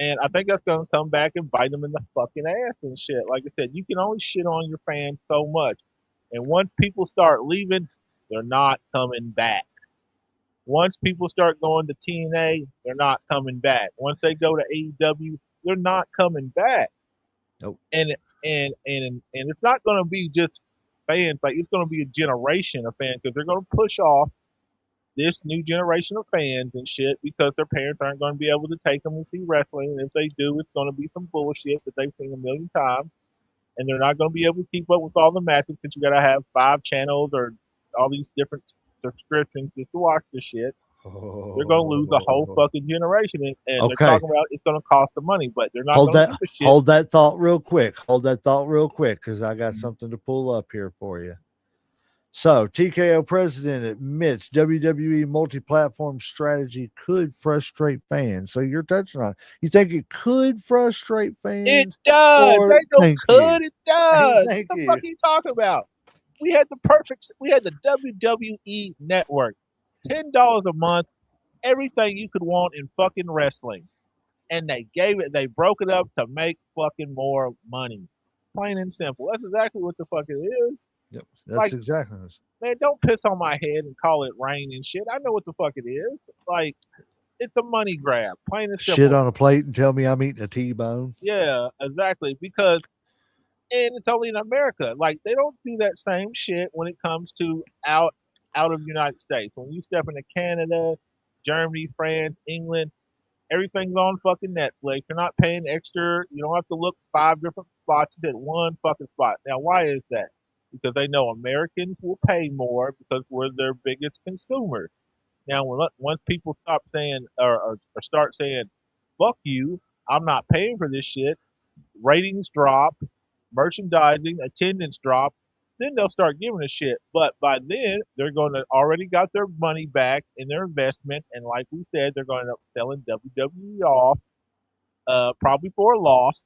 And I think that's gonna come back and bite them in the fucking ass and shit. Like I said, you can only shit on your fans so much. And once people start leaving, they're not coming back. Once people start going to TNA, they're not coming back. Once they go to AEW, they're not coming back. Nope. And it's not gonna be just fans, like it's gonna be a generation of fans because they're gonna push off this new generation of fans and shit because their parents aren't going to be able to take them to see wrestling. And if they do, it's going to be some bullshit that they've seen a million times. And they're not going to be able to keep up with all the matches because you got to have 5 channels or all these different subscriptions just to watch this shit. They're going to lose a whole fucking generation. And they're Okay. talking about it's going to cost them money, but they're not Hold going to that. give a shit. Hold that thought real quick. Hold that thought real quick because I got something to pull up here for you. So, TKO president admits WWE multi-platform strategy could frustrate fans. So you're touching on it. You think it could frustrate fans? It does. Or, They know thank could. you. It does. Thank What the you. fuck are you talking about? We had the WWE network. $10 a month, everything you could want in fucking wrestling. And they broke it up to make fucking more money. Plain and simple. That's exactly what the fuck it is. Yep, that's Like, exactly what man, don't piss on my head and call it rain and shit. I know what the fuck it is. Like, it's a money grab. Plain and simple. shit on a plate and tell me I'm eating a T-bone. Yeah, exactly. Because and it's only in America. Like they don't do that same shit when it comes to out of the United States. When you step into Canada, Germany, France, England, everything's on fucking Netflix. You're not paying extra. You don't have to look 5 different spots to hit one fucking spot. Now, why is that? Because they know Americans will pay more because we're their biggest consumers. Now, once people stop saying or start saying, "Fuck you," I'm not paying for this shit. Ratings drop, merchandising, attendance drop, then they'll start giving a shit. But by then, they're going to already got their money back in their investment, and like we said, they're going to end up selling WWE off, probably for a loss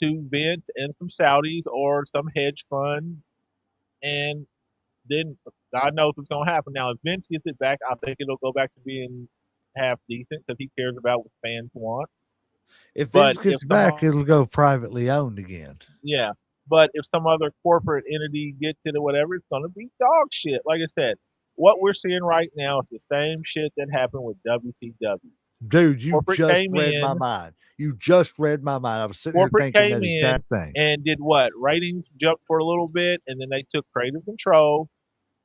to Vince and some Saudis or some hedge fund, and then God knows what's going to happen. Now, if Vince gets it back, I think it'll go back to being half decent because he cares about what fans want. If But Vince gets back, it'll go privately owned again. Yeah. But if some other corporate entity gets it or whatever, it's going to be dog shit. Like I said, what we're seeing right now is the same shit that happened with WCW. Dude, you Corporate just came read my in. mind. You just read my mind. I was sitting here Corporate thinking came that in exact thing. and did what? Ratings jumped for a little bit, and then they took creative control,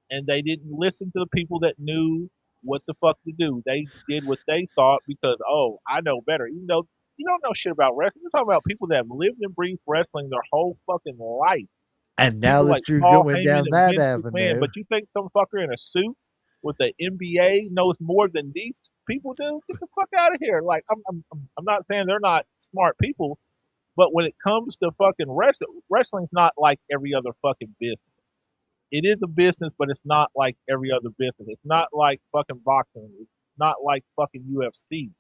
and they didn't listen to the people that knew what the fuck to do. They did what they thought because, oh, I know better. Even though you don't know shit about wrestling. You're talking about people that have lived and breathed wrestling their whole fucking life. And now People that like you're Paul going Heyman down and that Vince McMahon, avenue, but you think some fucker in a suit with the NBA knows more than these people do? Get the fuck out of here! Like I'm not saying they're not smart people, but when it comes to fucking wrestling's not like every other fucking business. It is a business, but it's not like every other business. It's not like fucking boxing. It's not like fucking UFC.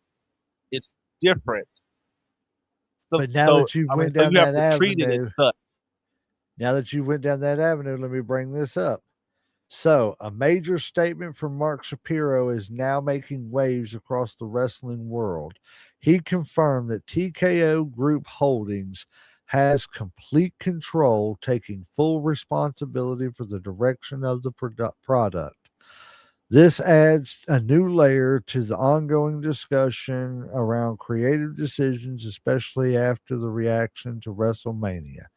It's different. but now that you went down you have that to treat it avenue, as such. now that you went down that avenue, let me bring this up. So, a major statement from Mark Shapiro is now making waves across the wrestling world. He confirmed that TKO Group Holdings has complete control, taking full responsibility for the direction of the product. This adds a new layer to the ongoing discussion around creative decisions, especially after the reaction to WrestleMania.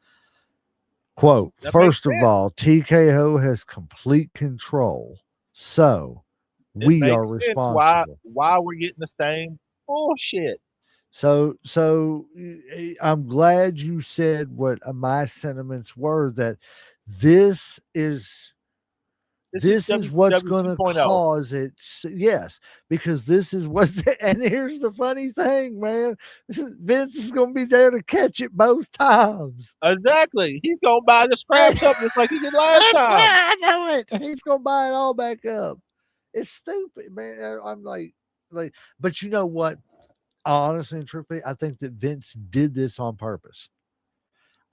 Quote, That first makes of sense. all, TKO has complete control. So It we are makes sense responsible. why we're getting the same bullshit. So I'm glad you said what my sentiments were, that this is This is this is what's WCW going to 2.0. cause it. Yes, because this is what. And here's the funny thing, man. Vince is going to be there to catch it both times. Exactly. He's gonna buy the scraps up just like he did last time. I know it. He's going to buy it all back up. It's stupid, man. I'm like, but you know what? Honestly and truthfully, I think that Vince did this on purpose.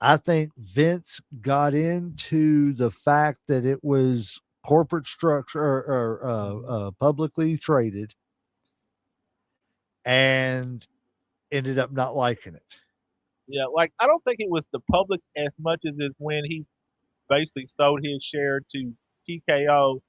I think Vince got into the fact that it was corporate structure or publicly traded, and ended up not liking it. Yeah, like I don't think it was the public as much as it's when he basically sold his share to TKO,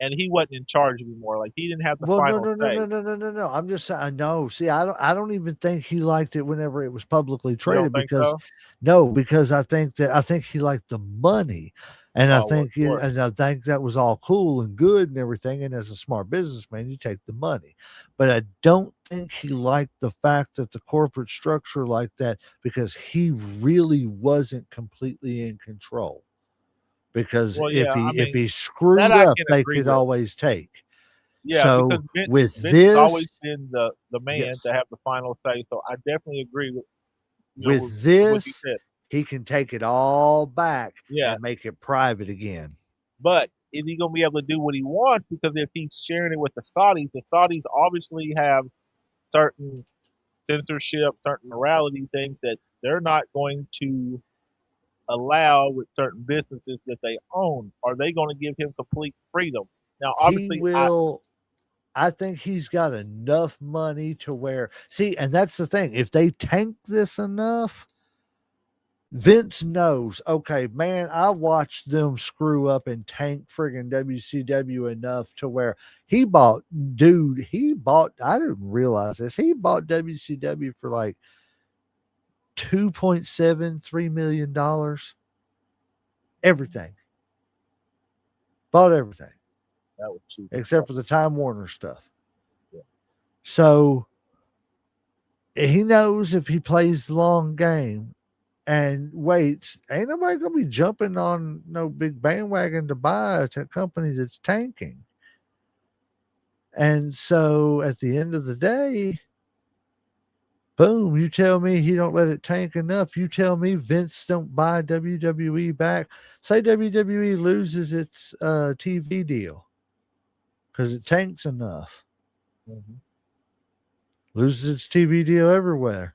and he wasn't in charge anymore. Like he didn't have the Well, no, final no, no, say. no, no, no, no, no. I'm just saying. I know. See, I don't even think he liked it whenever it was publicly You don't traded, think because so? no, because I think he liked the money, and Oh, well, of course. I think that was all cool and good and everything. And as a smart businessman, you take the money, but I don't think he liked the fact that the corporate structure like that, because he really wasn't completely in control. Because Well, yeah. I if mean, he that screwed I up, can they agree could with. always take. Yeah, because So with Vince has always this, been the man yes, to have the final say. So I definitely agree with with with what you this, said. he can take it all back Yeah, and make it private again. but is he gonna be able to do what he wants? Because if he's sharing it with the Saudis obviously have certain censorship, certain morality things that they're not going to allow with certain businesses that they own. Are they going to give him complete freedom? Now, He obviously, I will. I think he's got enough money to where, see, and that's the thing. If they tank this enough, Vince knows, okay, man, I watched them screw up and tank friggin' WCW enough to where I didn't realize this. He bought WCW for like $2.73 million. Everything. Bought everything that was cheap as except fuck. for the Time Warner stuff. Yeah. So he knows if he plays the long game and waits, ain't nobody gonna be jumping on no big bandwagon to buy a company that's tanking. And so at the end of the day, boom, you tell me he don't let it tank enough. You tell me Vince don't buy WWE back. Say WWE loses its TV deal because it tanks enough. Mm-hmm. Loses its TV deal everywhere.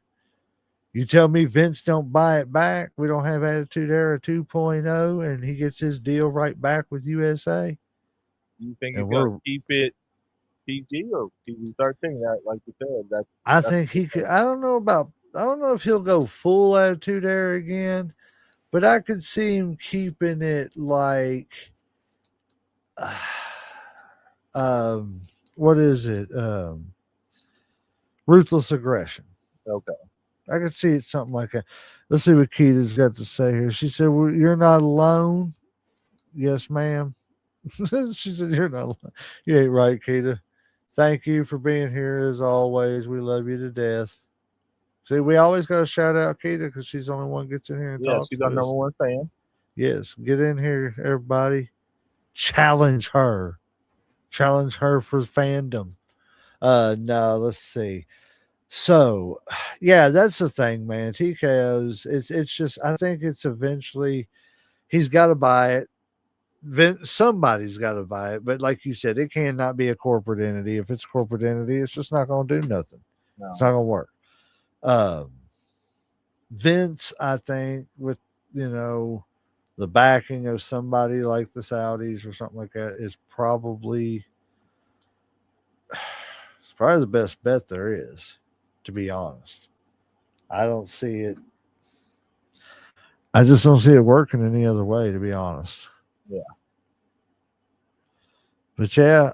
You tell me Vince don't buy it back. We don't have Attitude Era 2.0, and he gets his deal right back with USA. You think And he's going to we're keep it PG or PG-13? That, like you said, I that's think the he could. thing. I don't know if he'll go full Attitude Era again, but I could see him keeping it like um what is it? Ruthless Aggression. Okay. I could see it something like that. Let's see what Keita's got to say here. She said, well, "You're not alone." Yes, ma'am. She said, "You're not alone." You ain't right, Keita. Thank you for being here as always. We love you to death. See, we always got to shout out Keita because she's the only one gets in here and Yeah, talks she's our to number us. one fan. Yes, get in here, everybody. Challenge her. Challenge her for fandom. No, let's see. So, yeah, that's the thing, man. TKO's. It's just. I think it's eventually he's got to buy it. Somebody's got to buy it, but like you said, it cannot be a corporate entity. If it's a corporate entity, it's just not going to do nothing. It's not No. going to work. Um, Vince, I think, with you know the backing of somebody like the Saudis or something like that, is probably it's probably the best bet there is. To be honest, I don't see it. I just don't see it working any other way. To be honest, Yeah. but yeah.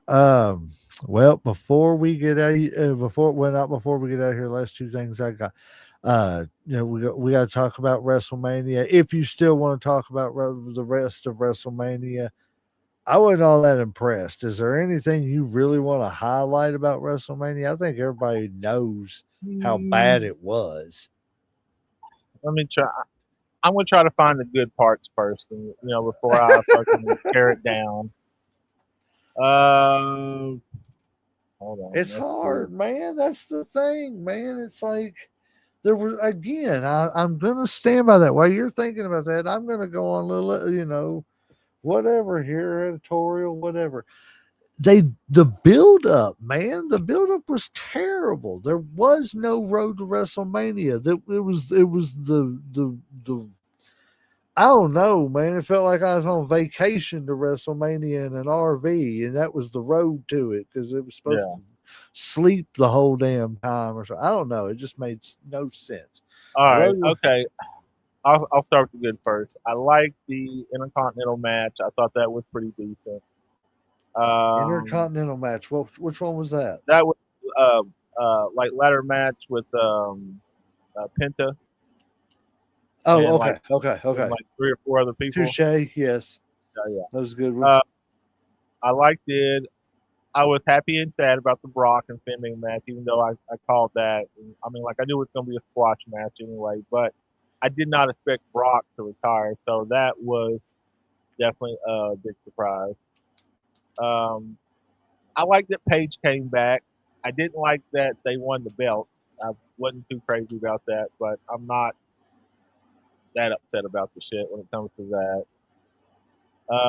Well, before we get out, not before we get out of here, last two things I got. We got to talk about WrestleMania. If you still want to talk about the rest of WrestleMania, I wasn't all that impressed. Is there anything you really want to highlight about WrestleMania? I think everybody knows how bad Mm, it was. let me try. I'm gonna try to find the good parts first, and before I fucking tear it down. Um, hold on. It's Let's see. hard, man. That's the thing, man. It's like there was again. I'm gonna stand by that. While you're thinking about that, I'm gonna go on a little, whatever here, editorial, whatever. The build up, man, the build up was terrible. There was no road to WrestleMania. It was the I don't know, man. It felt like I was on vacation to WrestleMania in an RV, and that was the road to it because it was supposed Yeah. to sleep the whole damn time or so. I don't know. It just made no sense. All The right. road Okay. I'll start with the good first. I liked the Intercontinental match. I thought that was pretty decent. Um, Intercontinental match. Which one was that? that was uh like ladder match with Penta Oh, and okay, okay, okay. like three or four other people. Touche. Yes, Yeah. that was a good one. Uh, I liked it. I was happy and sad about the Brock and Finn match, even though I called that. I mean, like I knew it was going to be a squash match anyway, but I did not expect Brock to retire, so that was definitely a big surprise. Um, I liked that Paige came back. I didn't like that they won the belt. I wasn't too crazy about that, but I'm not that upset about the shit when it comes to that.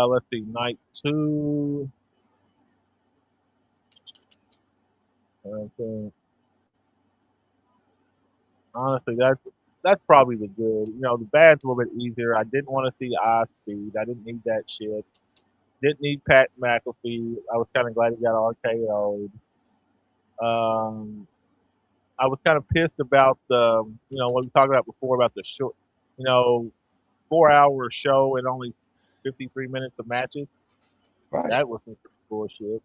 Let's see, night two. I think, honestly, that's probably the good. The bad's a little bit easier. I didn't want to see Eye Speed. I didn't need that shit. Didn't need Pat McAfee. I was kind of glad he got RKO'd. Um, I was kind of pissed about what we talked about before about the short, you know, 4 hour show and only 53 minutes of matches. Right. That was some bullshit.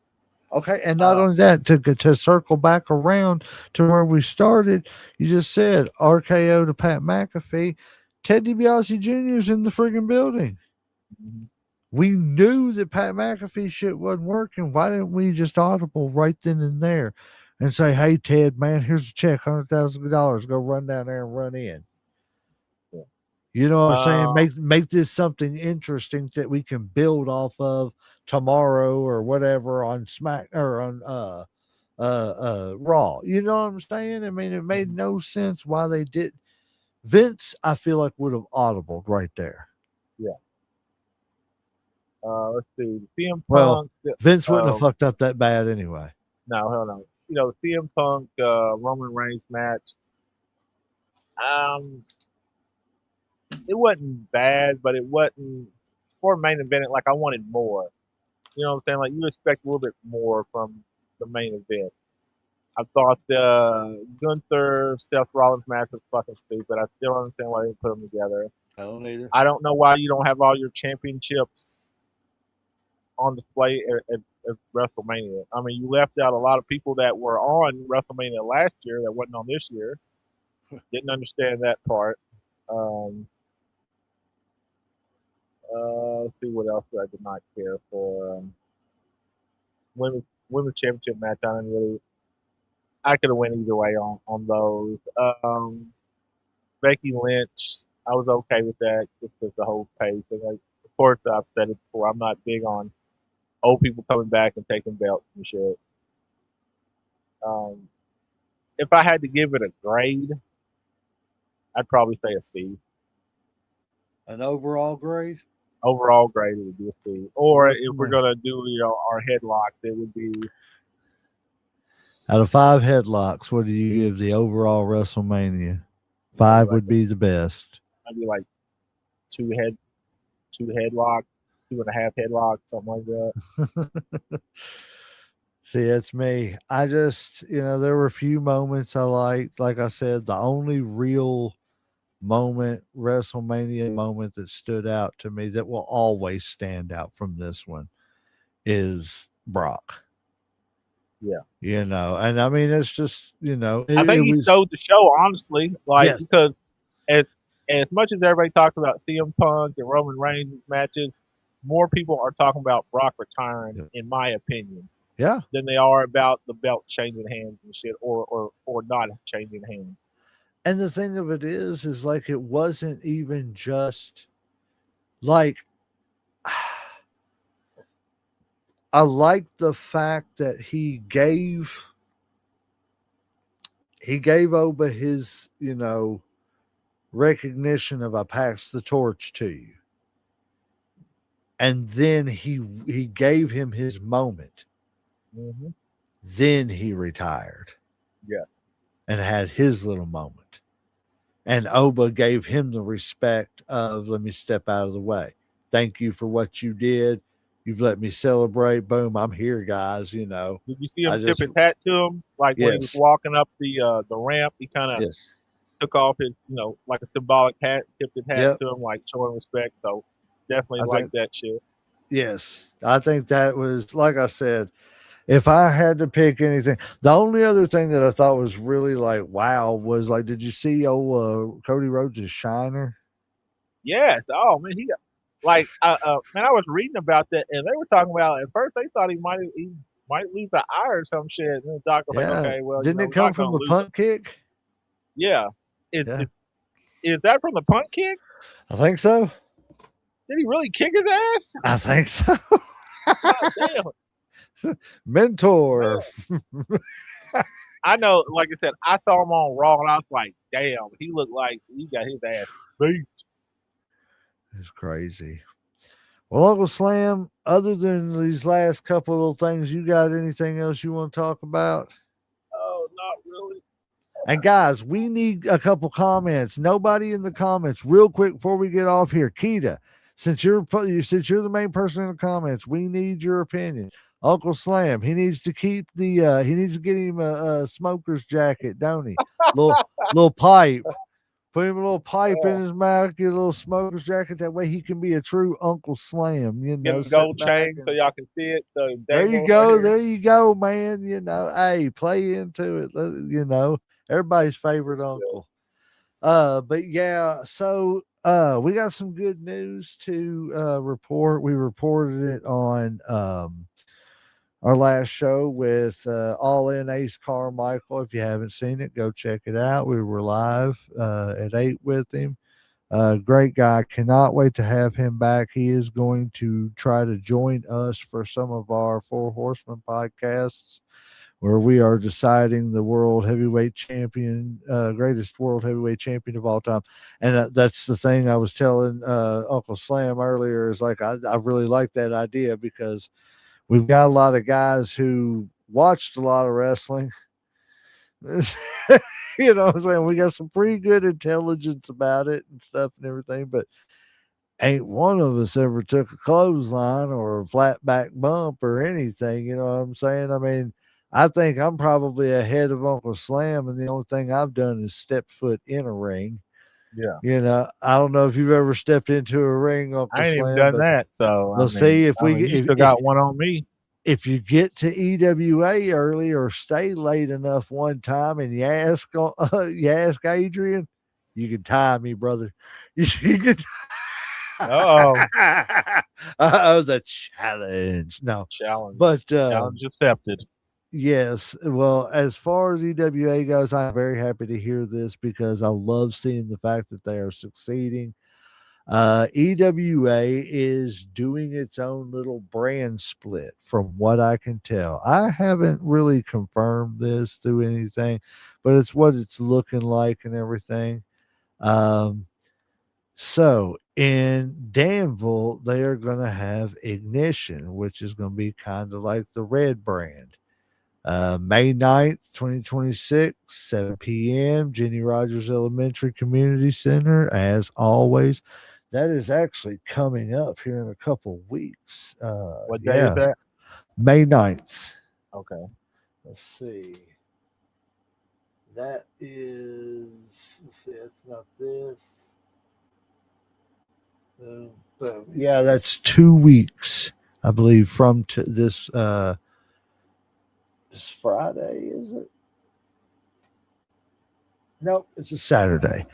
Okay, and not Uh, only that, to circle back around to where we started, you just said RKO to Pat McAfee. Ted DiBiase Jr. is in the friggin' building. mhm. We knew that Pat McAfee shit wasn't working. Why didn't we just audible right then and there and say, "Hey Ted, man, here's a check, $100,000. Go run down there and run in." Yeah. You know what I'm saying? Uh, Make this something interesting that we can build off of tomorrow or whatever on Smack or on Raw. You know what I'm saying? I mean, it made mhm. no sense why they did. Vince, I feel like would have audibled right there. Yeah. Let's see. CM Well, Punk. Vince wouldn't have Um, fucked up that bad anyway. no, hell no. CM Punk Roman Reigns match. Um, it wasn't bad, but it wasn't for a main event. Like I wanted more. You know what I'm saying? Like you expect a little bit more from the main event. I thought the Gunther Seth Rollins match was fucking stupid. I still don't understand why they didn't put them together. I don't either. I don't know why you don't have all your championships on display at WrestleMania. I mean, you left out a lot of people that were on WrestleMania last year that wasn't on this year. Didn't understand that part. Um, let's see what else I did not care for. Women's championship match. I didn't really. I could have went either way on those. Becky Lynch. I was okay with that just because the whole pace. And like, of course, I've said it before. I'm not big on old people coming back and taking belts and shit. Um, if I had to give it a grade, I'd probably say a C. An overall grade? Overall grade, it would be a C. Or if we're WrestleMania. gonna do our headlocks, it would be Out of 5 headlocks, what do you give the overall WrestleMania? maybe 5 like would be the best. maybe like two head two headlocks, 2.5 headlocks, something like that. See, that's me. I just, there were a few moments I liked. Like I said, the only real moment, WrestleMania moment that stood out to me that will always stand out from this one is Brock. Yeah. And I mean, it's just, I it think he was, stole the show, honestly. Like yes, because as much as everybody talks about CM Punk and Roman Reigns matches, more people are talking about Brock retiring, Yeah. in my opinion, Yeah. than they are about the belt changing hands and shit, or not changing hands. And the thing of it is like it wasn't even just like I like the fact that he gave Oba his, recognition of I passed the torch to you. And then he gave him his moment. Mm-hmm. Then he retired. Yeah. And had his little moment. And Oba gave him the respect of let me step out of the way. Thank you for what you did. You've let me celebrate. Boom, I'm here, guys. Did you see I him tip just his hat to him? Like when he was yes, walking up the ramp, he kind of yes. took off his, like a symbolic hat, tipped his hat Yep. to him, like showing respect. So definitely I like think that shit. yes. I think that was like I said, if I had to pick anything, the only other thing that I thought was really like wow was like, did you see old Cody Rhodes' shiner? Yes. Oh man, man, I was reading about that, and they were talking about at first they thought he might lose the eye or some shit, and then the doctor was like, Yeah. okay, well, Didn't it we're come not from gonna the lose it. punt kick? Yeah. Is Yeah. is, is that from the punt kick? I think so. Did he really kick his ass? I think so. God damn, Mentor. man. I know, like I said, I saw him on Raw, and I was like, damn, he looked like he got his ass beat. It's crazy. Well, Uncle Slam, other than these last couple of little things, you got anything else you want to talk about? Oh, not really. And guys, we need a couple comments. Nobody in the comments, real quick before we get off here. Keita, since you're the main person in the comments, we need your opinion. Uncle Slam, he needs to keep he needs to get him a smoker's jacket, don't he? Little pipe. Put him a little pipe in his mouth, get a little smoker's jacket. That way he can be a true Uncle Slam, Get a sit gold back chain so and y'all can see it. The there you dangle right go. here. There you go, man. Hey, play into it. Everybody's favorite Yeah. uncle. But yeah, so we got some good news to report. We reported it on our last show with All In Ace Carmichael. If you haven't seen it, go check it out. We were live at 8 with him. Great guy. Cannot wait to have him back. He is going to try to join us for some of our Four Horsemen podcasts where we are deciding the world heavyweight champion, greatest world heavyweight champion of all time. And that's the thing I was telling Uncle Slam earlier is like, I really like that idea because we've got a lot of guys who watched a lot of wrestling. You know what I'm saying? We got some pretty good intelligence about it and stuff and everything, but ain't one of us ever took a clothesline or a flat back bump or anything. You know what I'm saying? I mean, I think I'm probably ahead of Uncle Slam, and the only thing I've done is step foot in a ring. Yeah. I don't know if you've ever stepped into a ring, Uncle I ain't even Slam, done but that. So we'll see if you still got one on me. if you get to EWA early or stay late enough one time and you ask Adrian, you can tie me, brother. You can. Oh, That was a challenge. No, challenge. but Challenge accepted. yes. Well, as far as EWA goes, I'm very happy to hear this because I love seeing the fact that they are succeeding. EWA is doing its own little brand split from what I can tell. I haven't really confirmed this through anything, but it's what it's looking like and everything. So in Danville, they are going to have Ignition, which is going to be kind of like the Red brand. May 9th, 2026, 7 p.m., Jenny Rogers Elementary Community Center, as always. That is actually coming up here in a couple weeks. What day is that? May 9th. Okay. Let's see. That is, let's see, it's not this. But yeah, that's 2 weeks, I believe, from this Friday, is it? Nope, it's a Saturday.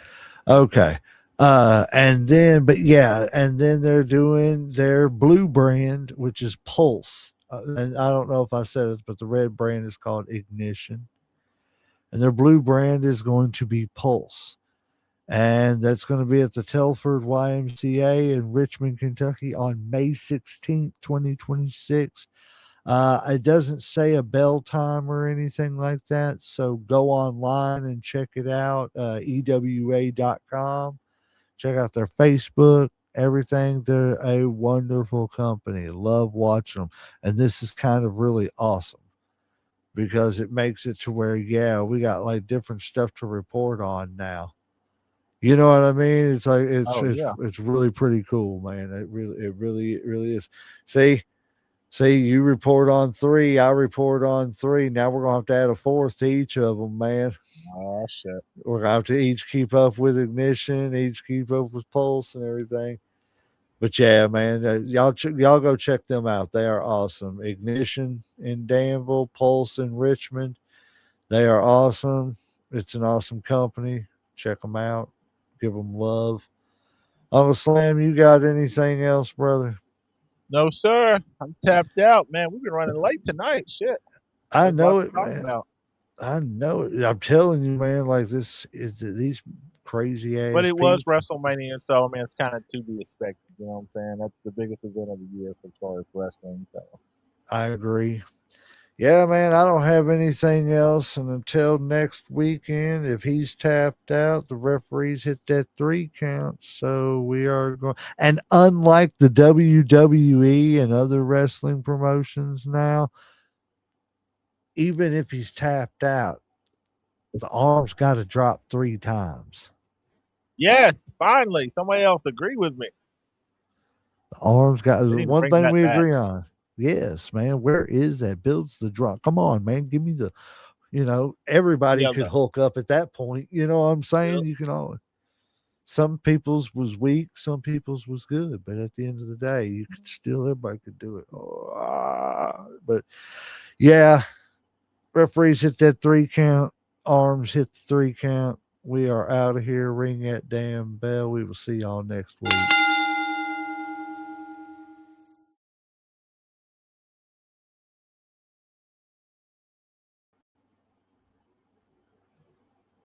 Okay. And then, but yeah, and then they're doing their blue brand, which is Pulse. And I don't know if I said it, but the red brand is called Ignition, and their blue brand is going to be Pulse. And that's going to be at the Telford YMCA in Richmond, Kentucky on May 16th, 2026. It doesn't say a bell time or anything like that. So go online and check it out, ewa.com. Check out their Facebook, everything. They're a wonderful company. Love watching them. And this is kind of really awesome because it makes it to where, yeah, we got like different stuff to report on now. You know what I mean? It's like it's really pretty cool, man. It really is. See, you report on 3, I report on 3. Now we're gonna have to add a 4th to each of them, man. Oh shit. We're gonna have to each keep up with Ignition, each keep up with Pulse and everything. But yeah, man, y'all go check them out. They are awesome. Ignition in Danville, Pulse in Richmond. They are awesome. It's an awesome company. Check them out. Give them love. Uncle Slam, you got anything else, brother? No, sir. I'm tapped out, man. We've been running late tonight. Shit. I know it, man. I know it. I'm telling you, man. Like this is these crazy ass. But it was WrestleMania, so I mean, it's kind of to be expected. You know what I'm saying? That's the biggest event of the year as far as wrestling. So I agree. Yeah, man, I don't have anything else. And until next weekend, if he's tapped out, the referees hit that 3 count. So we are going. And unlike the WWE and other wrestling promotions now, even if he's tapped out, the arm's got to drop 3 times. yes, finally, somebody else agree with me. The arm's got one thing we agree on. Yes, man. Where is that? Builds the drop. Come on, man. Give me the, everybody could hook up at that point. You know what I'm saying? You can always. Some people's was weak, some people's was good, but at the end of the day, you could still, everybody could do it. But yeah, referees hit that 3 count, arms hit the 3 count. We are out of here. Ring that damn bell. We will see y'all next week.